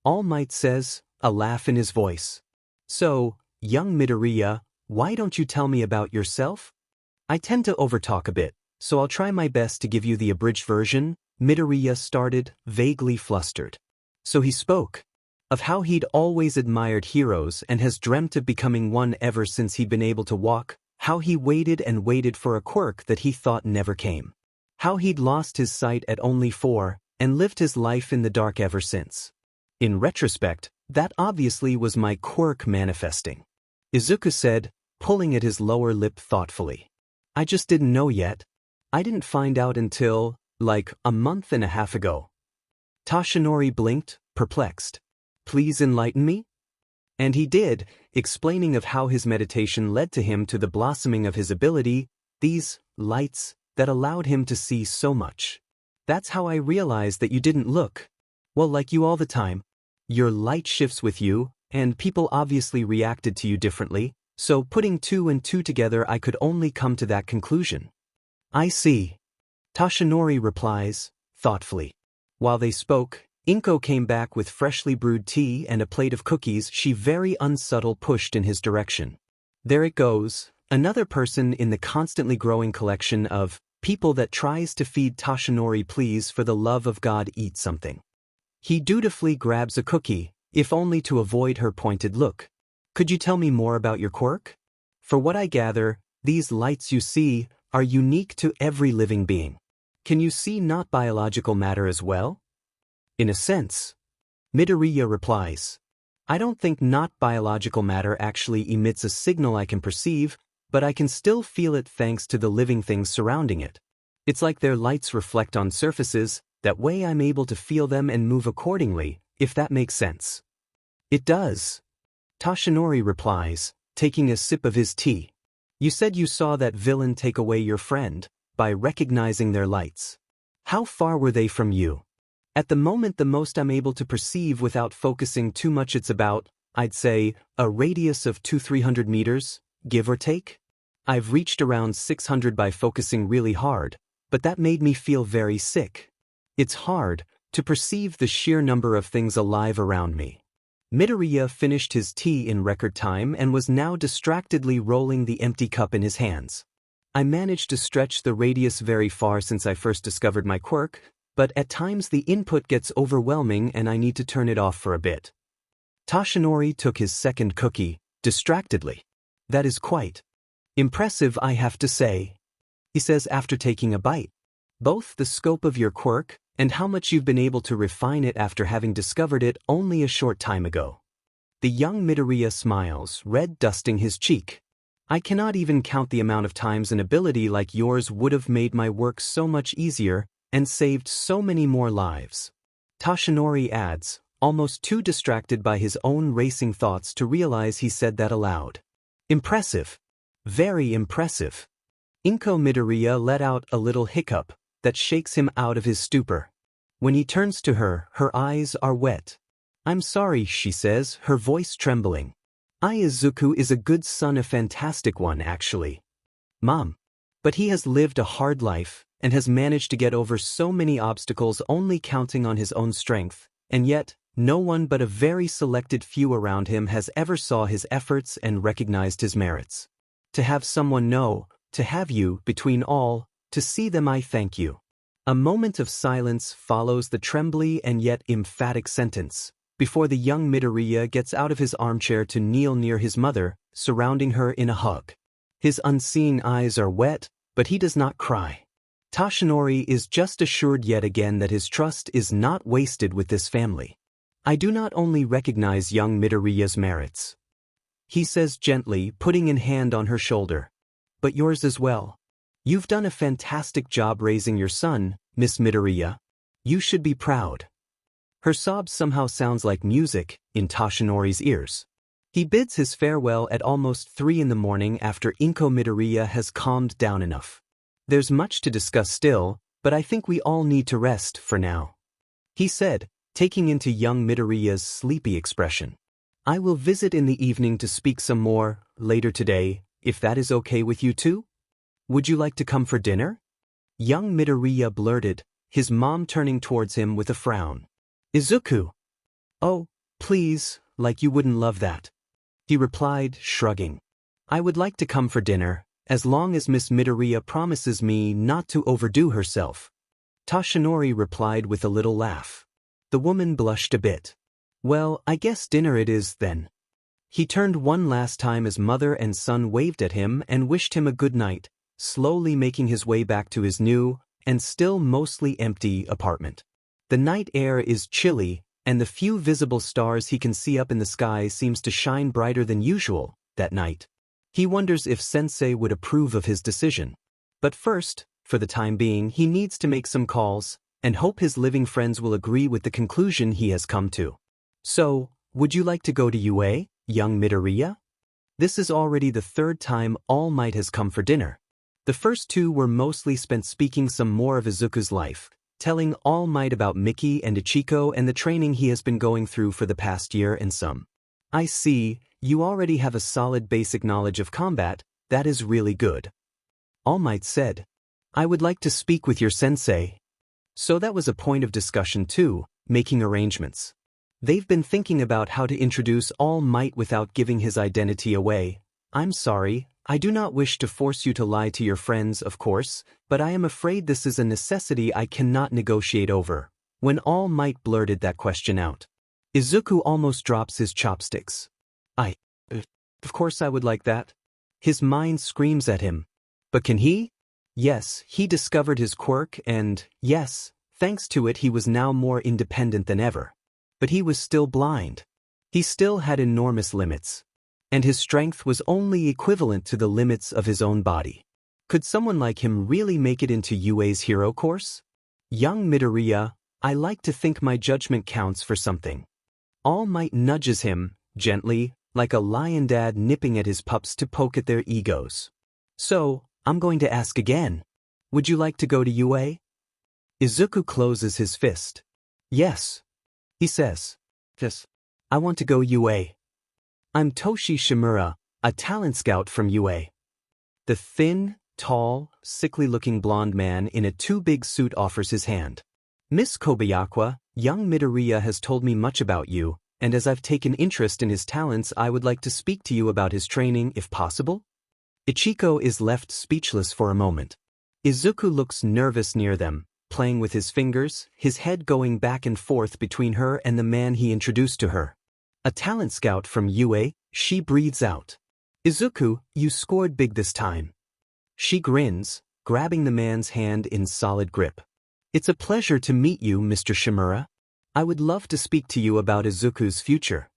All Might says, a laugh in his voice. So, young Midoriya, why don't you tell me about yourself? I tend to overtalk a bit, so I'll try my best to give you the abridged version, Midoriya started, vaguely flustered. So he spoke. Of how he'd always admired heroes and has dreamt of becoming one ever since he'd been able to walk, how he waited and waited for a quirk that he thought never came. How he'd lost his sight at only 4, and lived his life in the dark ever since. In retrospect, that obviously was my quirk manifesting. Izuku said, pulling at his lower lip thoughtfully. I just didn't know yet. I didn't find out until, like, a month and a half ago. Toshinori blinked, perplexed. Please enlighten me? And he did, explaining of how his meditation led to him to the blossoming of his ability, these lights that allowed him to see so much. That's how I realized that you didn't look. Well, like you all the time. Your light shifts with you, and people obviously reacted to you differently, so putting 2 and 2 together I could only come to that conclusion. I see. Toshinori replies, thoughtfully. While they spoke, Inko came back with freshly brewed tea and a plate of cookies she very unsubtle pushed in his direction. There it goes, another person in the constantly growing collection of people that tries to feed Toshinori. Please for the love of God eat something. He dutifully grabs a cookie, if only to avoid her pointed look. Could you tell me more about your quirk? For what I gather, these lights you see are unique to every living being. Can you see not biological matter as well? In a sense. Midoriya replies. I don't think not biological matter actually emits a signal I can perceive, but I can still feel it thanks to the living things surrounding it. It's like their lights reflect on surfaces, that way I'm able to feel them and move accordingly, if that makes sense. It does. Toshinori replies, taking a sip of his tea. You said you saw that villain take away your friend, by recognizing their lights. How far were they from you? At the moment the most I'm able to perceive without focusing too much it's about, I'd say, a radius of 200-300 meters, give or take. I've reached around 600 by focusing really hard, but that made me feel very sick. It's hard to perceive the sheer number of things alive around me. Midoriya finished his tea in record time and was now distractedly rolling the empty cup in his hands. I managed to stretch the radius very far since I first discovered my quirk, but at times the input gets overwhelming and I need to turn it off for a bit. Toshinori took his second cookie, distractedly. That is quite impressive, I have to say. He says after taking a bite. Both the scope of your quirk and how much you've been able to refine it after having discovered it only a short time ago. The young Midoriya smiles, red dusting his cheek. I cannot even count the amount of times an ability like yours would have made my work so much easier and saved so many more lives. Toshinori adds, almost too distracted by his own racing thoughts to realize he said that aloud. Impressive. Very impressive. Inko Midoriya let out a little hiccup that shakes him out of his stupor. When he turns to her, her eyes are wet. I'm sorry, she says, her voice trembling. Izuku is a good son, a fantastic one actually. Mom. But he has lived a hard life and has managed to get over so many obstacles only counting on his own strength, and yet, no one but a very selected few around him has ever saw his efforts and recognized his merits. To have someone know, to have you, between all, to see them, I thank you. A moment of silence follows the trembly and yet emphatic sentence, before the young Midoriya gets out of his armchair to kneel near his mother, surrounding her in a hug. His unseeing eyes are wet, but he does not cry. Toshinori is just assured yet again that his trust is not wasted with this family. I do not only recognize young Midoriya's merits, he says gently, putting a hand on her shoulder, but yours as well. You've done a fantastic job raising your son, Miss Midoriya. You should be proud. Her sob somehow sounds like music in Toshinori's ears. He bids his farewell at almost 3 in the morning after Inko Midoriya has calmed down enough. There's much to discuss still, but I think we all need to rest for now, he said, taking into young Midoriya's sleepy expression. I will visit in the evening to speak some more, later today, if that is okay with you too? Would you like to come for dinner? Young Midoriya blurted, his mom turning towards him with a frown. Izuku. Oh, please, like you wouldn't love that. He replied, shrugging. I would like to come for dinner, as long as Miss Midoriya promises me not to overdo herself. Toshinori replied with a little laugh. The woman blushed a bit. Well, I guess dinner it is, then. He turned one last time as mother and son waved at him and wished him a good night, slowly making his way back to his new, and still mostly empty, apartment. The night air is chilly, and the few visible stars he can see up in the sky seems to shine brighter than usual that night. He wonders if Sensei would approve of his decision. But first, for the time being, he needs to make some calls, and hope his living friends will agree with the conclusion he has come to. So, would you like to go to UA, young Midoriya? This is already the 3rd time All Might has come for dinner. The first 2 were mostly spent speaking some more of Izuku's life, telling All Might about Mickey and Ichiko and the training he has been going through for the past year and some. I see, you already have a solid basic knowledge of combat, that is really good. All Might said. I would like to speak with your sensei. So that was a point of discussion too, making arrangements. They've been thinking about how to introduce All Might without giving his identity away. I'm sorry, I do not wish to force you to lie to your friends, of course, but I am afraid this is a necessity I cannot negotiate over. When All Might blurted that question out, Izuku almost drops his chopsticks. Of course I would like that. His mind screams at him. But can he? Yes, he discovered his quirk and, yes, thanks to it he was now more independent than ever. But he was still blind. He still had enormous limits. And his strength was only equivalent to the limits of his own body. Could someone like him really make it into UA's hero course? Young Midoriya, I like to think my judgment counts for something. All Might nudges him, gently, like a lion dad nipping at his pups to poke at their egos. So, I'm going to ask again. Would you like to go to UA? Izuku closes his fist. Yes. He says. Yes. I want to go UA. I'm Toshi Shimura, a talent scout from UA. The thin, tall, sickly-looking blonde man in a too-big suit offers his hand. Miss Kobayakwa, young Midoriya has told me much about you, and as I've taken interest in his talents, I would like to speak to you about his training if possible. Ichiko is left speechless for a moment. Izuku looks nervous near them, playing with his fingers, his head going back and forth between her and the man he introduced to her. A talent scout from UA, she breathes out. Izuku, you scored big this time. She grins, grabbing the man's hand in solid grip. It's a pleasure to meet you, Mr. Shimura. I would love to speak to you about Izuku's future.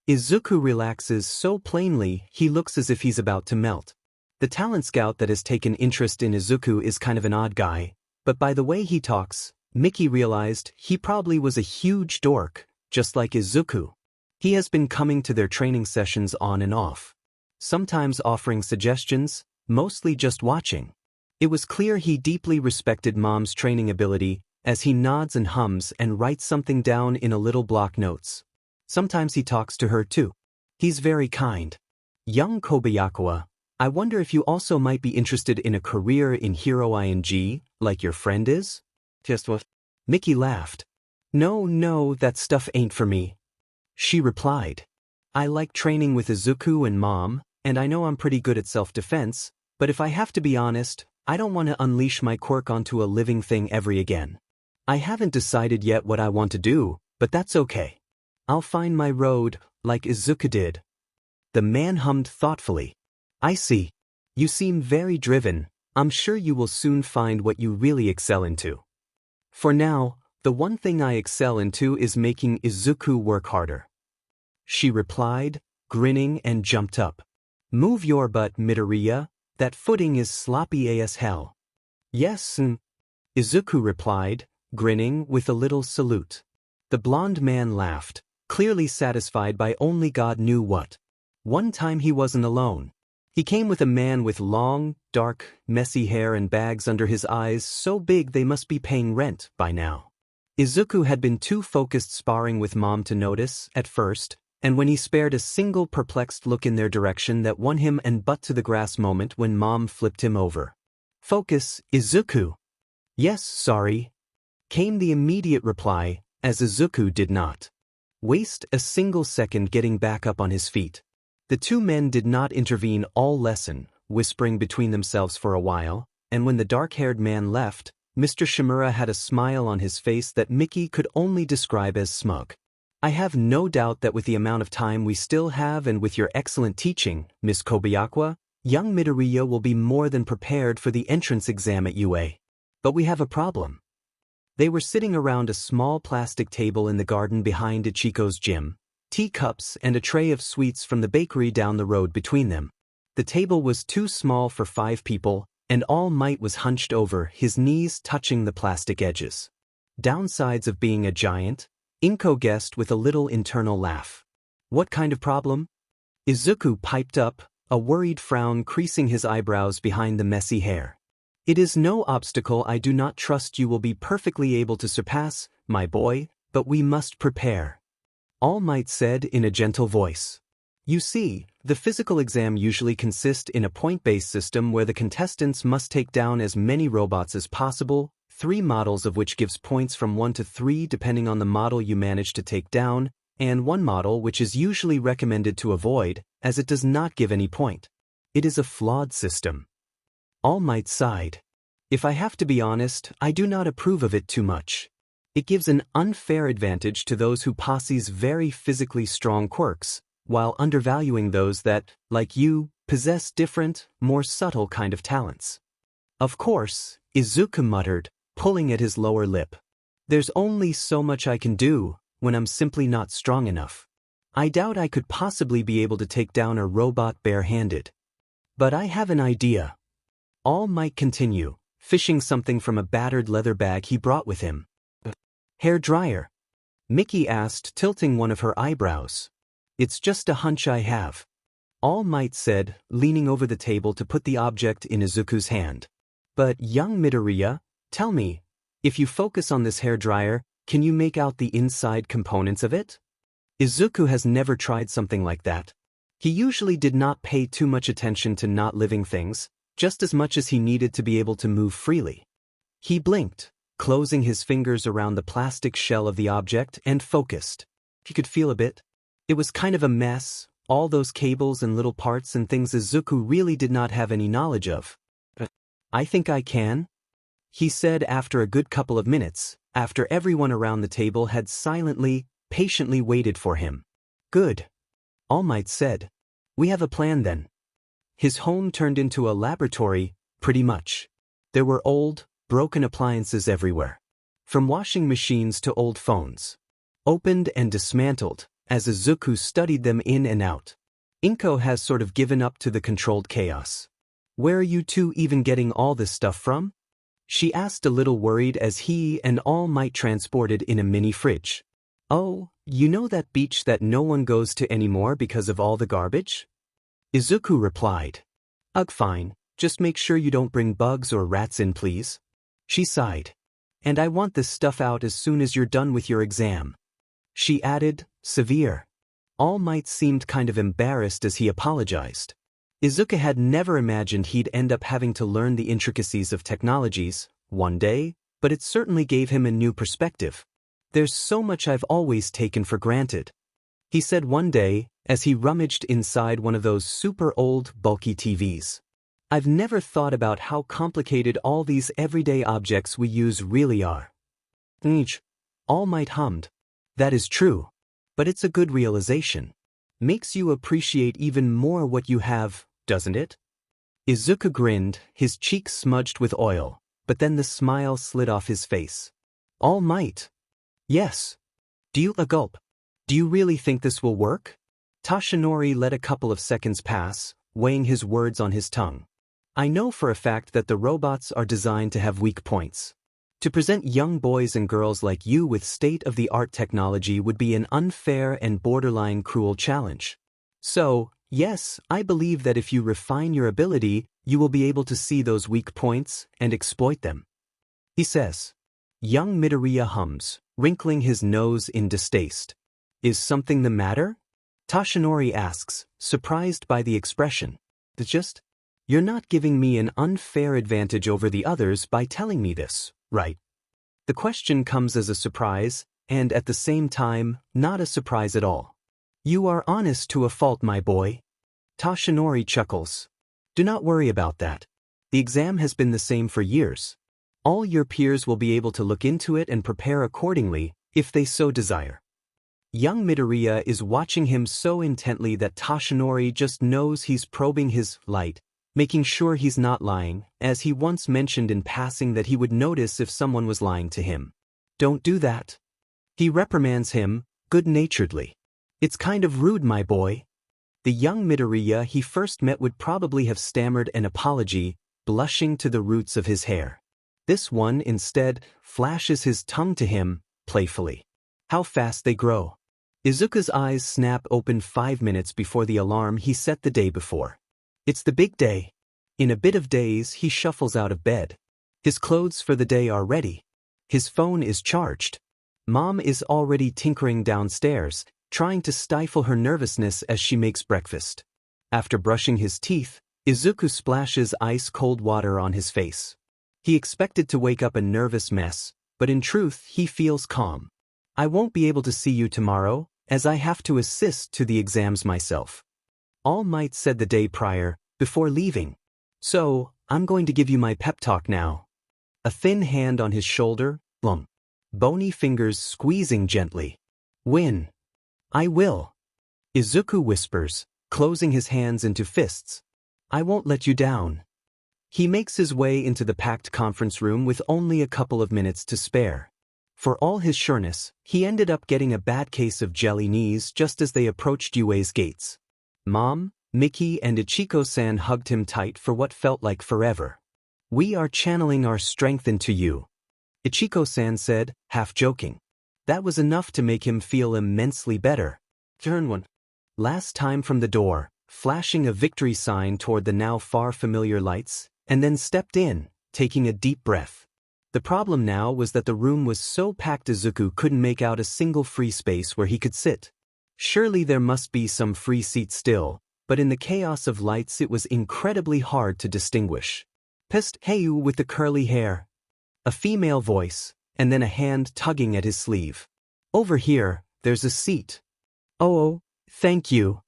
Izuku relaxes so plainly he looks as if he's about to melt. The talent scout that has taken interest in Izuku is kind of an odd guy, but by the way he talks, Mickey realized he probably was a huge dork, just like Izuku. He has been coming to their training sessions on and off, sometimes offering suggestions, mostly just watching. It was clear he deeply respected Mom's training ability, as he nods and hums and writes something down in a little block notes. Sometimes he talks to her too. He's very kind. Young Kobayakawa, I wonder if you also might be interested in a career in NohaIjiachi, like your friend is? Just what? Mickey laughed. No, that stuff ain't for me. She replied. I like training with Izuku and Mom, and I know I'm pretty good at self-defense, but if I have to be honest, I don't want to unleash my quirk onto a living thing every again. I haven't decided yet what I want to do, but that's okay. I'll find my road, like Izuku did. The man hummed thoughtfully. I see. You seem very driven. I'm sure you will soon find what you really excel into. For now, the one thing I excel into is making Izuku work harder. She replied, grinning, and jumped up. Move your butt, Midoriya. That footing is sloppy as hell. Yes, Izuku replied, grinning with a little salute. The blonde man laughed, clearly satisfied by only God knew what. One time he wasn't alone. He came with a man with long, dark, messy hair and bags under his eyes so big they must be paying rent by now. Izuku had been too focused sparring with Mom to notice, at first, and when he spared a single perplexed look in their direction that won him an butt to the grass moment when Mom flipped him over. Focus, Izuku. Yes, sorry. Came the immediate reply, as Izuku did not waste a single second getting back up on his feet. The two men did not intervene all lesson, whispering between themselves for a while, and when the dark-haired man left, Mr. Shimura had a smile on his face that Mickey could only describe as smug. I have no doubt that with the amount of time we still have and with your excellent teaching, Miss Kobayakawa, young Midoriya will be more than prepared for the entrance exam at UA. But we have a problem. They were sitting around a small plastic table in the garden behind Ichiko's gym, teacups and a tray of sweets from the bakery down the road between them. The table was too small for 5 people, and All Might was hunched over, his knees touching the plastic edges. Downsides of being a giant? Inko guessed with a little internal laugh. What kind of problem? Izuku piped up, a worried frown creasing his eyebrows behind the messy hair. It is no obstacle I do not trust you will be perfectly able to surpass, my boy, but we must prepare. All Might said in a gentle voice. You see, the physical exam usually consists in a point-based system where the contestants must take down as many robots as possible, 3 models of which gives points from 1 to 3 depending on the model you manage to take down, and 1 model which is usually recommended to avoid, as it does not give any point. It is a flawed system. All Might sighed. If I have to be honest, I do not approve of it too much. It gives an unfair advantage to those who possess very physically strong quirks, while undervaluing those that, like you, possess different, more subtle kind of talents. Of course, Izuku muttered, pulling at his lower lip. There's only so much I can do when I'm simply not strong enough. I doubt I could possibly be able to take down a robot bare-handed. But I have an idea. All Might continue, fishing something from a battered leather bag he brought with him. Hair dryer? Mickey asked, tilting one of her eyebrows. It's just a hunch I have. All Might said, leaning over the table to put the object in Izuku's hand. But young Midoriya, tell me, if you focus on this hair dryer, can you make out the inside components of it? Izuku has never tried something like that. He usually did not pay too much attention to not living things, just as much as he needed to be able to move freely. He blinked, closing his fingers around the plastic shell of the object and focused. He could feel a bit. It was kind of a mess, all those cables and little parts and things Izuku really did not have any knowledge of. I think I can, he said after a good couple of minutes, after everyone around the table had silently, patiently waited for him. Good. All Might said. We have a plan then. His home turned into a laboratory, pretty much. There were old, broken appliances everywhere. From washing machines to old phones. Opened and dismantled, as Izuku studied them in and out. Inko has sort of given up to the controlled chaos. Where are you two even getting all this stuff from? She asked a little worried as he and All Might transported in a mini fridge. Oh, you know that beach that no one goes to anymore because of all the garbage? Izuku replied. Ugh, fine, just make sure you don't bring bugs or rats in, please. She sighed. And I want this stuff out as soon as you're done with your exam. She added, severe. All Might seemed kind of embarrassed as he apologized. Izuku had never imagined he'd end up having to learn the intricacies of technologies one day, but it certainly gave him a new perspective. There's so much I've always taken for granted, he said one day as he rummaged inside one of those super old, bulky TVs. I've never thought about how complicated all these everyday objects we use really are. All Might hummed. That is true. But it's a good realization. Makes you appreciate even more what you have, doesn't it? Izuku grinned, his cheeks smudged with oil, but then the smile slid off his face. All Might. Yes. Do you gulp? Do you really think this will work? Toshinori let a couple of seconds pass, weighing his words on his tongue. I know for a fact that the robots are designed to have weak points. To present young boys and girls like you with state-of-the-art technology would be an unfair and borderline cruel challenge. So, yes, I believe that if you refine your ability, you will be able to see those weak points and exploit them. He says. Young Midoriya hums, wrinkling his nose in distaste. Is something the matter? Toshinori asks, surprised by the expression. You're not giving me an unfair advantage over the others by telling me this, right? The question comes as a surprise, and at the same time, not a surprise at all. You are honest to a fault, my boy. Toshinori chuckles. Do not worry about that. The exam has been the same for years. All your peers will be able to look into it and prepare accordingly, if they so desire. Young Midoriya is watching him so intently that Toshinori just knows he's probing his light, making sure he's not lying, as he once mentioned in passing that he would notice if someone was lying to him. Don't do that. He reprimands him, good-naturedly. It's kind of rude, my boy. The young Midoriya he first met would probably have stammered an apology, blushing to the roots of his hair. This one, instead, flashes his tongue to him, playfully. How fast they grow. Izuku's eyes snap open 5 minutes before the alarm he set the day before. It's the big day. In a bit of daze, he shuffles out of bed. His clothes for the day are ready. His phone is charged. Mom is already tinkering downstairs, trying to stifle her nervousness as she makes breakfast. After brushing his teeth, Izuku splashes ice-cold water on his face. He expected to wake up a nervous mess, but in truth he feels calm. I won't be able to see you tomorrow, as I have to assist to the exams myself. All Might said the day prior, before leaving. So, I'm going to give you my pep talk now. A thin hand on his shoulder, bony fingers squeezing gently. Win. I will. Izuku whispers, closing his hands into fists. I won't let you down. He makes his way into the packed conference room with only a couple of minutes to spare. For all his sureness, he ended up getting a bad case of jelly knees just as they approached Yue's gates. Mom, Mickey and Ichiko-san hugged him tight for what felt like forever. We are channeling our strength into you, Ichiko-san said, half joking. That was enough to make him feel immensely better. Turn one. Last time from the door, flashing a victory sign toward the now far familiar lights, and then stepped in, taking a deep breath. The problem now was that the room was so packed Izuku couldn't make out a single free space where he could sit. Surely there must be some free seats still, but in the chaos of lights it was incredibly hard to distinguish. Psst, hey you with the curly hair. A female voice, and then a hand tugging at his sleeve. Over here, there's a seat. Oh, thank you.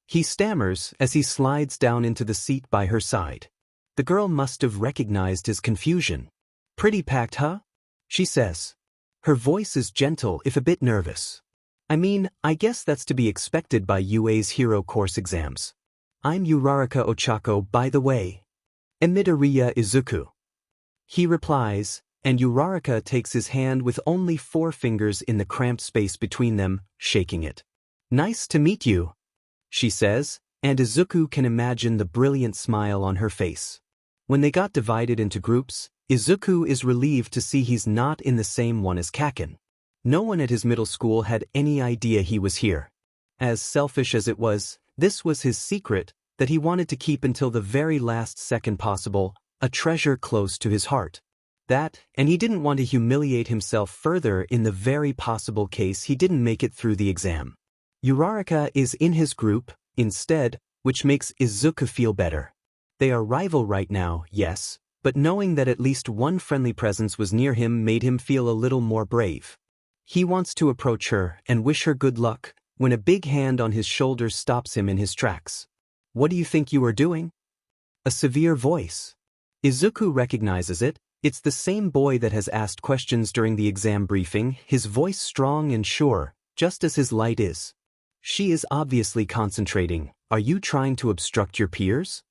He stammers as he slides down into the seat by her side. The girl must have recognized his confusion. Pretty packed, huh? She says. Her voice is gentle if a bit nervous. I mean, I guess that's to be expected by UA's hero course exams. I'm Uraraka Ochako, by the way. Midoriya Izuku. He replies, and Uraraka takes his hand with only 4 fingers in the cramped space between them, shaking it. Nice to meet you, she says, and Izuku can imagine the brilliant smile on her face. When they got divided into groups, Izuku is relieved to see he's not in the same one as Kaken. No one at his middle school had any idea he was here. As selfish as it was, this was his secret that he wanted to keep until the very last second possible, a treasure close to his heart. That, and he didn't want to humiliate himself further in the very possible case he didn't make it through the exam. Uraraka is in his group, instead, which makes Izuku feel better. They are rival right now, yes, but knowing that at least one friendly presence was near him made him feel a little more brave. He wants to approach her and wish her good luck, when a big hand on his shoulder stops him in his tracks. What do you think you are doing? A severe voice. Izuku recognizes it. It's the same boy that has asked questions during the exam briefing, his voice strong and sure, just as his light is. She is obviously concentrating. Are you trying to obstruct your peers?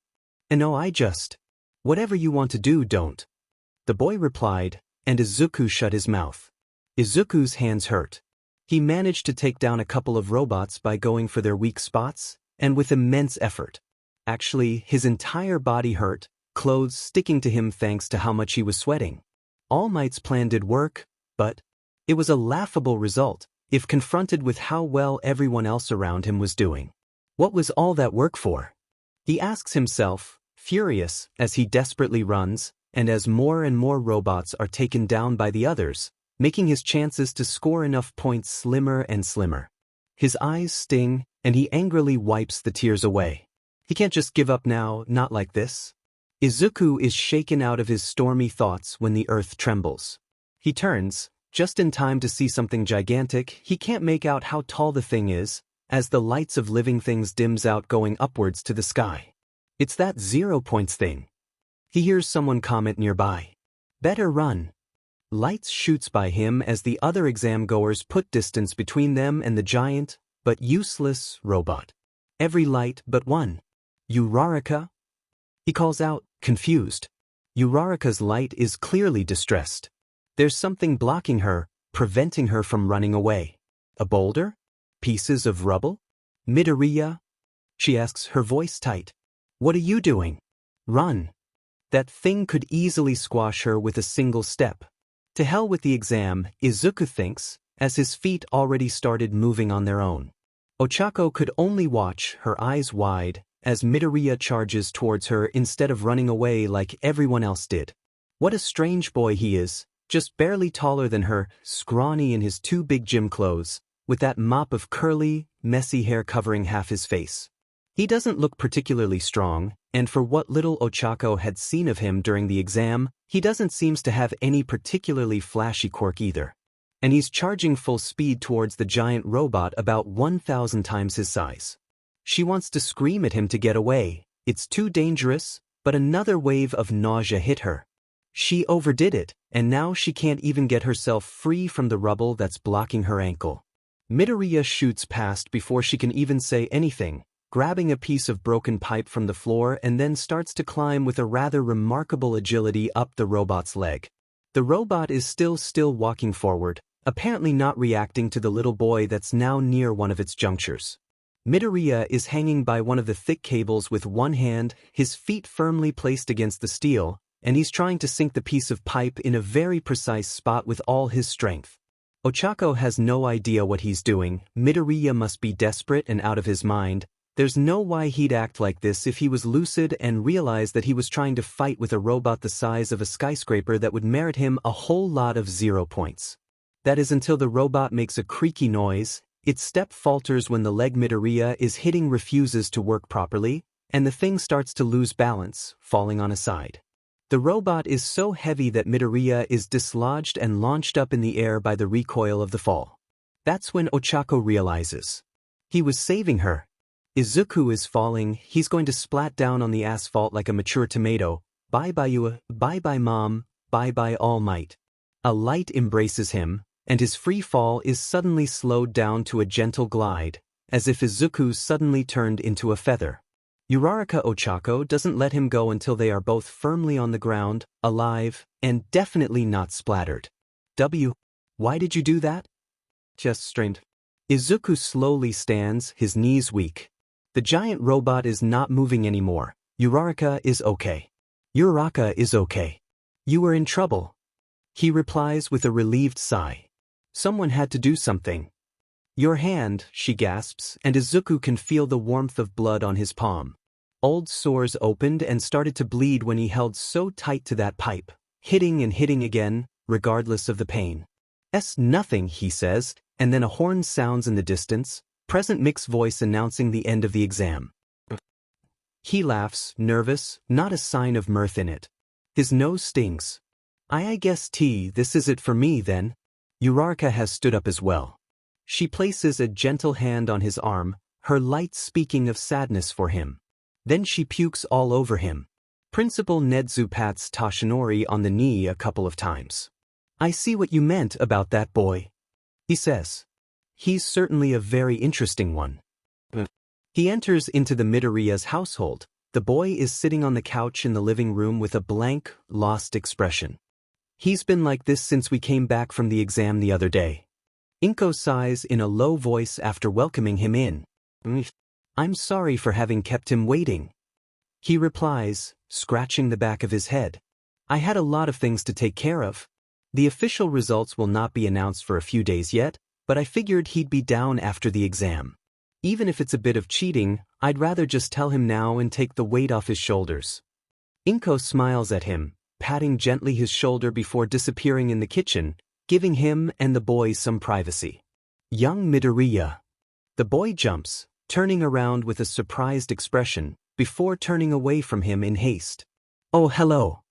No, I just. Whatever you want to do, don't. The boy replied, and Izuku shut his mouth. Izuku's hands hurt. He managed to take down a couple of robots by going for their weak spots, and with immense effort. Actually, his entire body hurt, clothes sticking to him thanks to how much he was sweating. All Might's plan did work, but it was a laughable result, if confronted with how well everyone else around him was doing. What was all that work for? He asks himself, furious, as he desperately runs, and as more and more robots are taken down by the others, making his chances to score enough points slimmer and slimmer. His eyes sting, and he angrily wipes the tears away. He can't just give up now, not like this. Izuku is shaken out of his stormy thoughts when the earth trembles. He turns, just in time to see something gigantic. He can't make out how tall the thing is, as the lights of living things dims out going upwards to the sky. It's that 0 points thing. He hears someone comment nearby. Better run. Lights shoots by him as the other exam goers put distance between them and the giant, but useless, robot. Every light but one. Uraraka? He calls out, confused. Uraraka's light is clearly distressed. There's something blocking her, preventing her from running away. A boulder? Pieces of rubble? Midoriya? She asks, her voice tight. What are you doing? Run. That thing could easily squash her with a single step. To hell with the exam, Izuku thinks, as his feet already started moving on their own. Ochako could only watch, her eyes wide, as Midoriya charges towards her instead of running away like everyone else did. What a strange boy he is, just barely taller than her, scrawny in his too big gym clothes, with that mop of curly, messy hair covering half his face. He doesn't look particularly strong, and for what little Ochako had seen of him during the exam, he doesn't seem to have any particularly flashy quirk either. And he's charging full speed towards the giant robot about 1,000 times his size. She wants to scream at him to get away. It's too dangerous, but another wave of nausea hit her. She overdid it, and now she can't even get herself free from the rubble that's blocking her ankle. Midoriya shoots past before she can even say anything, grabbing a piece of broken pipe from the floor and then starts to climb with a rather remarkable agility up the robot's leg. The robot is still walking forward, apparently not reacting to the little boy that's now near one of its junctures. Midoriya is hanging by one of the thick cables with one hand, his feet firmly placed against the steel, and he's trying to sink the piece of pipe in a very precise spot with all his strength. Ochako has no idea what he's doing. Midoriya must be desperate and out of his mind. There's no why he'd act like this if he was lucid and realized that he was trying to fight with a robot the size of a skyscraper that would merit him a whole lot of 0 points. That is until the robot makes a creaky noise, its step falters when the leg Midoriya is hitting refuses to work properly, and the thing starts to lose balance, falling on a side. The robot is so heavy that Midoriya is dislodged and launched up in the air by the recoil of the fall. That's when Ochako realizes. He was saving her. Izuku is falling, he's going to splat down on the asphalt like a mature tomato. Bye-bye you, bye-bye mom, bye-bye All Might. A light embraces him, and his free fall is suddenly slowed down to a gentle glide, as if Izuku suddenly turned into a feather. Uraraka Ochako doesn't let him go until they are both firmly on the ground, alive, and definitely not splattered. Why did you do that? Just strained. Izuku slowly stands, his knees weak. The giant robot is not moving anymore. Uraraka is okay. Uraraka is okay. You were in trouble. He replies with a relieved sigh. Someone had to do something. Your hand, she gasps, and Izuku can feel the warmth of blood on his palm. Old sores opened and started to bleed when he held so tight to that pipe, hitting and hitting again, regardless of the pain. Nothing, he says, and then a horn sounds in the distance, Present Mick's voice announcing the end of the exam. He laughs, nervous, not a sign of mirth in it. His nose stings. I guess this is it for me then. Uraraka has stood up as well. She places a gentle hand on his arm, her light speaking of sadness for him. Then she pukes all over him. Principal Nedzu pats Toshinori on the knee a couple of times. I see what you meant about that boy, he says. He's certainly a very interesting one. He enters into the Midoriya's household. The boy is sitting on the couch in the living room with a blank, lost expression. He's been like this since we came back from the exam the other day. Inko sighs in a low voice after welcoming him in. I'm sorry for having kept him waiting. He replies, scratching the back of his head. I had a lot of things to take care of. The official results will not be announced for a few days yet, but I figured he'd be down after the exam. Even if it's a bit of cheating, I'd rather just tell him now and take the weight off his shoulders. Inko smiles at him, patting gently his shoulder before disappearing in the kitchen, giving him and the boy some privacy. Young Midoriya. The boy jumps, turning around with a surprised expression, before turning away from him in haste. Oh, hello,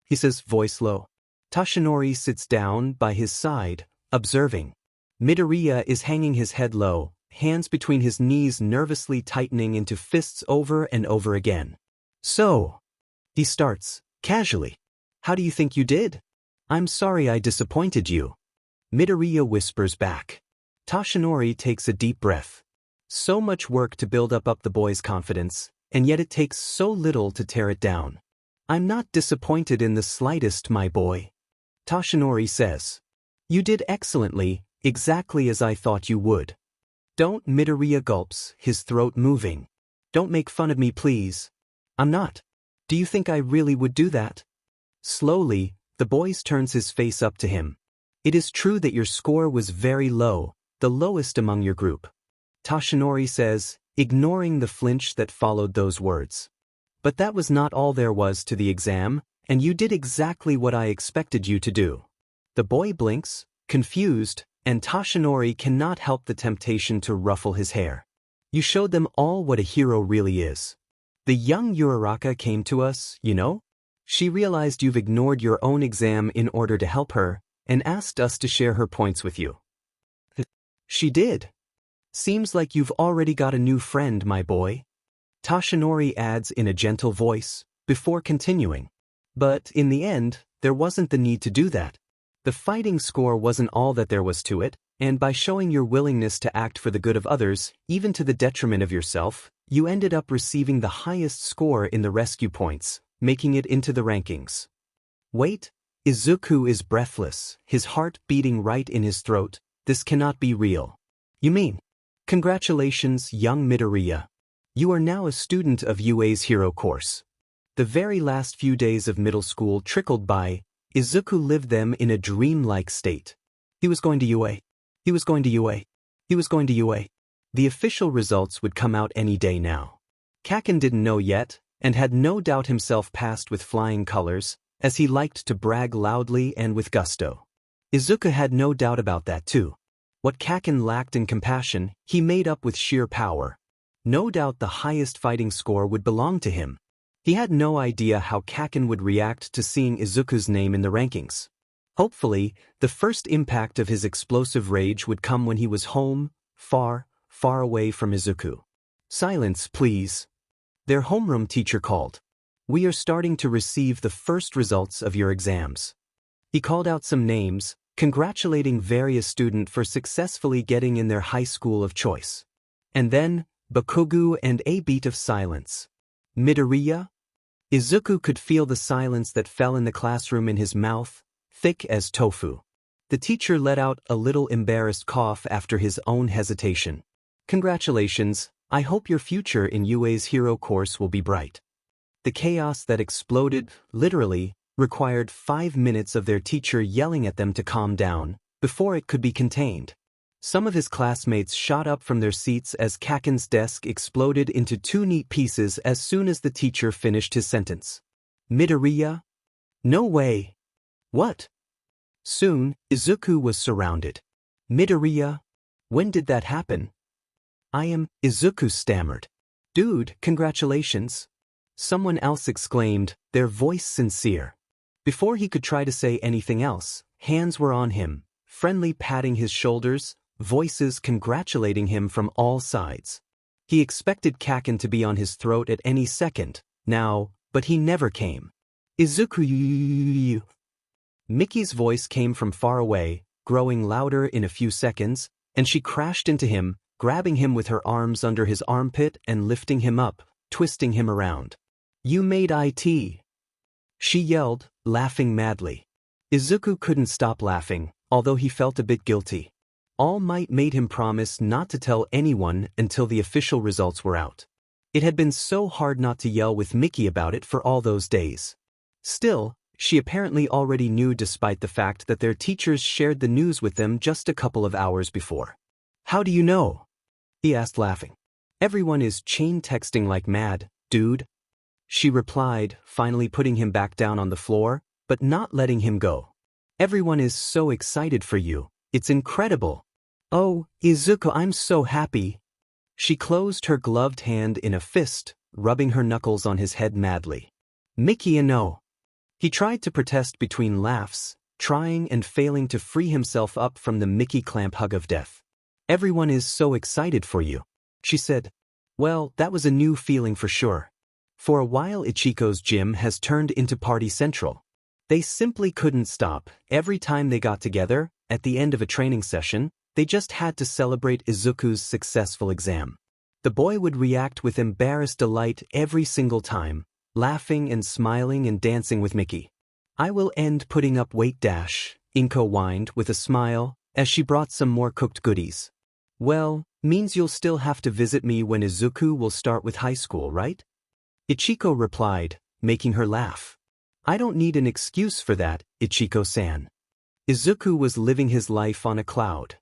he says, voice low. Toshinori sits down by his side, observing. Midoriya is hanging his head low, hands between his knees nervously tightening into fists over and over again. So, he starts, casually. How do you think you did? I'm sorry I disappointed you. Midoriya whispers back. Toshinori takes a deep breath. So much work to build up the boy's confidence, and yet it takes so little to tear it down. I'm not disappointed in the slightest, my boy. Toshinori says. You did excellently, exactly as I thought you would. Don't, Midoriya gulps, his throat moving. Don't make fun of me, please. I'm not. Do you think I really would do that? Slowly, the boy turns his face up to him. It is true that your score was very low, the lowest among your group. Toshinori says, ignoring the flinch that followed those words. But that was not all there was to the exam, and you did exactly what I expected you to do. The boy blinks, confused, and Toshinori cannot help the temptation to ruffle his hair. You showed them all what a hero really is. The young Uraraka came to us, you know? She realized you've ignored your own exam in order to help her, and asked us to share her points with you. She did. Seems like you've already got a new friend, my boy. Toshinori adds in a gentle voice, before continuing. But, in the end, there wasn't the need to do that. The fighting score wasn't all that there was to it, and by showing your willingness to act for the good of others, even to the detriment of yourself, you ended up receiving the highest score in the rescue points, making it into the rankings. Wait, Izuku is breathless, his heart beating right in his throat. This cannot be real. You mean? Congratulations, young Midoriya. You are now a student of UA's hero course. The very last few days of middle school trickled by. Izuku lived them in a dreamlike state. He was going to UA. He was going to UA. He was going to UA. The official results would come out any day now. Kaken didn't know yet, and had no doubt himself passed with flying colors, as he liked to brag loudly and with gusto. Izuku had no doubt about that too. What Kaken lacked in compassion, he made up with sheer power. No doubt the highest fighting score would belong to him. He had no idea how Kaken would react to seeing Izuku's name in the rankings. Hopefully, the first impact of his explosive rage would come when he was home, far, far away from Izuku. Silence, please. Their homeroom teacher called. We are starting to receive the first results of your exams. He called out some names, congratulating various students for successfully getting in their high school of choice. And then, Bakugu and a beat of silence. Midoriya? Izuku could feel the silence that fell in the classroom in his mouth, thick as tofu. The teacher let out a little embarrassed cough after his own hesitation. Congratulations, I hope your future in UA's hero course will be bright. The chaos that exploded, literally, required 5 minutes of their teacher yelling at them to calm down, before it could be contained. Some of his classmates shot up from their seats as Kaken's desk exploded into 2 neat pieces as soon as the teacher finished his sentence. Midoriya? No way. What? Soon, Izuku was surrounded. Midoriya? When did that happen? Izuku stammered. Dude, congratulations. Someone else exclaimed, their voice sincere. Before he could try to say anything else, hands were on him, friendly patting his shoulders, voices congratulating him from all sides. He expected Kaken to be on his throat at any second, now, but he never came. Izuku. Mickey's voice came from far away, growing louder in a few seconds, and she crashed into him, grabbing him with her arms under his armpit and lifting him up, twisting him around. You made it. She yelled, laughing madly. Izuku couldn't stop laughing, although he felt a bit guilty. All Might made him promise not to tell anyone until the official results were out. It had been so hard not to yell with Mickey about it for all those days. Still, she apparently already knew despite the fact that their teachers shared the news with them just a couple of hours before. How do you know? He asked laughing. Everyone is chain texting like mad, dude. She replied, finally putting him back down on the floor, but not letting him go. Everyone is so excited for you, it's incredible. Oh, Izuku, I'm so happy. She closed her gloved hand in a fist, rubbing her knuckles on his head madly. Mickey no. He tried to protest between laughs, trying and failing to free himself up from the Mickey clamp hug of death. Everyone is so excited for you, she said. Well, that was a new feeling for sure. For a while Ichiko's gym has turned into party central. They simply couldn't stop. Every time they got together, at the end of a training session, they just had to celebrate Izuku's successful exam. The boy would react with embarrassed delight every single time, laughing and smiling and dancing with Mickey. I will end putting up weight dash, Inko whined with a smile, as she brought some more cooked goodies. Well, means you'll still have to visit me when Izuku will start with high school, right? Ichiko replied, making her laugh. I don't need an excuse for that, Ichiko-san. Izuku was living his life on a cloud.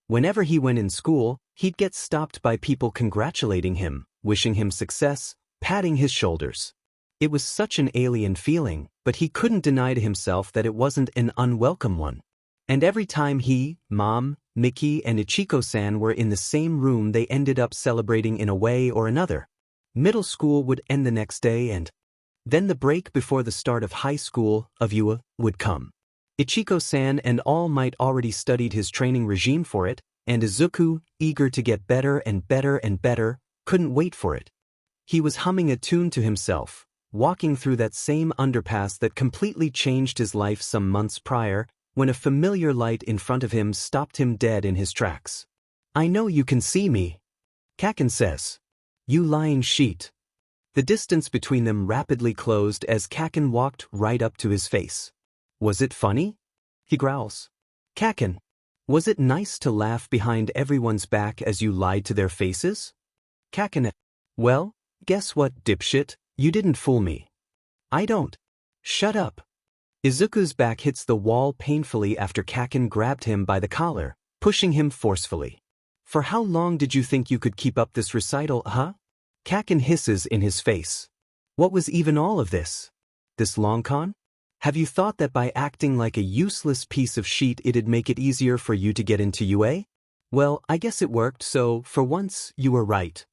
Whenever he went in school, he'd get stopped by people congratulating him, wishing him success, patting his shoulders. It was such an alien feeling, but he couldn't deny to himself that it wasn't an unwelcome one. And every time he, Mom, Mickey, and Ichiko-san were in the same room, they ended up celebrating in a way or another. Middle school would end the next day, and then the break before the start of high school, of UA, would come. Ichiko-san and All Might already studied his training regime for it, and Izuku, eager to get better and better and better, couldn't wait for it. He was humming a tune to himself, walking through that same underpass that completely changed his life some months prior, when a familiar light in front of him stopped him dead in his tracks. I know you can see me, Kaken says. You lying sheet. The distance between them rapidly closed as Kaken walked right up to his face. Was it funny? He growls. Kaken, was it nice to laugh behind everyone's back as you lied to their faces? Kaken, well, guess what, dipshit, you didn't fool me. I don't. Shut up. Izuku's back hits the wall painfully after Kaken grabbed him by the collar, pushing him forcefully. For how long did you think you could keep up this recital, huh? Kaken hisses in his face. What was even all of this? This long con? Have you thought that by acting like a useless piece of shit it'd make it easier for you to get into UA? Well, I guess it worked, so, for once, you were right.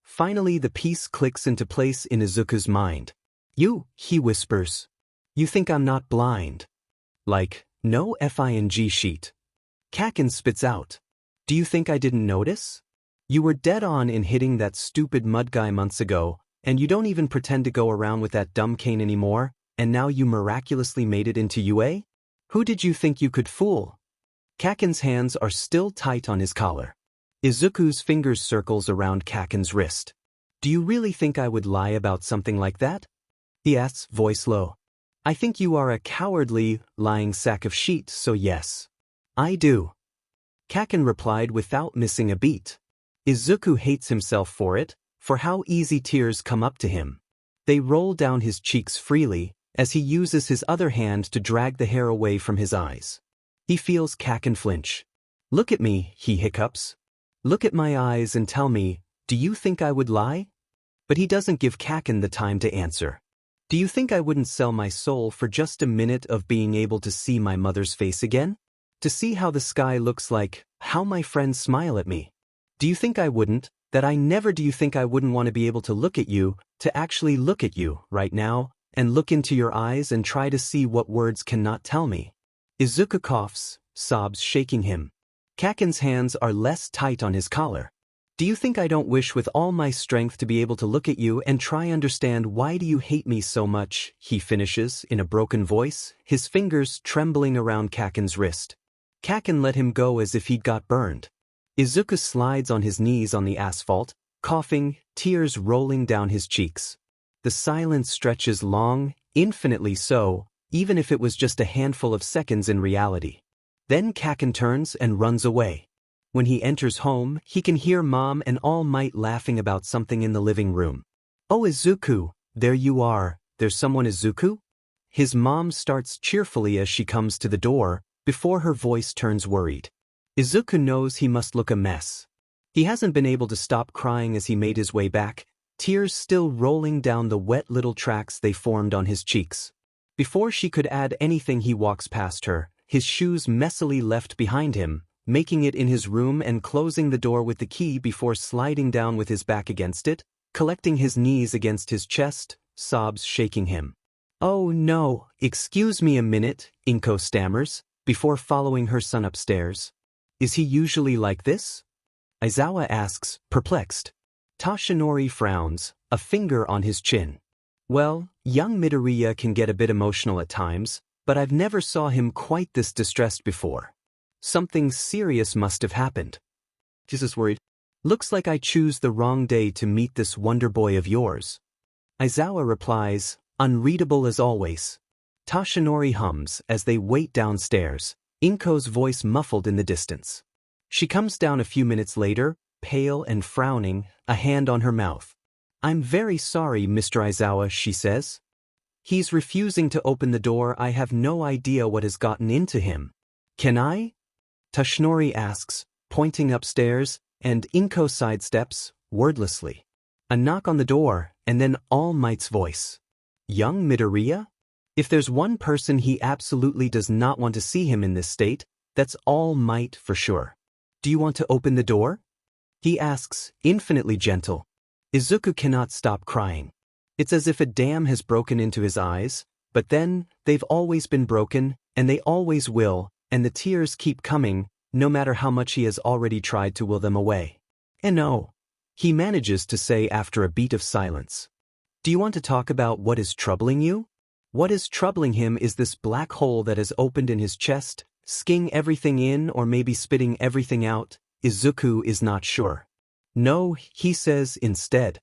Finally the piece clicks into place in Izuku's mind. You, he whispers. You think I'm not blind? Like, no fing sheet. Kaken spits out. Do you think I didn't notice? You were dead on in hitting that stupid mud guy months ago, and you don't even pretend to go around with that dumb cane anymore, and now you miraculously made it into UA? Who did you think you could fool? Kaken's hands are still tight on his collar. Izuku's fingers circles around Kaken's wrist. Do you really think I would lie about something like that? He asks, voice low. I think you are a cowardly, lying sack of shit, so yes. I do. Kaken replied without missing a beat. Izuku hates himself for it, for how easy tears come up to him. They roll down his cheeks freely, as he uses his other hand to drag the hair away from his eyes. He feels Kaken flinch. Look at me, he hiccups. Look at my eyes and tell me, do you think I would lie? But he doesn't give Kaken the time to answer. Do you think I wouldn't sell my soul for just a minute of being able to see my mother's face again? To see how the sky looks like, how my friends smile at me? Do you think I wouldn't? That I never Do you think I wouldn't want to be able to look at you, to actually look at you, right now, and look into your eyes and try to see what words cannot tell me? Izuku coughs, sobs shaking him. Kaken's hands are less tight on his collar. Do you think I don't wish with all my strength to be able to look at you and try understand why do you hate me so much, he finishes in a broken voice, his fingers trembling around Kaken's wrist. Kaken let him go as if he'd got burned. Izuku slides on his knees on the asphalt, coughing, tears rolling down his cheeks. The silence stretches long, infinitely so, even if it was just a handful of seconds in reality. Then Kaken turns and runs away. When he enters home, he can hear Mom and All Might laughing about something in the living room. Oh Izuku, there you are, there's someone Izuku? His mom starts cheerfully as she comes to the door, before her voice turns worried. Izuku knows he must look a mess. He hasn't been able to stop crying as he made his way back, tears still rolling down the wet little tracks they formed on his cheeks. Before she could add anything, he walks past her, his shoes messily left behind him, making it in his room and closing the door with the key before sliding down with his back against it, collecting his knees against his chest, sobs shaking him. Oh no, excuse me a minute, Inko stammers, before following her son upstairs. Is he usually like this? Aizawa asks, perplexed. Toshinori frowns, a finger on his chin. Well, young Midoriya can get a bit emotional at times, but I've never saw him quite this distressed before. Something serious must have happened. Jesus worried. Looks like I choose the wrong day to meet this wonder boy of yours. Aizawa replies, unreadable as always. Toshinori hums as they wait downstairs, Inko's voice muffled in the distance. She comes down a few minutes later, pale and frowning, a hand on her mouth. I'm very sorry, Mr. Aizawa, she says. He's refusing to open the door. I have no idea what has gotten into him. Can I? Toshinori asks, pointing upstairs, and Inko sidesteps, wordlessly. A knock on the door, and then All Might's voice. Young Midoriya? If there's one person he absolutely does not want to see him in this state, that's All Might for sure. Do you want to open the door? He asks, infinitely gentle. Izuku cannot stop crying. It's as if a dam has broken into his eyes, but then, they've always been broken, and they always will, and the tears keep coming, no matter how much he has already tried to will them away. And no, he manages to say after a beat of silence. Do you want to talk about what is troubling you? What is troubling him is this black hole that has opened in his chest, sking everything in or maybe spitting everything out. Izuku is not sure. No, he says instead.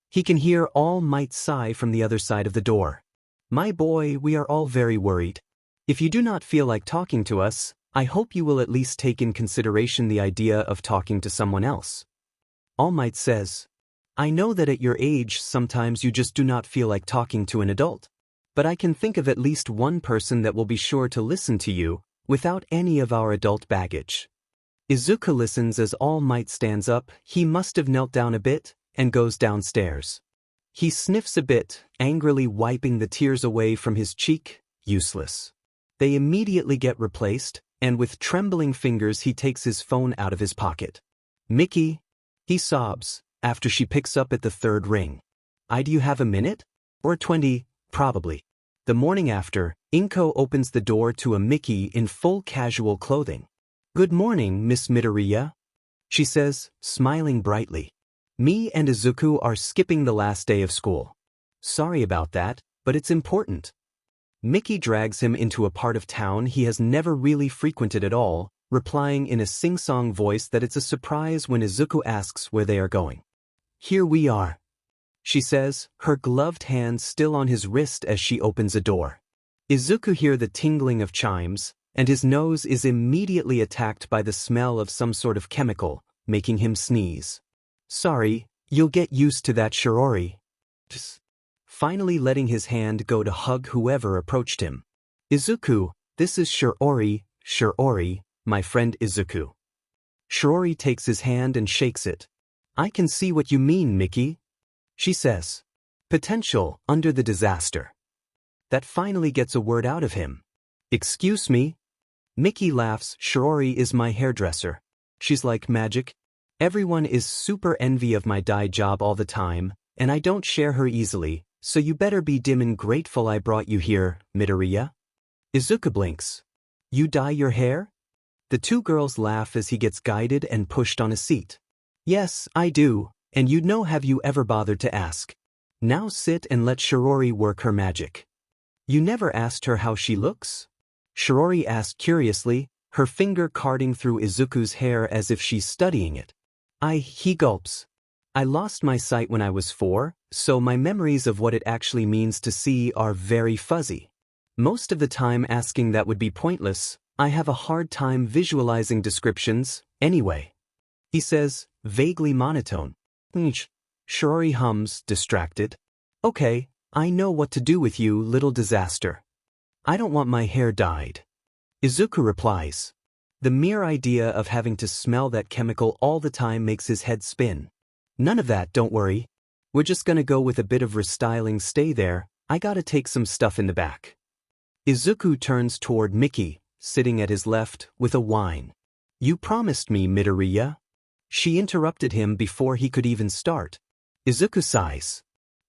He can hear All Might sigh from the other side of the door. My boy, we are all very worried. If you do not feel like talking to us, I hope you will at least take in consideration the idea of talking to someone else. All Might says, I know that at your age sometimes you just do not feel like talking to an adult. But I can think of at least one person that will be sure to listen to you, without any of our adult baggage. Izuku listens as All Might stands up. He must have knelt down a bit, and goes downstairs. He sniffs a bit, angrily wiping the tears away from his cheek. Useless. They immediately get replaced, and with trembling fingers he takes his phone out of his pocket. Mickey, he sobs, after she picks up at the third ring. Do you have a minute? Or 20, probably. The morning after, Inko opens the door to a Mickey in full casual clothing. Good morning, Miss Midoriya, she says, smiling brightly. Me and Izuku are skipping the last day of school. Sorry about that, but it's important. Mickey drags him into a part of town he has never really frequented at all, replying in a sing-song voice that it's a surprise when Izuku asks where they are going. Here we are, she says, her gloved hand still on his wrist as she opens a door. Izuku hears the tingling of chimes, and his nose is immediately attacked by the smell of some sort of chemical, making him sneeze. Sorry, you'll get used to that, Shiori. Finally letting his hand go to hug whoever approached him. Izuku, this is Shiori, my friend Izuku. Shiori takes his hand and shakes it. I can see what you mean, Mickey. She says. Potential under the disaster. That finally gets a word out of him. Excuse me? Mickey laughs. Shiori is my hairdresser. She's like magic. Everyone is super envy of my dye job all the time, and I don't share her easily, so you better be dim and grateful I brought you here, Midoriya. Izuku blinks. You dye your hair? The two girls laugh as he gets guided and pushed on a seat. Yes, I do, and you'd know, have you ever bothered to ask? Now sit and let Shiori work her magic. You never asked her how she looks? Shiori asked curiously, her finger carding through Izuku's hair as if she's studying it. He gulps. I lost my sight when I was 4, so my memories of what it actually means to see are very fuzzy. Most of the time asking that would be pointless. I have a hard time visualizing descriptions, anyway. He says, vaguely monotone. Shiori hums, distracted. Okay, I know what to do with you, little disaster. I don't want my hair dyed. Izuku replies. The mere idea of having to smell that chemical all the time makes his head spin. None of that, don't worry. We're just gonna go with a bit of restyling. Stay there, I gotta take some stuff in the back. Izuku turns toward Mickey, sitting at his left, with a whine. You promised me, Midoriya. She interrupted him before he could even start. Izuku sighs.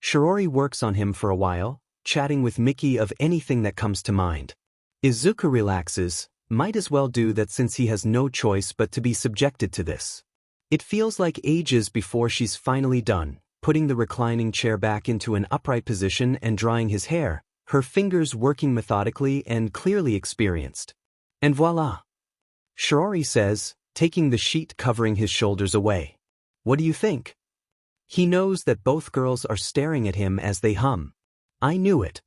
Shiori works on him for a while, chatting with Mickey of anything that comes to mind. Izuku relaxes, might as well do that since he has no choice but to be subjected to this. It feels like ages before she's finally done, putting the reclining chair back into an upright position and drying his hair, her fingers working methodically and clearly experienced. And voila! Shiori says, taking the sheet covering his shoulders away. What do you think? He knows that both girls are staring at him as they hum. I knew it.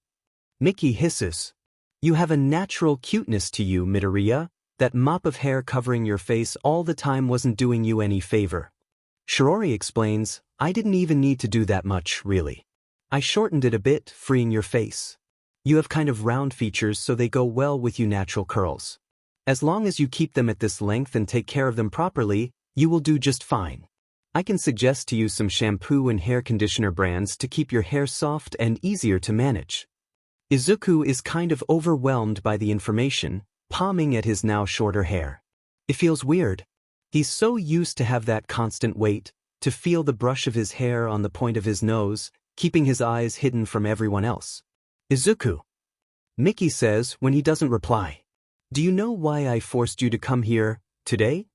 Mickey hisses. You have a natural cuteness to you, Midoriya. That mop of hair covering your face all the time wasn't doing you any favor. Shiori explains, I didn't even need to do that much, really. I shortened it a bit, freeing your face. You have kind of round features, so they go well with you natural curls. As long as you keep them at this length and take care of them properly, you will do just fine. I can suggest to you some shampoo and hair conditioner brands to keep your hair soft and easier to manage. Izuku is kind of overwhelmed by the information, palming at his now shorter hair. It feels weird. He's so used to have that constant weight, to feel the brush of his hair on the point of his nose, keeping his eyes hidden from everyone else. Izuku. Mickey says when he doesn't reply. Do you know why I forced you to come here, today?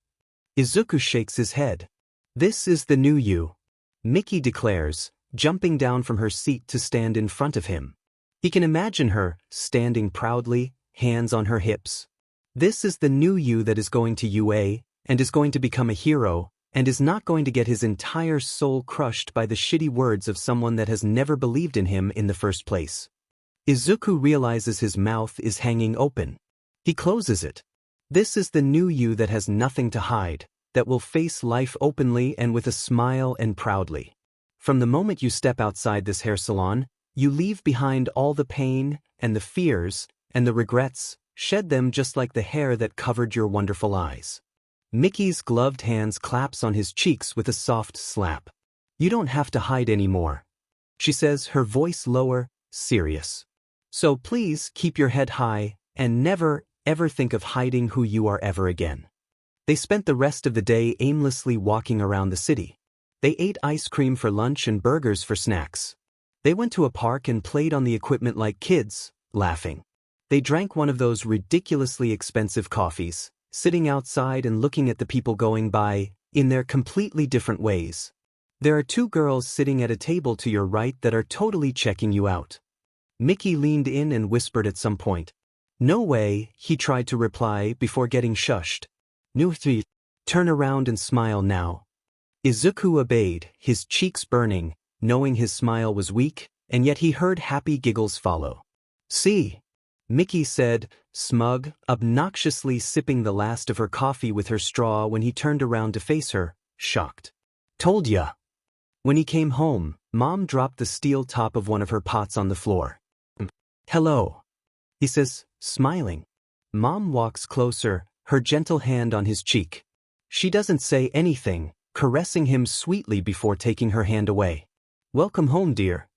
Izuku shakes his head. This is the new you. Mickey declares, jumping down from her seat to stand in front of him. He can imagine her, standing proudly, hands on her hips. This is the new you that is going to UA, and is going to become a hero, and is not going to get his entire soul crushed by the shitty words of someone that has never believed in him in the first place. Izuku realizes his mouth is hanging open. He closes it. This is the new you that has nothing to hide, that will face life openly and with a smile and proudly. From the moment you step outside this hair salon, you leave behind all the pain, and the fears, and the regrets, shed them just like the hair that covered your wonderful eyes. Mickey's gloved hands claps on his cheeks with a soft slap. You don't have to hide anymore. She says, her voice lower, serious. So please keep your head high, and never, ever think of hiding who you are ever again. They spent the rest of the day aimlessly walking around the city. They ate ice cream for lunch and burgers for snacks. They went to a park and played on the equipment like kids, laughing. They drank one of those ridiculously expensive coffees, sitting outside and looking at the people going by, in their completely different ways. There are two girls sitting at a table to your right that are totally checking you out. Mickey leaned in and whispered at some point. No way, he tried to reply before getting shushed. Nuthi, turn around and smile now. Izuku obeyed, his cheeks burning, knowing his smile was weak, and yet he heard happy giggles follow. See? Mickey said, smug, obnoxiously sipping the last of her coffee with her straw when he turned around to face her, shocked. Told ya. When he came home, Mom dropped the steel top of one of her pots on the floor. Hello, he says, smiling. Mom walks closer, her gentle hand on his cheek. She doesn't say anything, caressing him sweetly before taking her hand away. Welcome home, dear.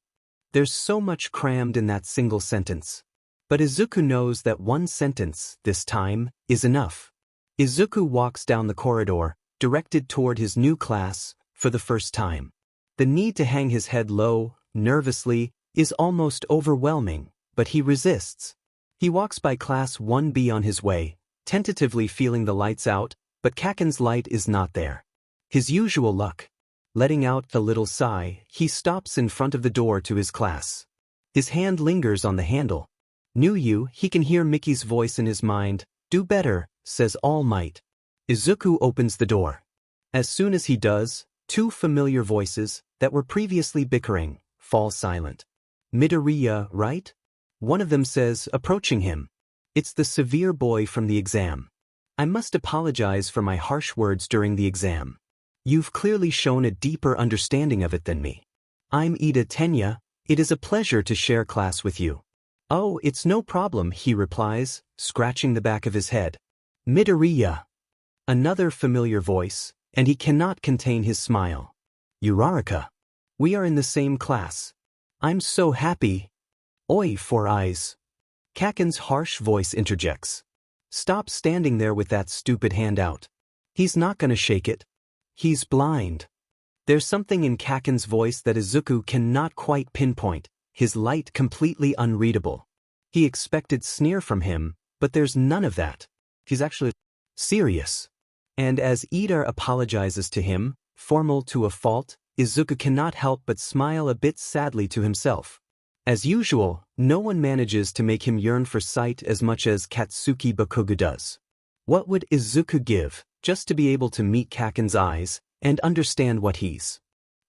There's so much crammed in that single sentence. But Izuku knows that one sentence, this time, is enough. Izuku walks down the corridor, directed toward his new class, for the first time. The need to hang his head low, nervously, is almost overwhelming, but he resists. He walks by Class 1B on his way, tentatively feeling the lights out, but Kaken's light is not there. His usual luck. Letting out a little sigh, he stops in front of the door to his class. His hand lingers on the handle. Knew you, he can hear Mickey's voice in his mind. Do better, says All Might. Izuku opens the door. As soon as he does, two familiar voices, that were previously bickering, fall silent. Midoriya, right? One of them says, approaching him. It's the severe boy from the exam. I must apologize for my harsh words during the exam. You've clearly shown a deeper understanding of it than me. I'm Ida Tenya. It is a pleasure to share class with you. Oh, it's no problem, he replies, scratching the back of his head. Midoriya. Another familiar voice, and he cannot contain his smile. Uraraka. We are in the same class. I'm so happy. Oi, Four Eyes. Kaken's harsh voice interjects. Stop standing there with that stupid hand out. He's not gonna shake it. He's blind. There's something in Kaken's voice that Izuku cannot quite pinpoint, his light completely unreadable. He expected sneer from him, but there's none of that. He's actually serious. And as Ida apologizes to him, formal to a fault, Izuku cannot help but smile a bit sadly to himself. As usual, no one manages to make him yearn for sight as much as Katsuki Bakugo does. What would Izuku give, just to be able to meet Kaken's eyes, and understand what he's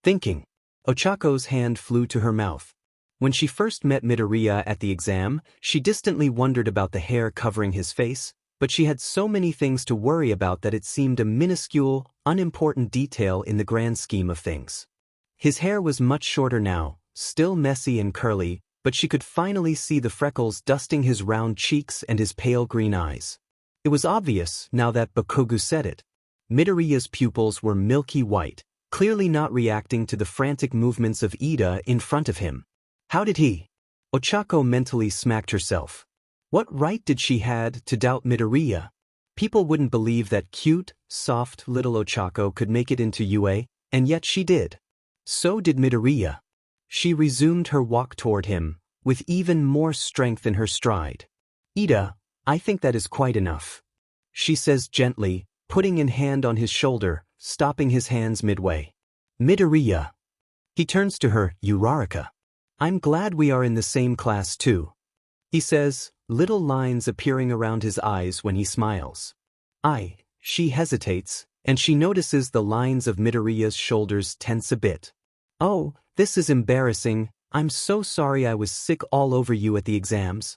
thinking? Ochako's hand flew to her mouth. When she first met Midoriya at the exam, she distantly wondered about the hair covering his face, but she had so many things to worry about that it seemed a minuscule, unimportant detail in the grand scheme of things. His hair was much shorter now, still messy and curly, but she could finally see the freckles dusting his round cheeks and his pale green eyes. It was obvious, now that Bakugo said it. Midoriya's pupils were milky white, clearly not reacting to the frantic movements of Ida in front of him. How did he? Ochako mentally smacked herself. What right did she had to doubt Midoriya? People wouldn't believe that cute, soft little Ochako could make it into UA, and yet she did. So did Midoriya. She resumed her walk toward him, with even more strength in her stride. Ida, I think that is quite enough. She says gently, putting a hand on his shoulder, stopping his hands midway. Midoriya. He turns to her, Uraraka. I'm glad we are in the same class too. He says, little lines appearing around his eyes when he smiles. She hesitates, and she notices the lines of Midoriya's shoulders tense a bit. Oh, this is embarrassing. I'm so sorry I was sick all over you at the exams.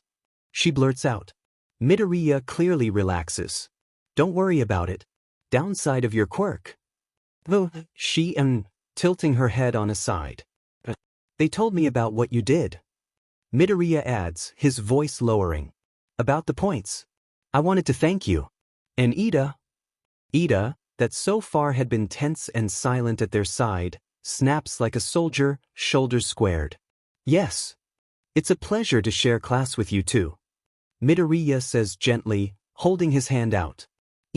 She blurts out. Midoriya clearly relaxes. Don't worry about it. Downside of your quirk. She tilting her head on a side. They told me about what you did. Midoriya adds, his voice lowering. About the points. I wanted to thank you. And Ida, that so far had been tense and silent at their side, snaps like a soldier, shoulders squared. Yes. It's a pleasure to share class with you too. Midoriya says gently, holding his hand out.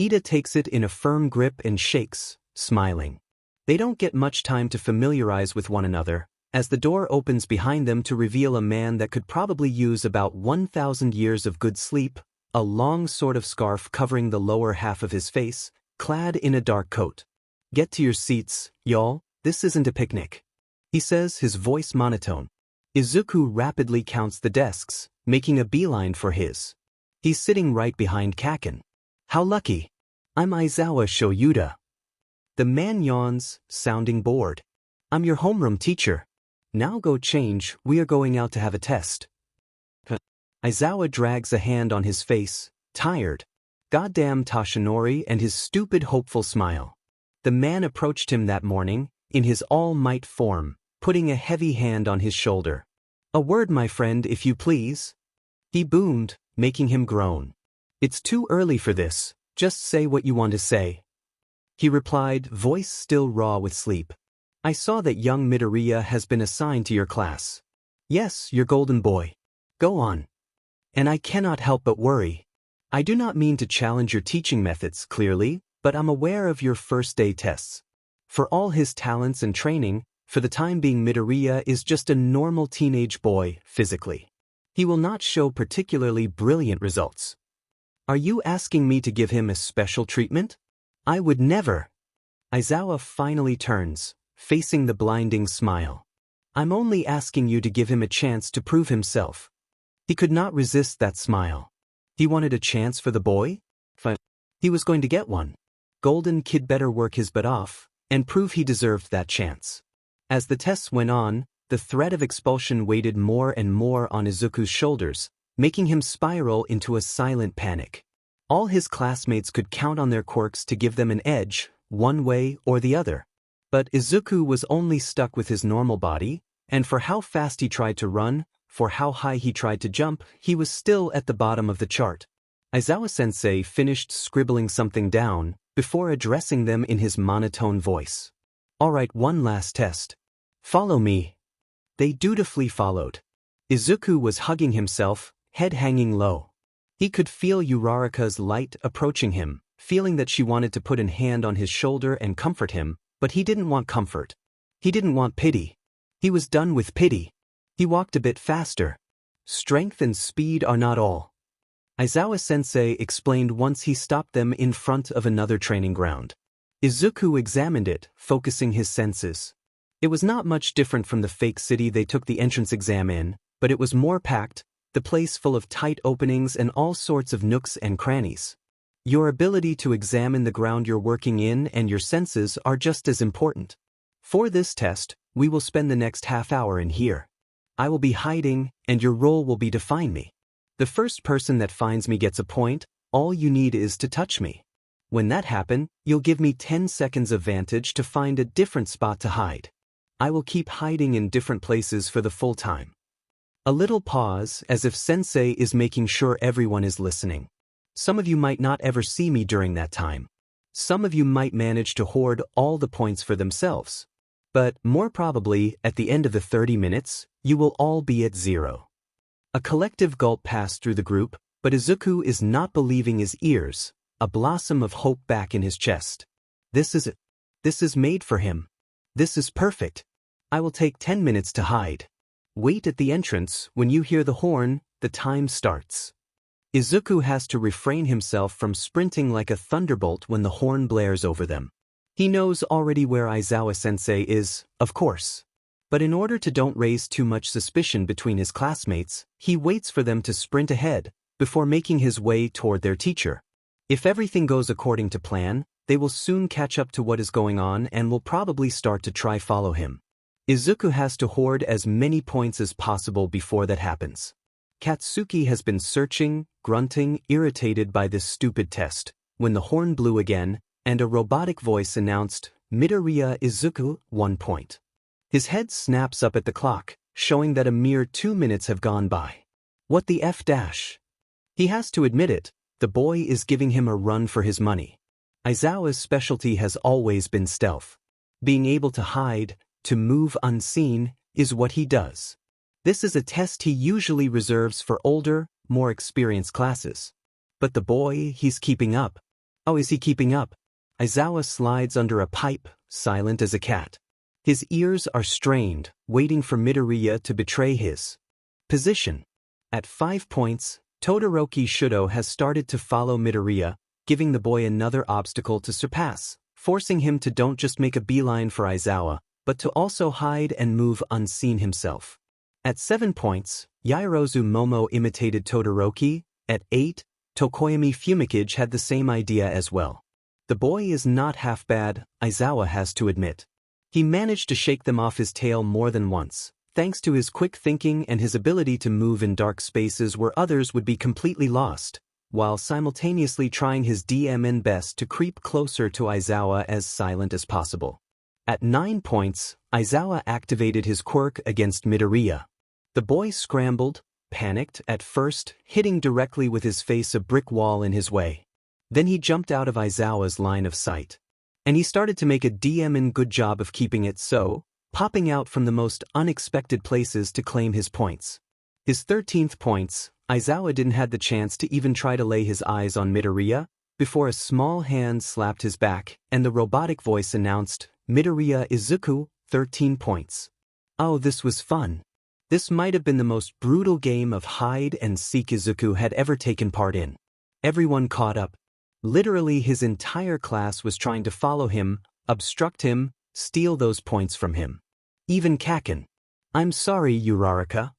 Ida takes it in a firm grip and shakes, smiling. They don't get much time to familiarize with one another, as the door opens behind them to reveal a man that could probably use about 1,000 years of good sleep, a long sort of scarf covering the lower half of his face, clad in a dark coat. Get to your seats, y'all, this isn't a picnic. He says, his voice monotone. Izuku rapidly counts the desks, making a beeline for his. He's sitting right behind Kaken. How lucky. I'm Aizawa Shoyuda. The man yawns, sounding bored. I'm your homeroom teacher. Now go change, we are going out to have a test. Aizawa drags a hand on his face, tired. Goddamn Toshinori and his stupid hopeful smile. The man approached him that morning, in his all-might form, putting a heavy hand on his shoulder. "A word, my friend, if you please." He boomed, making him groan. "It's too early for this, just say what you want to say." He replied, voice still raw with sleep. "I saw that young Midoriya has been assigned to your class." "Yes, your golden boy. Go on." "And I cannot help but worry. I do not mean to challenge your teaching methods, clearly, but I'm aware of your first-day tests. For all his talents and training, for the time being Midoriya is just a normal teenage boy, physically. He will not show particularly brilliant results. Are you asking me to give him a special treatment? I would never." Aizawa finally turns, facing the blinding smile. "I'm only asking you to give him a chance to prove himself." He could not resist that smile. He wanted a chance for the boy? Fine. He was going to get one. Golden Kid better work his butt off, and prove he deserved that chance. As the tests went on, the threat of expulsion weighed more and more on Izuku's shoulders, making him spiral into a silent panic. All his classmates could count on their quirks to give them an edge, one way or the other. But Izuku was only stuck with his normal body, and for how fast he tried to run, for how high he tried to jump, he was still at the bottom of the chart. Aizawa-sensei finished scribbling something down, before addressing them in his monotone voice. "All right, one last test. Follow me." They dutifully followed. Izuku was hugging himself, head hanging low. He could feel Uraraka's light approaching him, feeling that she wanted to put a hand on his shoulder and comfort him, but he didn't want comfort. He didn't want pity. He was done with pity. He walked a bit faster. Strength and speed are not all. Aizawa-sensei explained once he stopped them in front of another training ground. Izuku examined it, focusing his senses. It was not much different from the fake city they took the entrance exam in, but it was more packed, the place full of tight openings and all sorts of nooks and crannies. Your ability to examine the ground you're working in and your senses are just as important. For this test, we will spend the next half hour in here. I will be hiding, and your role will be to find me. The first person that finds me gets a point. All you need is to touch me. When that happens, you'll give me 10 seconds of vantage to find a different spot to hide. I will keep hiding in different places for the full time. A little pause, as if sensei is making sure everyone is listening. Some of you might not ever see me during that time. Some of you might manage to hoard all the points for themselves. But, more probably, at the end of the 30 minutes, you will all be at 0. A collective gulp passed through the group, but Izuku is not believing his ears, a blossom of hope back in his chest. This is it. This is made for him. This is perfect. I will take 10 minutes to hide. Wait at the entrance. When you hear the horn, the time starts. Izuku has to refrain himself from sprinting like a thunderbolt when the horn blares over them. He knows already where Aizawa-sensei is, of course. But in order to don't raise too much suspicion between his classmates, he waits for them to sprint ahead, before making his way toward their teacher. If everything goes according to plan, they will soon catch up to what is going on and will probably start to try follow him. Izuku has to hoard as many points as possible before that happens. Katsuki has been searching, grunting, irritated by this stupid test, when the horn blew again, and a robotic voice announced, "Midoriya Izuku, 1 point." His head snaps up at the clock, showing that a mere 2 minutes have gone by. What the F dash? He has to admit it, the boy is giving him a run for his money. Aizawa's specialty has always been stealth. Being able to hide, to move unseen, is what he does. This is a test he usually reserves for older, more experienced classes. But the boy, he's keeping up. Oh, is he keeping up? Aizawa slides under a pipe, silent as a cat. His ears are strained, waiting for Midoriya to betray his position. At 5 points, Todoroki Shudo has started to follow Midoriya, giving the boy another obstacle to surpass, forcing him to don't just make a beeline for Aizawa, but to also hide and move unseen himself. At 7 points, Yaoyorozu Momo imitated Todoroki. At 8, Tokoyami Fumikage had the same idea as well. The boy is not half bad, Aizawa has to admit. He managed to shake them off his tail more than once, thanks to his quick thinking and his ability to move in dark spaces where others would be completely lost, while simultaneously trying his DMN best to creep closer to Aizawa as silent as possible. At 9 points, Aizawa activated his quirk against Midoriya. The boy scrambled, panicked at first, hitting directly with his face a brick wall in his way. Then he jumped out of Aizawa's line of sight. And he started to make a DMN good job of keeping it so, popping out from the most unexpected places to claim his points. His 13th points, Aizawa didn't have the chance to even try to lay his eyes on Midoriya, before a small hand slapped his back and the robotic voice announced, "Midoriya Izuku, 13 points. Oh, this was fun. This might have been the most brutal game of hide-and-seek Izuku had ever taken part in. Everyone caught up. Literally his entire class was trying to follow him, obstruct him, steal those points from him. Even Kaken. I'm sorry, Uraraka,"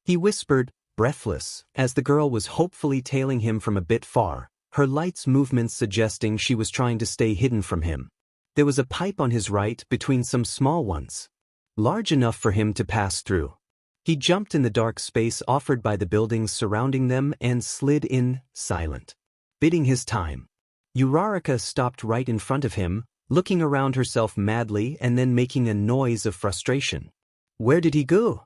he whispered, breathless, as the girl was hopefully tailing him from a bit far, her light's movements suggesting she was trying to stay hidden from him. There was a pipe on his right between some small ones, large enough for him to pass through. He jumped in the dark space offered by the buildings surrounding them and slid in, silent, biding his time. Uraraka stopped right in front of him, looking around herself madly and then making a noise of frustration. Where did he go?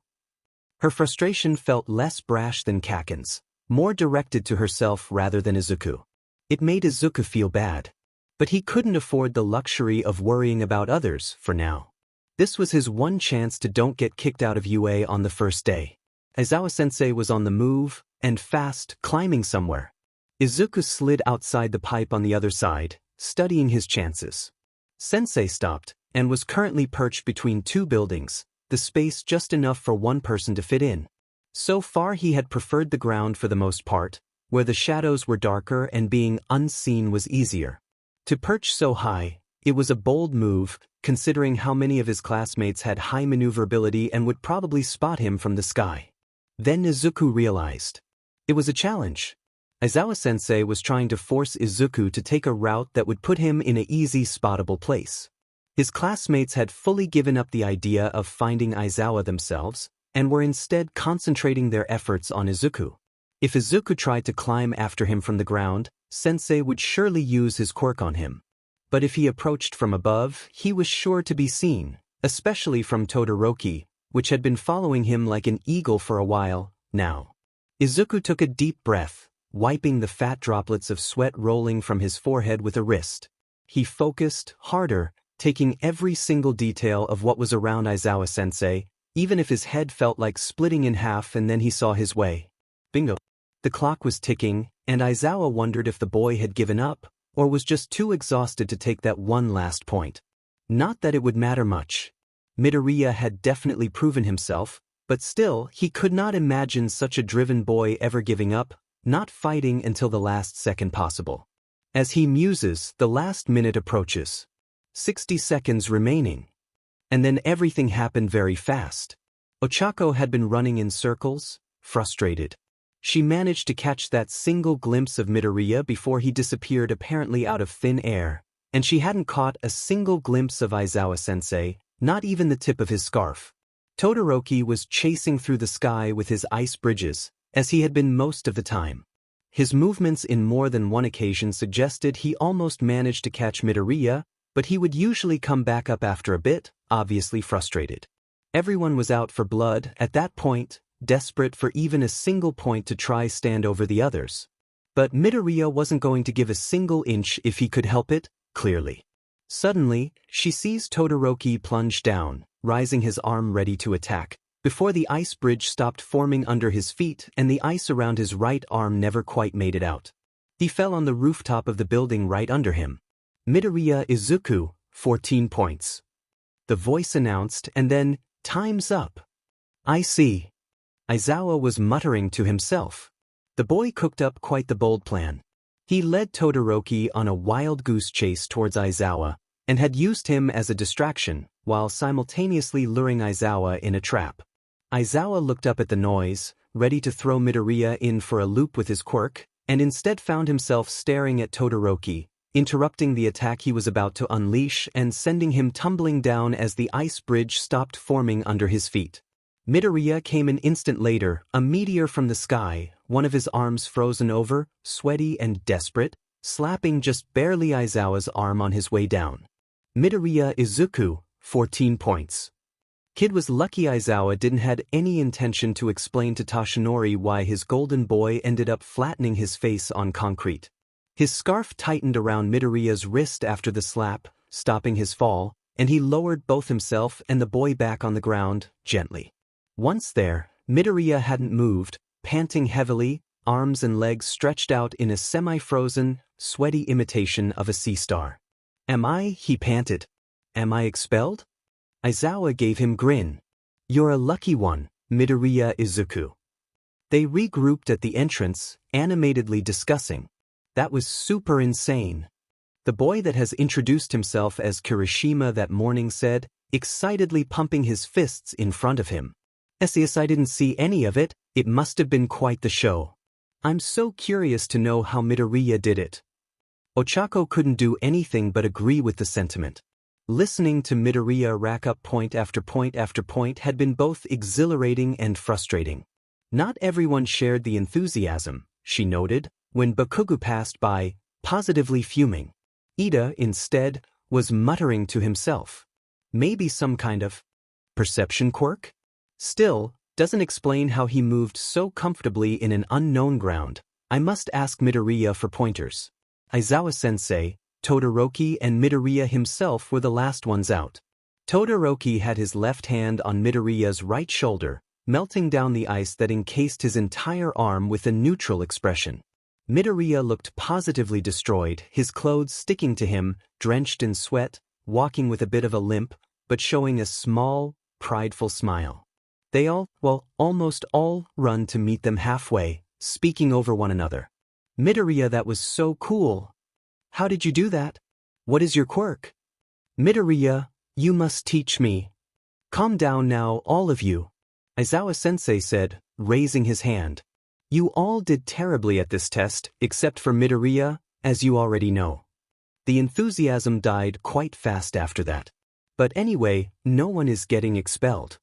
Her frustration felt less brash than Kaken's, more directed to herself rather than Izuku. It made Izuku feel bad. But he couldn't afford the luxury of worrying about others for now. This was his one chance to don't get kicked out of UA on the first day. Aizawa-sensei was on the move, and fast, climbing somewhere. Izuku slid outside the pipe on the other side, studying his chances. Sensei stopped, and was currently perched between two buildings, the space just enough for one person to fit in. So far he had preferred the ground for the most part, where the shadows were darker and being unseen was easier. To perch so high, it was a bold move, considering how many of his classmates had high maneuverability and would probably spot him from the sky. Then Izuku realized. It was a challenge. Aizawa-sensei was trying to force Izuku to take a route that would put him in an easy spottable place. His classmates had fully given up the idea of finding Aizawa themselves, and were instead concentrating their efforts on Izuku. If Izuku tried to climb after him from the ground, Sensei would surely use his quirk on him. But if he approached from above, he was sure to be seen, especially from Todoroki, which had been following him like an eagle for a while, now. Izuku took a deep breath, wiping the fat droplets of sweat rolling from his forehead with a wrist. He focused, harder, taking every single detail of what was around Aizawa-sensei, even if his head felt like splitting in half, and then he saw his way. Bingo. The clock was ticking, and Aizawa wondered if the boy had given up, or was just too exhausted to take that one last point. Not that it would matter much. Midoriya had definitely proven himself, but still, he could not imagine such a driven boy ever giving up, not fighting until the last second possible. As he muses, the last minute approaches. 60 seconds remaining. And then everything happened very fast. Ochako had been running in circles, frustrated. She managed to catch that single glimpse of Midoriya before he disappeared apparently out of thin air, and she hadn't caught a single glimpse of Aizawa-sensei, not even the tip of his scarf. Todoroki was chasing through the sky with his ice bridges, as he had been most of the time. His movements in more than one occasion suggested he almost managed to catch Midoriya, but he would usually come back up after a bit, obviously frustrated. Everyone was out for blood at that point, desperate for even a single point to try stand over the others. But Midoriya wasn't going to give a single inch if he could help it, clearly. Suddenly, she sees Todoroki plunge down, raising his arm ready to attack, before the ice bridge stopped forming under his feet and the ice around his right arm never quite made it out. He fell on the rooftop of the building right under him. Midoriya Izuku, 14 points. The voice announced, and then, time's up. I see. Aizawa was muttering to himself. The boy cooked up quite the bold plan. He led Todoroki on a wild goose chase towards Aizawa, and had used him as a distraction, while simultaneously luring Aizawa in a trap. Aizawa looked up at the noise, ready to throw Midoriya in for a loop with his quirk, and instead found himself staring at Todoroki, interrupting the attack he was about to unleash and sending him tumbling down as the ice bridge stopped forming under his feet. Midoriya came an instant later, a meteor from the sky, one of his arms frozen over, sweaty and desperate, slapping just barely Aizawa's arm on his way down. Midoriya Izuku, 14 points. Kid was lucky Aizawa didn't had any intention to explain to Toshinori why his golden boy ended up flattening his face on concrete. His scarf tightened around Midoriya's wrist after the slap, stopping his fall, and he lowered both himself and the boy back on the ground, gently. Once there, Midoriya hadn't moved, panting heavily, arms and legs stretched out in a semi-frozen, sweaty imitation of a sea star. "Am I?" he panted. "Am I expelled?" Aizawa gave him grin. "You're a lucky one, Midoriya Izuku." They regrouped at the entrance, animatedly discussing. "That was super insane." The boy that has introduced himself as Kirishima that morning said, excitedly pumping his fists in front of him. "Yes, I didn't see any of it, it must have been quite the show. I'm so curious to know how Midoriya did it." Ochako couldn't do anything but agree with the sentiment. Listening to Midoriya rack up point after point after point had been both exhilarating and frustrating. Not everyone shared the enthusiasm, she noted, when Bakugu passed by, positively fuming. Ida, instead, was muttering to himself. Maybe some kind of perception quirk? Still, doesn't explain how he moved so comfortably in an unknown ground. I must ask Midoriya for pointers. Aizawa-sensei, Todoroki and Midoriya himself were the last ones out. Todoroki had his left hand on Midoriya's right shoulder, melting down the ice that encased his entire arm with a neutral expression. Midoriya looked positively destroyed, his clothes sticking to him, drenched in sweat, walking with a bit of a limp, but showing a small, prideful smile. They almost all run to meet them halfway, speaking over one another. "Midoriya, that was so cool. How did you do that? What is your quirk?" "Midoriya, you must teach me." "Calm down now, all of you," Aizawa-sensei said, raising his hand. "You all did terribly at this test, except for Midoriya, as you already know." The enthusiasm died quite fast after that. "But anyway, no one is getting expelled,"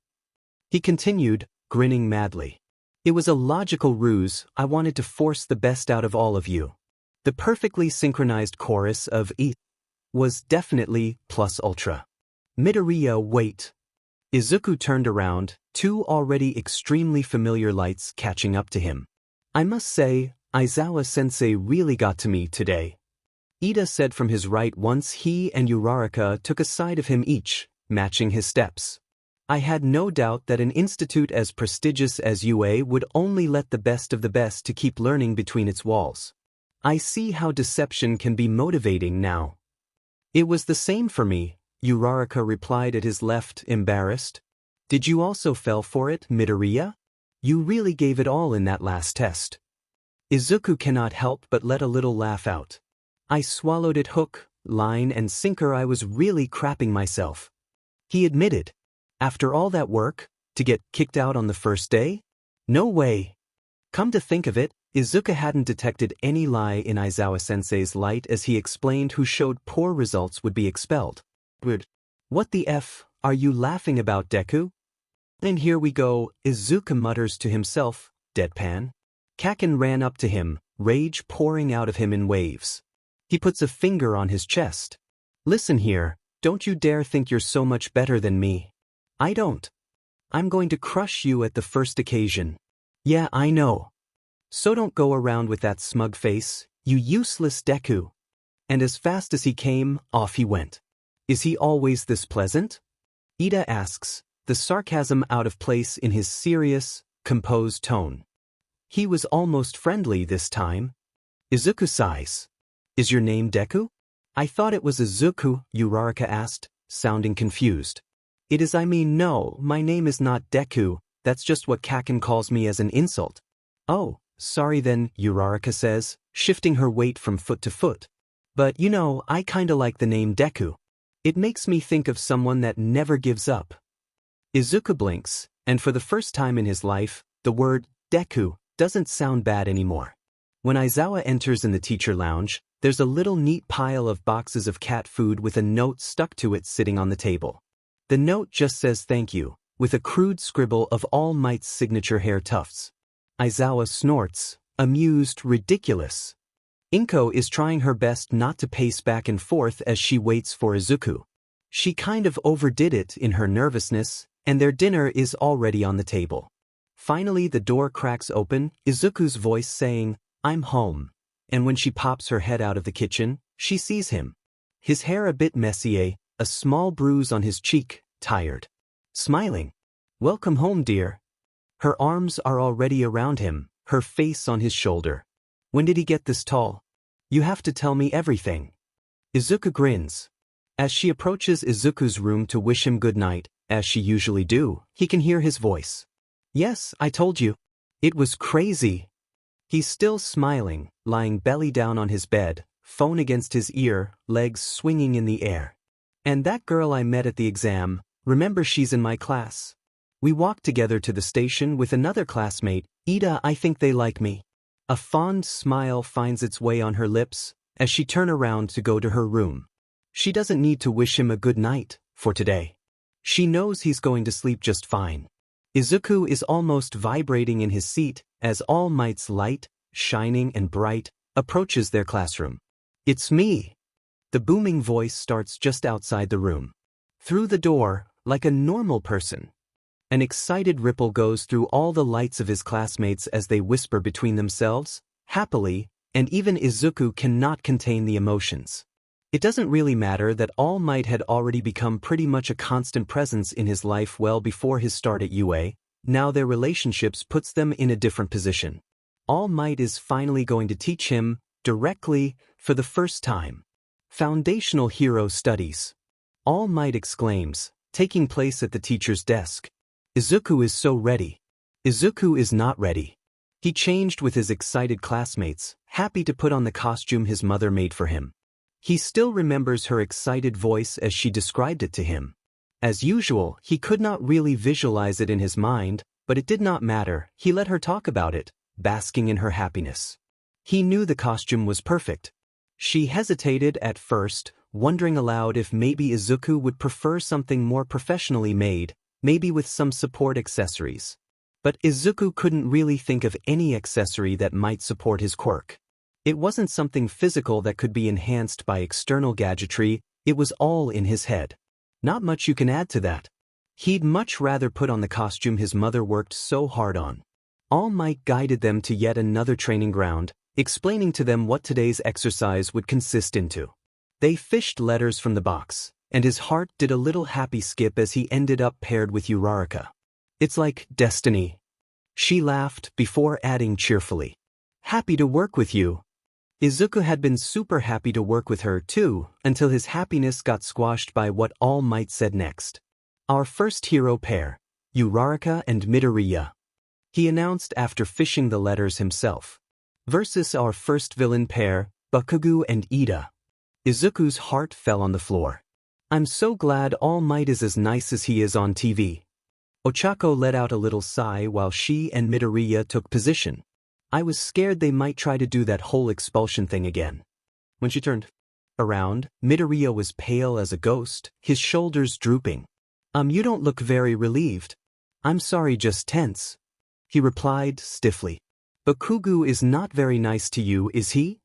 he continued, grinning madly. "It was a logical ruse. I wanted to force the best out of all of you." The perfectly synchronized chorus of "E" was definitely plus ultra. "Midoriya, wait." Izuku turned around, two already extremely familiar lights catching up to him. "I must say, Aizawa-sensei really got to me today," Ida said from his right once he and Uraraka took a side of him each, matching his steps. "I had no doubt that an institute as prestigious as UA would only let the best of the best to keep learning between its walls. I see how deception can be motivating now." "It was the same for me," Uraraka replied at his left, embarrassed. "Did you also fell for it, Midoriya? You really gave it all in that last test." Izuku cannot help but let a little laugh out. "I swallowed it hook, line and sinker. I was really crapping myself," he admitted. "After all that work, to get kicked out on the first day? No way." Come to think of it, Izuku hadn't detected any lie in Aizawa-sensei's light as he explained who showed poor results would be expelled. "What the F are you laughing about, Deku?" "And here we go," Izuku mutters to himself, deadpan. Kaken ran up to him, rage pouring out of him in waves. He puts a finger on his chest. "Listen here, don't you dare think you're so much better than me. I don't. I'm going to crush you at the first occasion." "Yeah, I know. So don't go around with that smug face, you useless Deku." And as fast as he came, off he went. "Is he always this pleasant?" Ida asks, the sarcasm out of place in his serious, composed tone. "He was almost friendly this time." Izuku sighs. "Is your name Deku?" "I thought it was Izuku," Uraraka asked, sounding confused. "It is, no, my name is not Deku, that's just what Kaken calls me as an insult." "Oh, sorry then," Uraraka says, shifting her weight from foot to foot. "But I kinda like the name Deku. It makes me think of someone that never gives up." Izuku blinks, and for the first time in his life, the word Deku doesn't sound bad anymore. When Aizawa enters in the teacher lounge, there's a little neat pile of boxes of cat food with a note stuck to it sitting on the table. The note just says thank you, with a crude scribble of All Might's signature hair tufts. Aizawa snorts, amused, ridiculous. Inko is trying her best not to pace back and forth as she waits for Izuku. She kind of overdid it in her nervousness, and their dinner is already on the table. Finally the door cracks open, Izuku's voice saying, "I'm home." And when she pops her head out of the kitchen, she sees him. His hair a bit messy, a small bruise on his cheek, tired. Smiling. "Welcome home, dear." Her arms are already around him, her face on his shoulder. "When did he get this tall? You have to tell me everything." Izuku grins. As she approaches Izuku's room to wish him good night, as she usually do, he can hear his voice. "Yes, I told you. It was crazy." He's still smiling, lying belly down on his bed, phone against his ear, legs swinging in the air. "And that girl I met at the exam, remember she's in my class. We walked together to the station with another classmate, Ida. I think they like me." A fond smile finds its way on her lips as she turns around to go to her room. She doesn't need to wish him a good night for today. She knows he's going to sleep just fine. Izuku is almost vibrating in his seat as All Might's light, shining and bright, approaches their classroom. "It's me." The booming voice starts just outside the room. Through the door, like a normal person. An excited ripple goes through all the lights of his classmates as they whisper between themselves, happily, and even Izuku cannot contain the emotions. It doesn't really matter that All Might had already become pretty much a constant presence in his life well before his start at UA, now their relationships puts them in a different position. All Might is finally going to teach him, directly, for the first time. Foundational Hero Studies. All Might exclaims, taking place at the teacher's desk. Izuku is so ready. Izuku is not ready. He changed with his excited classmates, happy to put on the costume his mother made for him. He still remembers her excited voice as she described it to him. As usual, he could not really visualize it in his mind, but it did not matter, he let her talk about it, basking in her happiness. He knew the costume was perfect. She hesitated at first, wondering aloud if maybe Izuku would prefer something more professionally made, maybe with some support accessories. But Izuku couldn't really think of any accessory that might support his quirk. It wasn't something physical that could be enhanced by external gadgetry, it was all in his head. Not much you can add to that. He'd much rather put on the costume his mother worked so hard on. All Might guided them to yet another training ground, explaining to them what today's exercise would consist into. They fished letters from the box, and his heart did a little happy skip as he ended up paired with Uraraka. "It's like destiny." She laughed before adding cheerfully, "Happy to work with you." Izuku had been super happy to work with her too, until his happiness got squashed by what All Might said next. "Our first hero pair, Uraraka and Midoriya," he announced after fishing the letters himself. "Versus our first villain pair, Bakugo and Ida." Izuku's heart fell on the floor. "I'm so glad All Might is as nice as he is on TV." Ochako let out a little sigh while she and Midoriya took position. "I was scared they might try to do that whole expulsion thing again." When she turned around, Midoriya was pale as a ghost, his shoulders drooping. You don't look very relieved." "I'm sorry, just tense," he replied stiffly. "Bakugo is not very nice to you, is he?"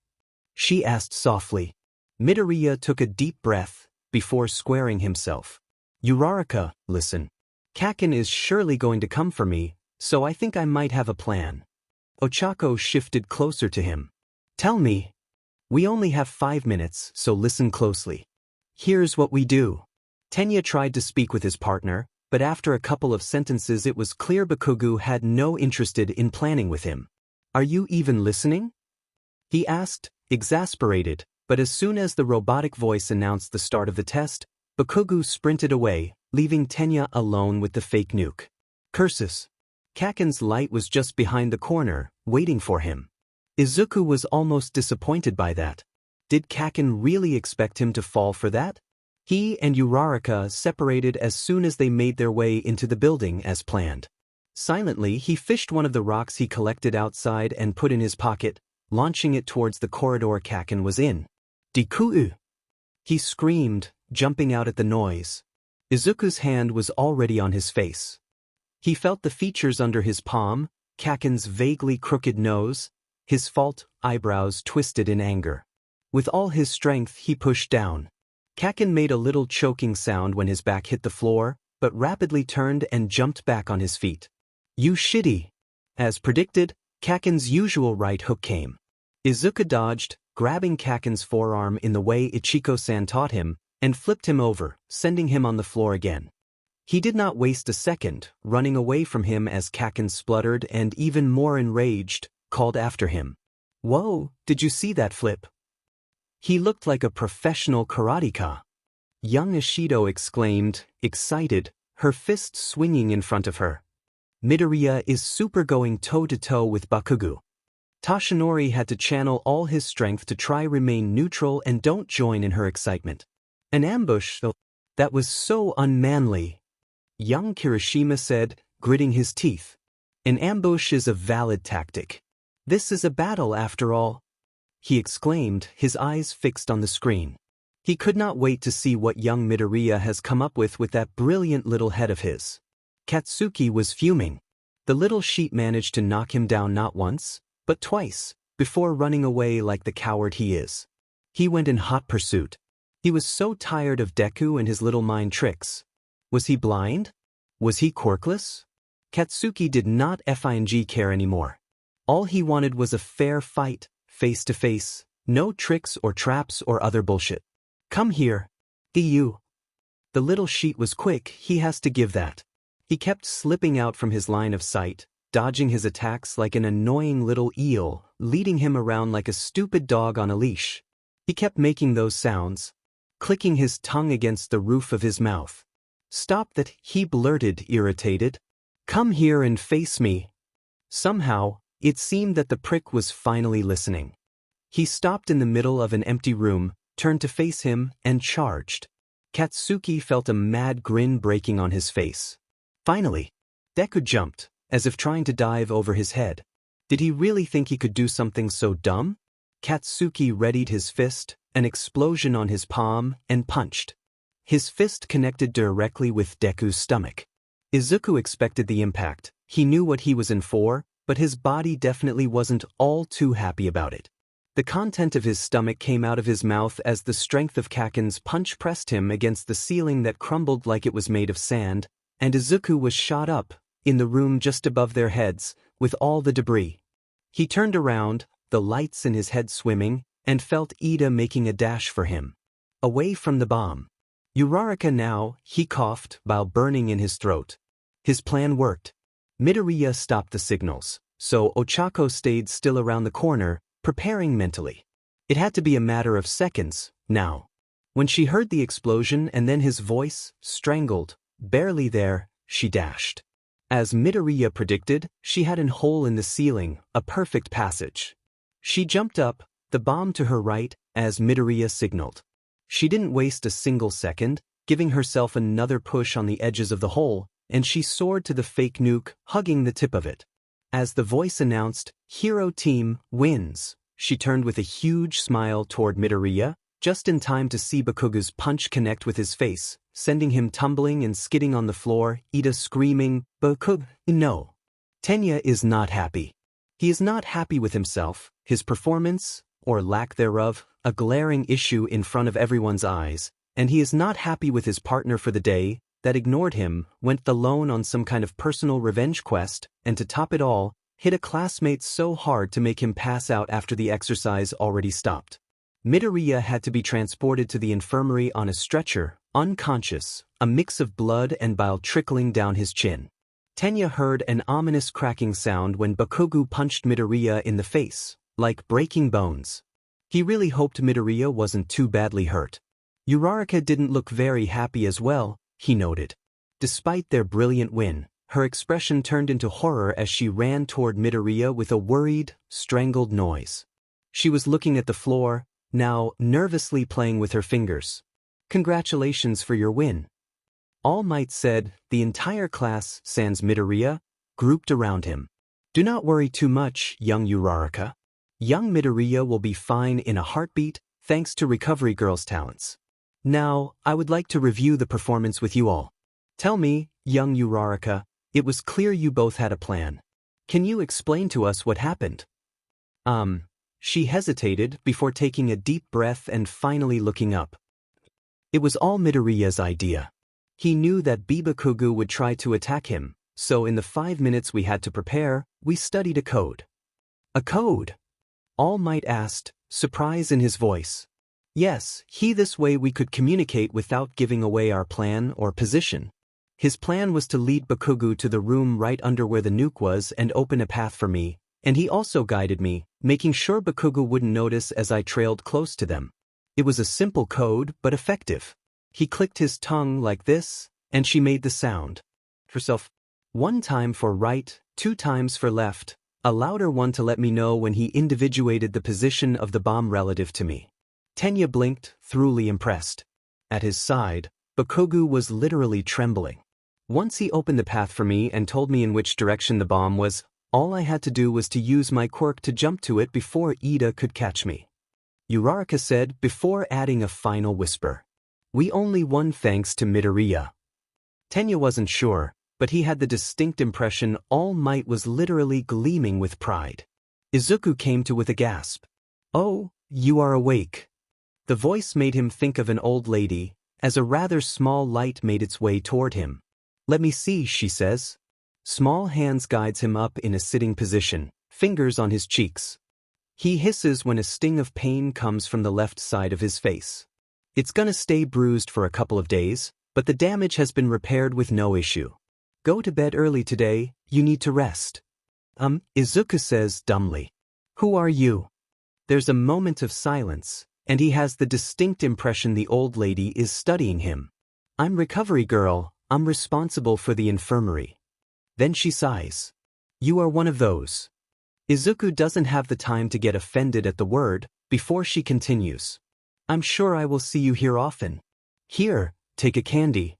she asked softly. Midoriya took a deep breath before squaring himself. "Uraraka, listen. Kaken is surely going to come for me, so I think I might have a plan." Ochako shifted closer to him. "Tell me." "We only have 5 minutes, so listen closely. Here's what we do." Tenya tried to speak with his partner, but after a couple of sentences it was clear Bakugo had no interest in planning with him. "Are you even listening?" he asked, exasperated, but as soon as the robotic voice announced the start of the test, Bakugo sprinted away, leaving Tenya alone with the fake nuke. Curses. Kaken's light was just behind the corner, waiting for him. Izuku was almost disappointed by that. Did Kaken really expect him to fall for that? He and Uraraka separated as soon as they made their way into the building as planned. Silently, he fished one of the rocks he collected outside and put in his pocket, launching it towards the corridor Kaken was in. "Deku!" he screamed, jumping out at the noise. Izuku's hand was already on his face. He felt the features under his palm, Kaken's vaguely crooked nose, his fault eyebrows twisted in anger. With all his strength he pushed down. Kaken made a little choking sound when his back hit the floor, but rapidly turned and jumped back on his feet. You shitty! As predicted, Kaken's usual right hook came. Izuku dodged, grabbing Kaken's forearm in the way Ichiko-san taught him, and flipped him over, sending him on the floor again. He did not waste a second, running away from him as Kaken spluttered and, even more enraged, called after him. Whoa, did you see that flip? He looked like a professional karateka. Young Ishido exclaimed, excited, her fist swinging in front of her. Midoriya is super going toe-to-toe with Bakugo. Toshinori had to channel all his strength to try remain neutral and don't join in her excitement. An ambush, though, that was so unmanly. Young Kirishima said, gritting his teeth. An ambush is a valid tactic. This is a battle after all. He exclaimed, his eyes fixed on the screen. He could not wait to see what young Midoriya has come up with that brilliant little head of his. Katsuki was fuming. The little sheep managed to knock him down not once, but twice, before running away like the coward he is. He went in hot pursuit. He was so tired of Deku and his little mind tricks. Was he blind? Was he quirkless? Katsuki did not FING care anymore. All he wanted was a fair fight, face to face, no tricks or traps or other bullshit. Come here. You. The little sheet was quick, he has to give that. He kept slipping out from his line of sight, dodging his attacks like an annoying little eel, leading him around like a stupid dog on a leash. He kept making those sounds, clicking his tongue against the roof of his mouth. Stop that, he blurted, irritated. Come here and face me. Somehow, it seemed that the prick was finally listening. He stopped in the middle of an empty room, turned to face him, and charged. Katsuki felt a mad grin breaking on his face. Finally, Deku jumped, as if trying to dive over his head. Did he really think he could do something so dumb? Katsuki readied his fist, an explosion on his palm, and punched. His fist connected directly with Deku's stomach. Izuku expected the impact. He knew what he was in for, but his body definitely wasn't all too happy about it. The content of his stomach came out of his mouth as the strength of Kaken's punch pressed him against the ceiling that crumbled like it was made of sand, and Izuku was shot up, in the room just above their heads, with all the debris. He turned around, the lights in his head swimming, and felt Ida making a dash for him. Away from the bomb. Uraraka now, he coughed, while burning in his throat. His plan worked. Midoriya stopped the signals, so Ochako stayed still around the corner, preparing mentally. It had to be a matter of seconds, now. When she heard the explosion and then his voice, strangled, barely there, she dashed. As Midoriya predicted, she had an hole in the ceiling, a perfect passage. She jumped up, the bomb to her right, as Midoriya signaled. She didn't waste a single second, giving herself another push on the edges of the hole, and she soared to the fake nuke, hugging the tip of it. As the voice announced, "Hero Team wins," she turned with a huge smile toward Midoriya, just in time to see Bakugo's punch connect with his face, sending him tumbling and skidding on the floor, Ida screaming, "Bakugo, no." Tenya is not happy. He is not happy with himself, his performance, or lack thereof, a glaring issue in front of everyone's eyes, and he is not happy with his partner for the day, that ignored him, went alone on some kind of personal revenge quest, and to top it all, hit a classmate so hard to make him pass out after the exercise already stopped. Midoriya had to be transported to the infirmary on a stretcher, unconscious, a mix of blood and bile trickling down his chin. Tenya heard an ominous cracking sound when Bakugo punched Midoriya in the face, like breaking bones. He really hoped Midoriya wasn't too badly hurt. Uraraka didn't look very happy as well, he noted. Despite their brilliant win, her expression turned into horror as she ran toward Midoriya with a worried, strangled noise. She was looking at the floor, now nervously playing with her fingers. "Congratulations for your win." All Might said, the entire class, sans Midoriya, grouped around him. "Do not worry too much, young Uraraka. Young Midoriya will be fine in a heartbeat, thanks to Recovery Girl's talents. Now, I would like to review the performance with you all. Tell me, young Uraraka, It was clear you both had a plan. Can you explain to us what happened? She hesitated before taking a deep breath and finally looking up. It was all Midoriya's idea. He knew that Bibakugu would try to attack him, so in the 5 minutes we had to prepare, we studied a code. A code? All Might asked, surprise in his voice. Yes, this way we could communicate without giving away our plan or position. His plan was to lead Bakugu to the room right under where the nuke was and open a path for me, and he also guided me, making sure Bakugu wouldn't notice as I trailed close to them. It was a simple code, but effective. He clicked his tongue like this, and she made the sound. Herself. 1 time for right, 2 times for left, a louder one to let me know when he individuated the position of the bomb relative to me. Tenya blinked, thoroughly impressed. At his side, Bakugu was literally trembling. Once he opened the path for me and told me in which direction the bomb was, all I had to do was to use my quirk to jump to it before Ida could catch me. Uraraka said before adding a final whisper. We only won thanks to Midoriya. Tenya wasn't sure, but he had the distinct impression All Might was literally gleaming with pride. Izuku came to with a gasp. Oh, you are awake. The voice made him think of an old lady, as a rather small light made its way toward him. Let me see, she says. Small hands guides him up in a sitting position, fingers on his cheeks. He hisses when a sting of pain comes from the left side of his face. It's gonna stay bruised for a couple of days, but the damage has been repaired with no issue. Go to bed early today, you need to rest. Izuku says dumbly. Who are you? There's a moment of silence, and he has the distinct impression the old lady is studying him. I'm Recovery Girl, I'm responsible for the infirmary. Then she sighs. You are one of those. Izuku doesn't have the time to get offended at the word, before she continues. I'm sure I will see you here often. Here, take a candy.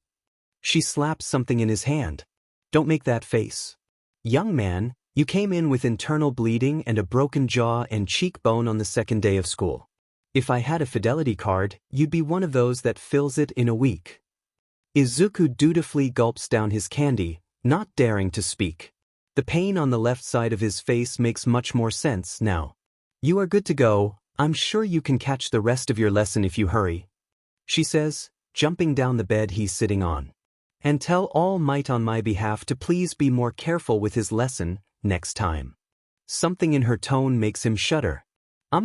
She slaps something in his hand. Don't make that face. Young man, you came in with internal bleeding and a broken jaw and cheekbone on the 2nd day of school. If I had a fidelity card, you'd be one of those that fills it in a week. Izuku dutifully gulps down his candy, not daring to speak. The pain on the left side of his face makes much more sense now. You are good to go, I'm sure you can catch the rest of your lesson if you hurry. She says, jumping down the bed he's sitting on. And tell All Might on my behalf to please be more careful with his lesson, next time. Something in her tone makes him shudder.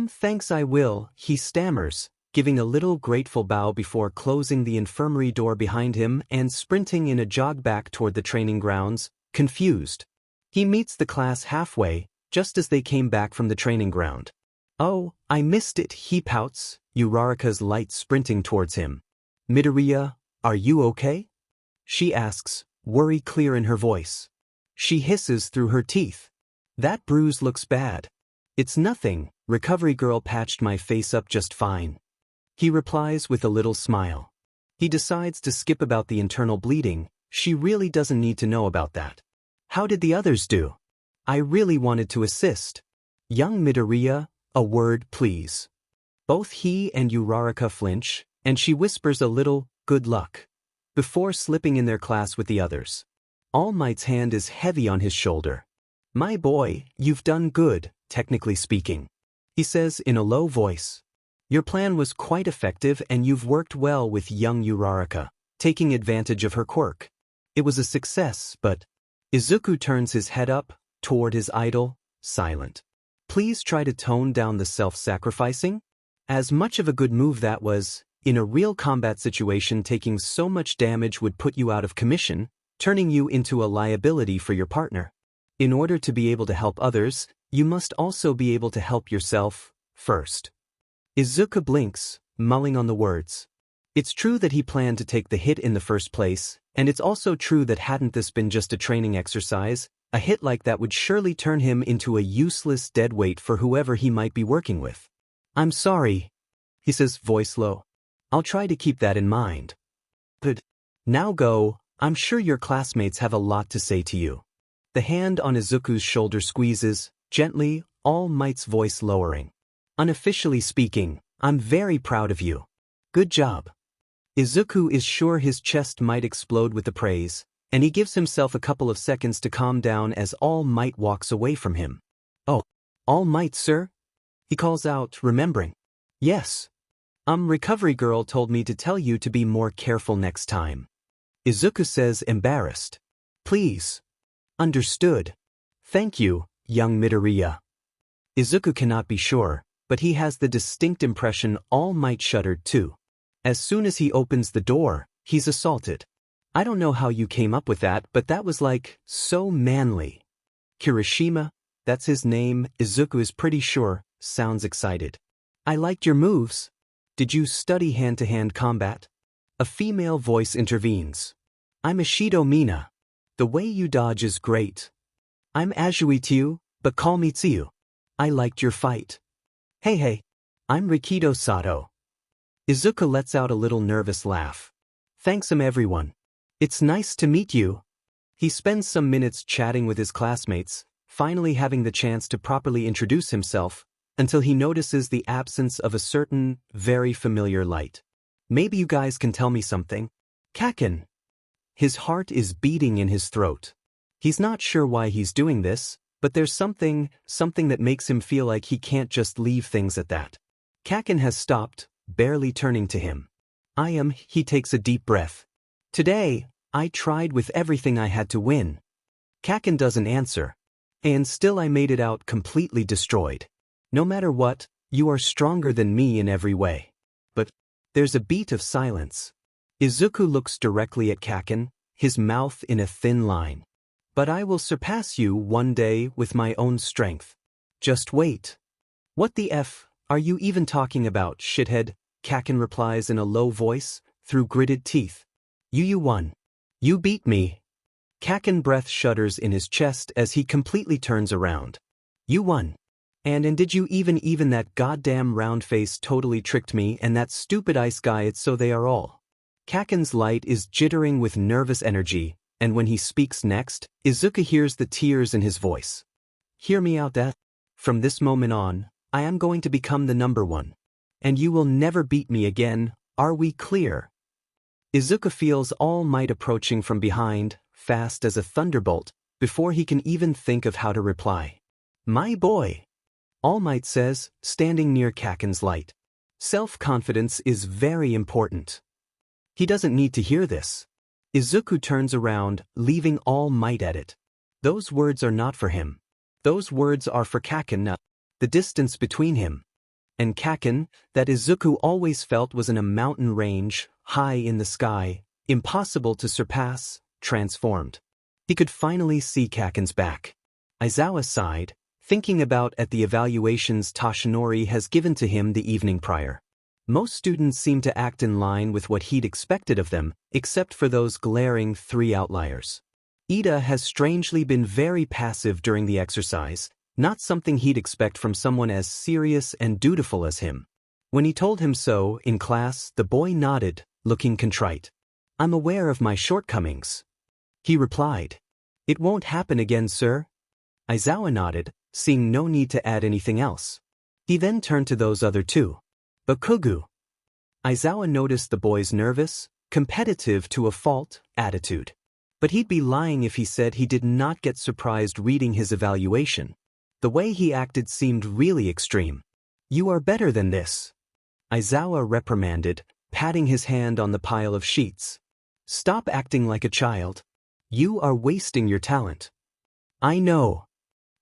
Thanks I will, he stammers, giving a little grateful bow before closing the infirmary door behind him and sprinting in a jog back toward the training grounds, confused. He meets the class halfway, just as they came back from the training ground. Oh, I missed it, he pouts, Uraraka's light sprinting towards him. Midoriya, are you okay? She asks, worry clear in her voice. She hisses through her teeth. That bruise looks bad. It's nothing, Recovery Girl patched my face up just fine. He replies with a little smile. He decides to skip about the internal bleeding, she really doesn't need to know about that. How did the others do? I really wanted to assist. Young Midoriya, a word please. Both he and Uraraka flinch, and she whispers a little, good luck, before slipping in their class with the others. All Might's hand is heavy on his shoulder. My boy, you've done good, technically speaking. He says in a low voice. Your plan was quite effective and you've worked well with young Uraraka, taking advantage of her quirk. It was a success, but... Izuku turns his head up, toward his idol, silent. Please try to tone down the self-sacrificing. As much of a good move that was, in a real combat situation taking so much damage would put you out of commission, turning you into a liability for your partner. In order to be able to help others, you must also be able to help yourself, first. Izuku blinks, mulling on the words. It's true that he planned to take the hit in the first place, and it's also true that hadn't this been just a training exercise, a hit like that would surely turn him into a useless deadweight for whoever he might be working with. I'm sorry, he says, voice low. I'll try to keep that in mind. But now go, I'm sure your classmates have a lot to say to you. The hand on Izuku's shoulder squeezes, gently, All Might's voice lowering. Unofficially speaking, I'm very proud of you. Good job. Izuku is sure his chest might explode with the praise, and he gives himself a couple of seconds to calm down as All Might walks away from him. "Oh, All Might, sir?" he calls out, remembering. "Yes. Recovery girl told me to tell you to be more careful next time." Izuku says, embarrassed. "Please." "Understood. Thank you, young Midoriya." Izuku cannot be sure, but he has the distinct impression All Might shuddered too. As soon as he opens the door, he's assaulted. "I don't know how you came up with that, but that was like, so manly." Kirishima, that's his name, Izuku is pretty sure, sounds excited. "I liked your moves. Did you study hand-to-hand combat?" A female voice intervenes. "I'm Ishido Mina. The way you dodge is great." "I'm Azui Tsu, but call me Tsuyu. I liked your fight." Hey, I'm Rikido Sato." Izuku lets out a little nervous laugh. "Thanks everyone. It's nice to meet you." He spends some minutes chatting with his classmates, finally having the chance to properly introduce himself, until he notices the absence of a certain, very familiar light. "Maybe you guys can tell me something." Kaken. His heart is beating in his throat. He's not sure why he's doing this, but there's something that makes him feel like he can't just leave things at that. Kaken has stopped, barely turning to him. He takes a deep breath. "Today, I tried with everything I had to win." Kaken doesn't answer. "And still I made it out completely destroyed. No matter what, you are stronger than me in every way." But there's a beat of silence. Izuku looks directly at Kaken, his mouth in a thin line. "But I will surpass you one day with my own strength. Just wait." "What the F are you even talking about, shithead?" Kaken replies in a low voice, through gritted teeth. "You won. You beat me." Kaken breath shudders in his chest as he completely turns around. "You won. And did you even that goddamn round face totally tricked me and that stupid ice guy, it's so they are all." Kaken's light is jittering with nervous energy, and when he speaks next, Izuku hears the tears in his voice. "Hear me out, Death. From this moment on, I am going to become the number one. And you will never beat me again, are we clear?" Izuku feels All Might approaching from behind, fast as a thunderbolt, before he can even think of how to reply. "My boy," All Might says, standing near Kaken's light. Self-confidence is very important. He doesn't need to hear this. Izuku turns around, leaving All Might at it. Those words are not for him. Those words are for Kaken. The distance between him and Kaken, that Izuku always felt was in a mountain range, high in the sky, impossible to surpass, transformed. He could finally see Kaken's back. Aizawa sighed, thinking about the evaluations Toshinori has given to him the evening prior. Most students seem to act in line with what he'd expected of them, except for those glaring 3 outliers. Ida has strangely been very passive during the exercise, not something he'd expect from someone as serious and dutiful as him. When he told him so in class, the boy nodded, looking contrite. "I'm aware of my shortcomings." He replied. "It won't happen again, sir." Aizawa nodded, seeing no need to add anything else. He then turned to those other 2. "Bakugu." Aizawa noticed the boy's nervous, competitive to a fault, attitude. But he'd be lying if he said he did not get surprised reading his evaluation. The way he acted seemed really extreme. "You are better than this," Aizawa reprimanded, patting his hand on the pile of sheets. "Stop acting like a child. You are wasting your talent." "I know,"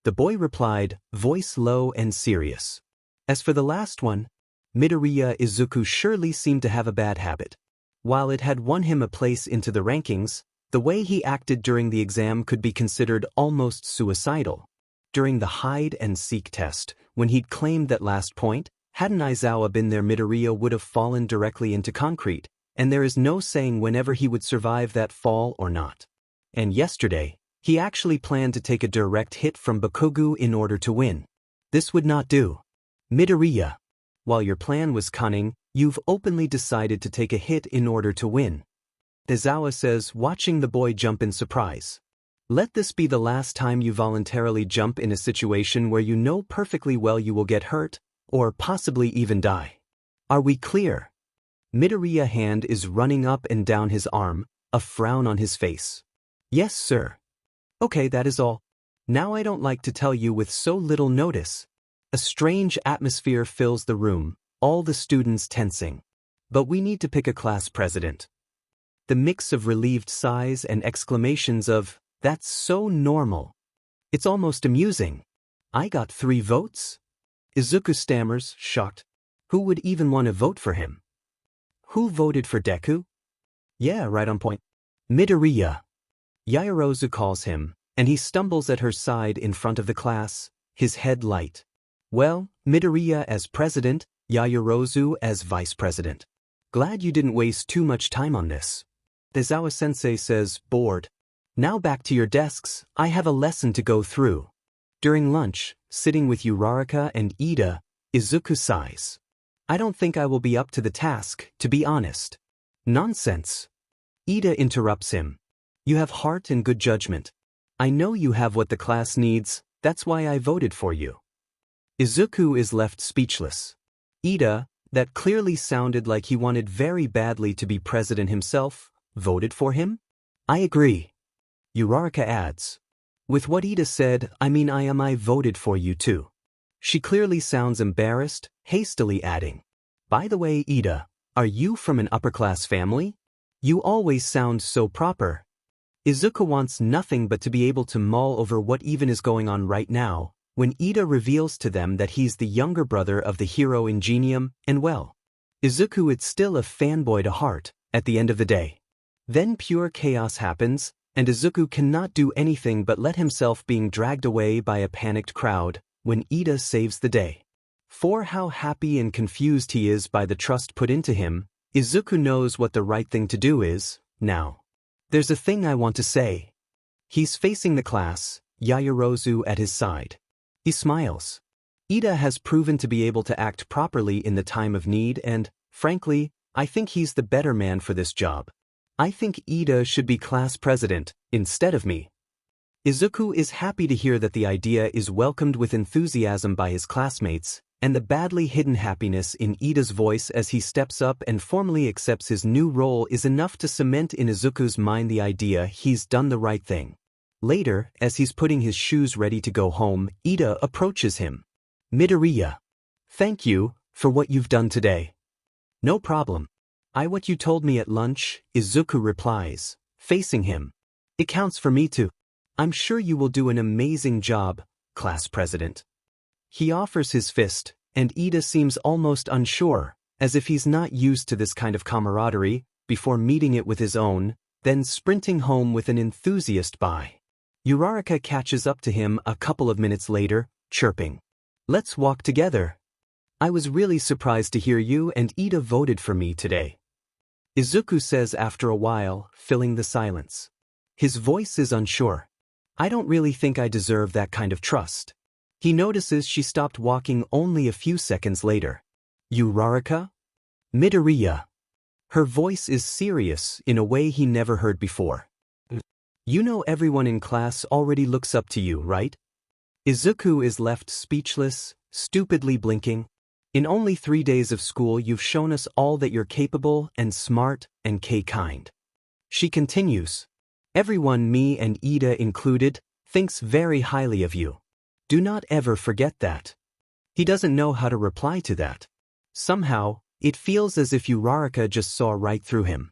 the boy replied, voice low and serious. As for the last one, Midoriya Izuku surely seemed to have a bad habit. While it had won him a place into the rankings, the way he acted during the exam could be considered almost suicidal. During the hide-and-seek test, when he'd claimed that last point, hadn't Aizawa been there, Midoriya would have fallen directly into concrete, and there is no saying whenever he would survive that fall or not. And yesterday, he actually planned to take a direct hit from Bakugu in order to win. This would not do. "Midoriya, while your plan was cunning, you've openly decided to take a hit in order to win," Aizawa says, watching the boy jump in surprise. "Let this be the last time you voluntarily jump in a situation where you know perfectly well you will get hurt, or possibly even die. Are we clear?" Midoriya's hand is running up and down his arm, a frown on his face. Yes, sir. Okay, that is all. Now I don't like to tell you with so little notice. A strange atmosphere fills the room, all the students tensing. But we need to pick a class president. The mix of relieved sighs and exclamations of, "That's so normal." It's almost amusing. I got 3 votes? Izuku stammers, shocked. Who would even want to vote for him? Who voted for Deku? Yeah, right on point. Midoriya. Yaoyorozu calls him, and he stumbles at her side in front of the class, his head light. Well, Midoriya as president, Yaoyorozu as vice president. Glad you didn't waste too much time on this. Dezawa-sensei says, bored. Now back to your desks, I have a lesson to go through. During lunch, sitting with Uraraka and Ida, Izuku sighs. I don't think I will be up to the task, to be honest. Nonsense. Ida interrupts him. You have heart and good judgment. I know you have what the class needs, that's why I voted for you. Izuku is left speechless. Ida, that clearly sounded like he wanted very badly to be president himself, voted for him? I agree. Uraraka adds. With what Ida said, I voted for you too. She clearly sounds embarrassed, hastily adding. By the way, Ida, are you from an upper-class family? You always sound so proper. Izuku wants nothing but to be able to mull over what even is going on right now, when Ida reveals to them that he's the younger brother of the hero Ingenium, and well, Izuku is still a fanboy to heart, at the end of the day. Then pure chaos happens, and Izuku cannot do anything but let himself being dragged away by a panicked crowd, when Ida saves the day. For how happy and confused he is by the trust put into him, Izuku knows what the right thing to do is, now. There's a thing I want to say. He's facing the class, Yaoyorozu at his side. He smiles. Ida has proven to be able to act properly in the time of need and, frankly, I think he's the better man for this job. I think Ida should be class president, instead of me. Izuku is happy to hear that the idea is welcomed with enthusiasm by his classmates, and the badly hidden happiness in Ida's voice as he steps up and formally accepts his new role is enough to cement in Izuku's mind the idea he's done the right thing. Later, as he's putting his shoes ready to go home, Ida approaches him. Midoriya. Thank you for what you've done today. No problem. What you told me at lunch, Izuku replies, facing him. It counts for me too. I'm sure you will do an amazing job, class president. He offers his fist, and Ida seems almost unsure, as if he's not used to this kind of camaraderie, before meeting it with his own, then sprinting home with an enthusiast bye. Uraraka catches up to him a couple of minutes later, chirping. Let's walk together. I was really surprised to hear you and Ida voted for me today. Izuku says after a while, filling the silence. His voice is unsure. I don't really think I deserve that kind of trust. He notices she stopped walking only a few seconds later. Uraraka? Midoriya. Her voice is serious in a way he never heard before. You know everyone in class already looks up to you, right? Izuku is left speechless, stupidly blinking. In only 3 days of school you've shown us all that you're capable and smart and kind. She continues. Everyone, me and Ida included, thinks very highly of you. Do not ever forget that. He doesn't know how to reply to that. Somehow, it feels as if Uraraka just saw right through him.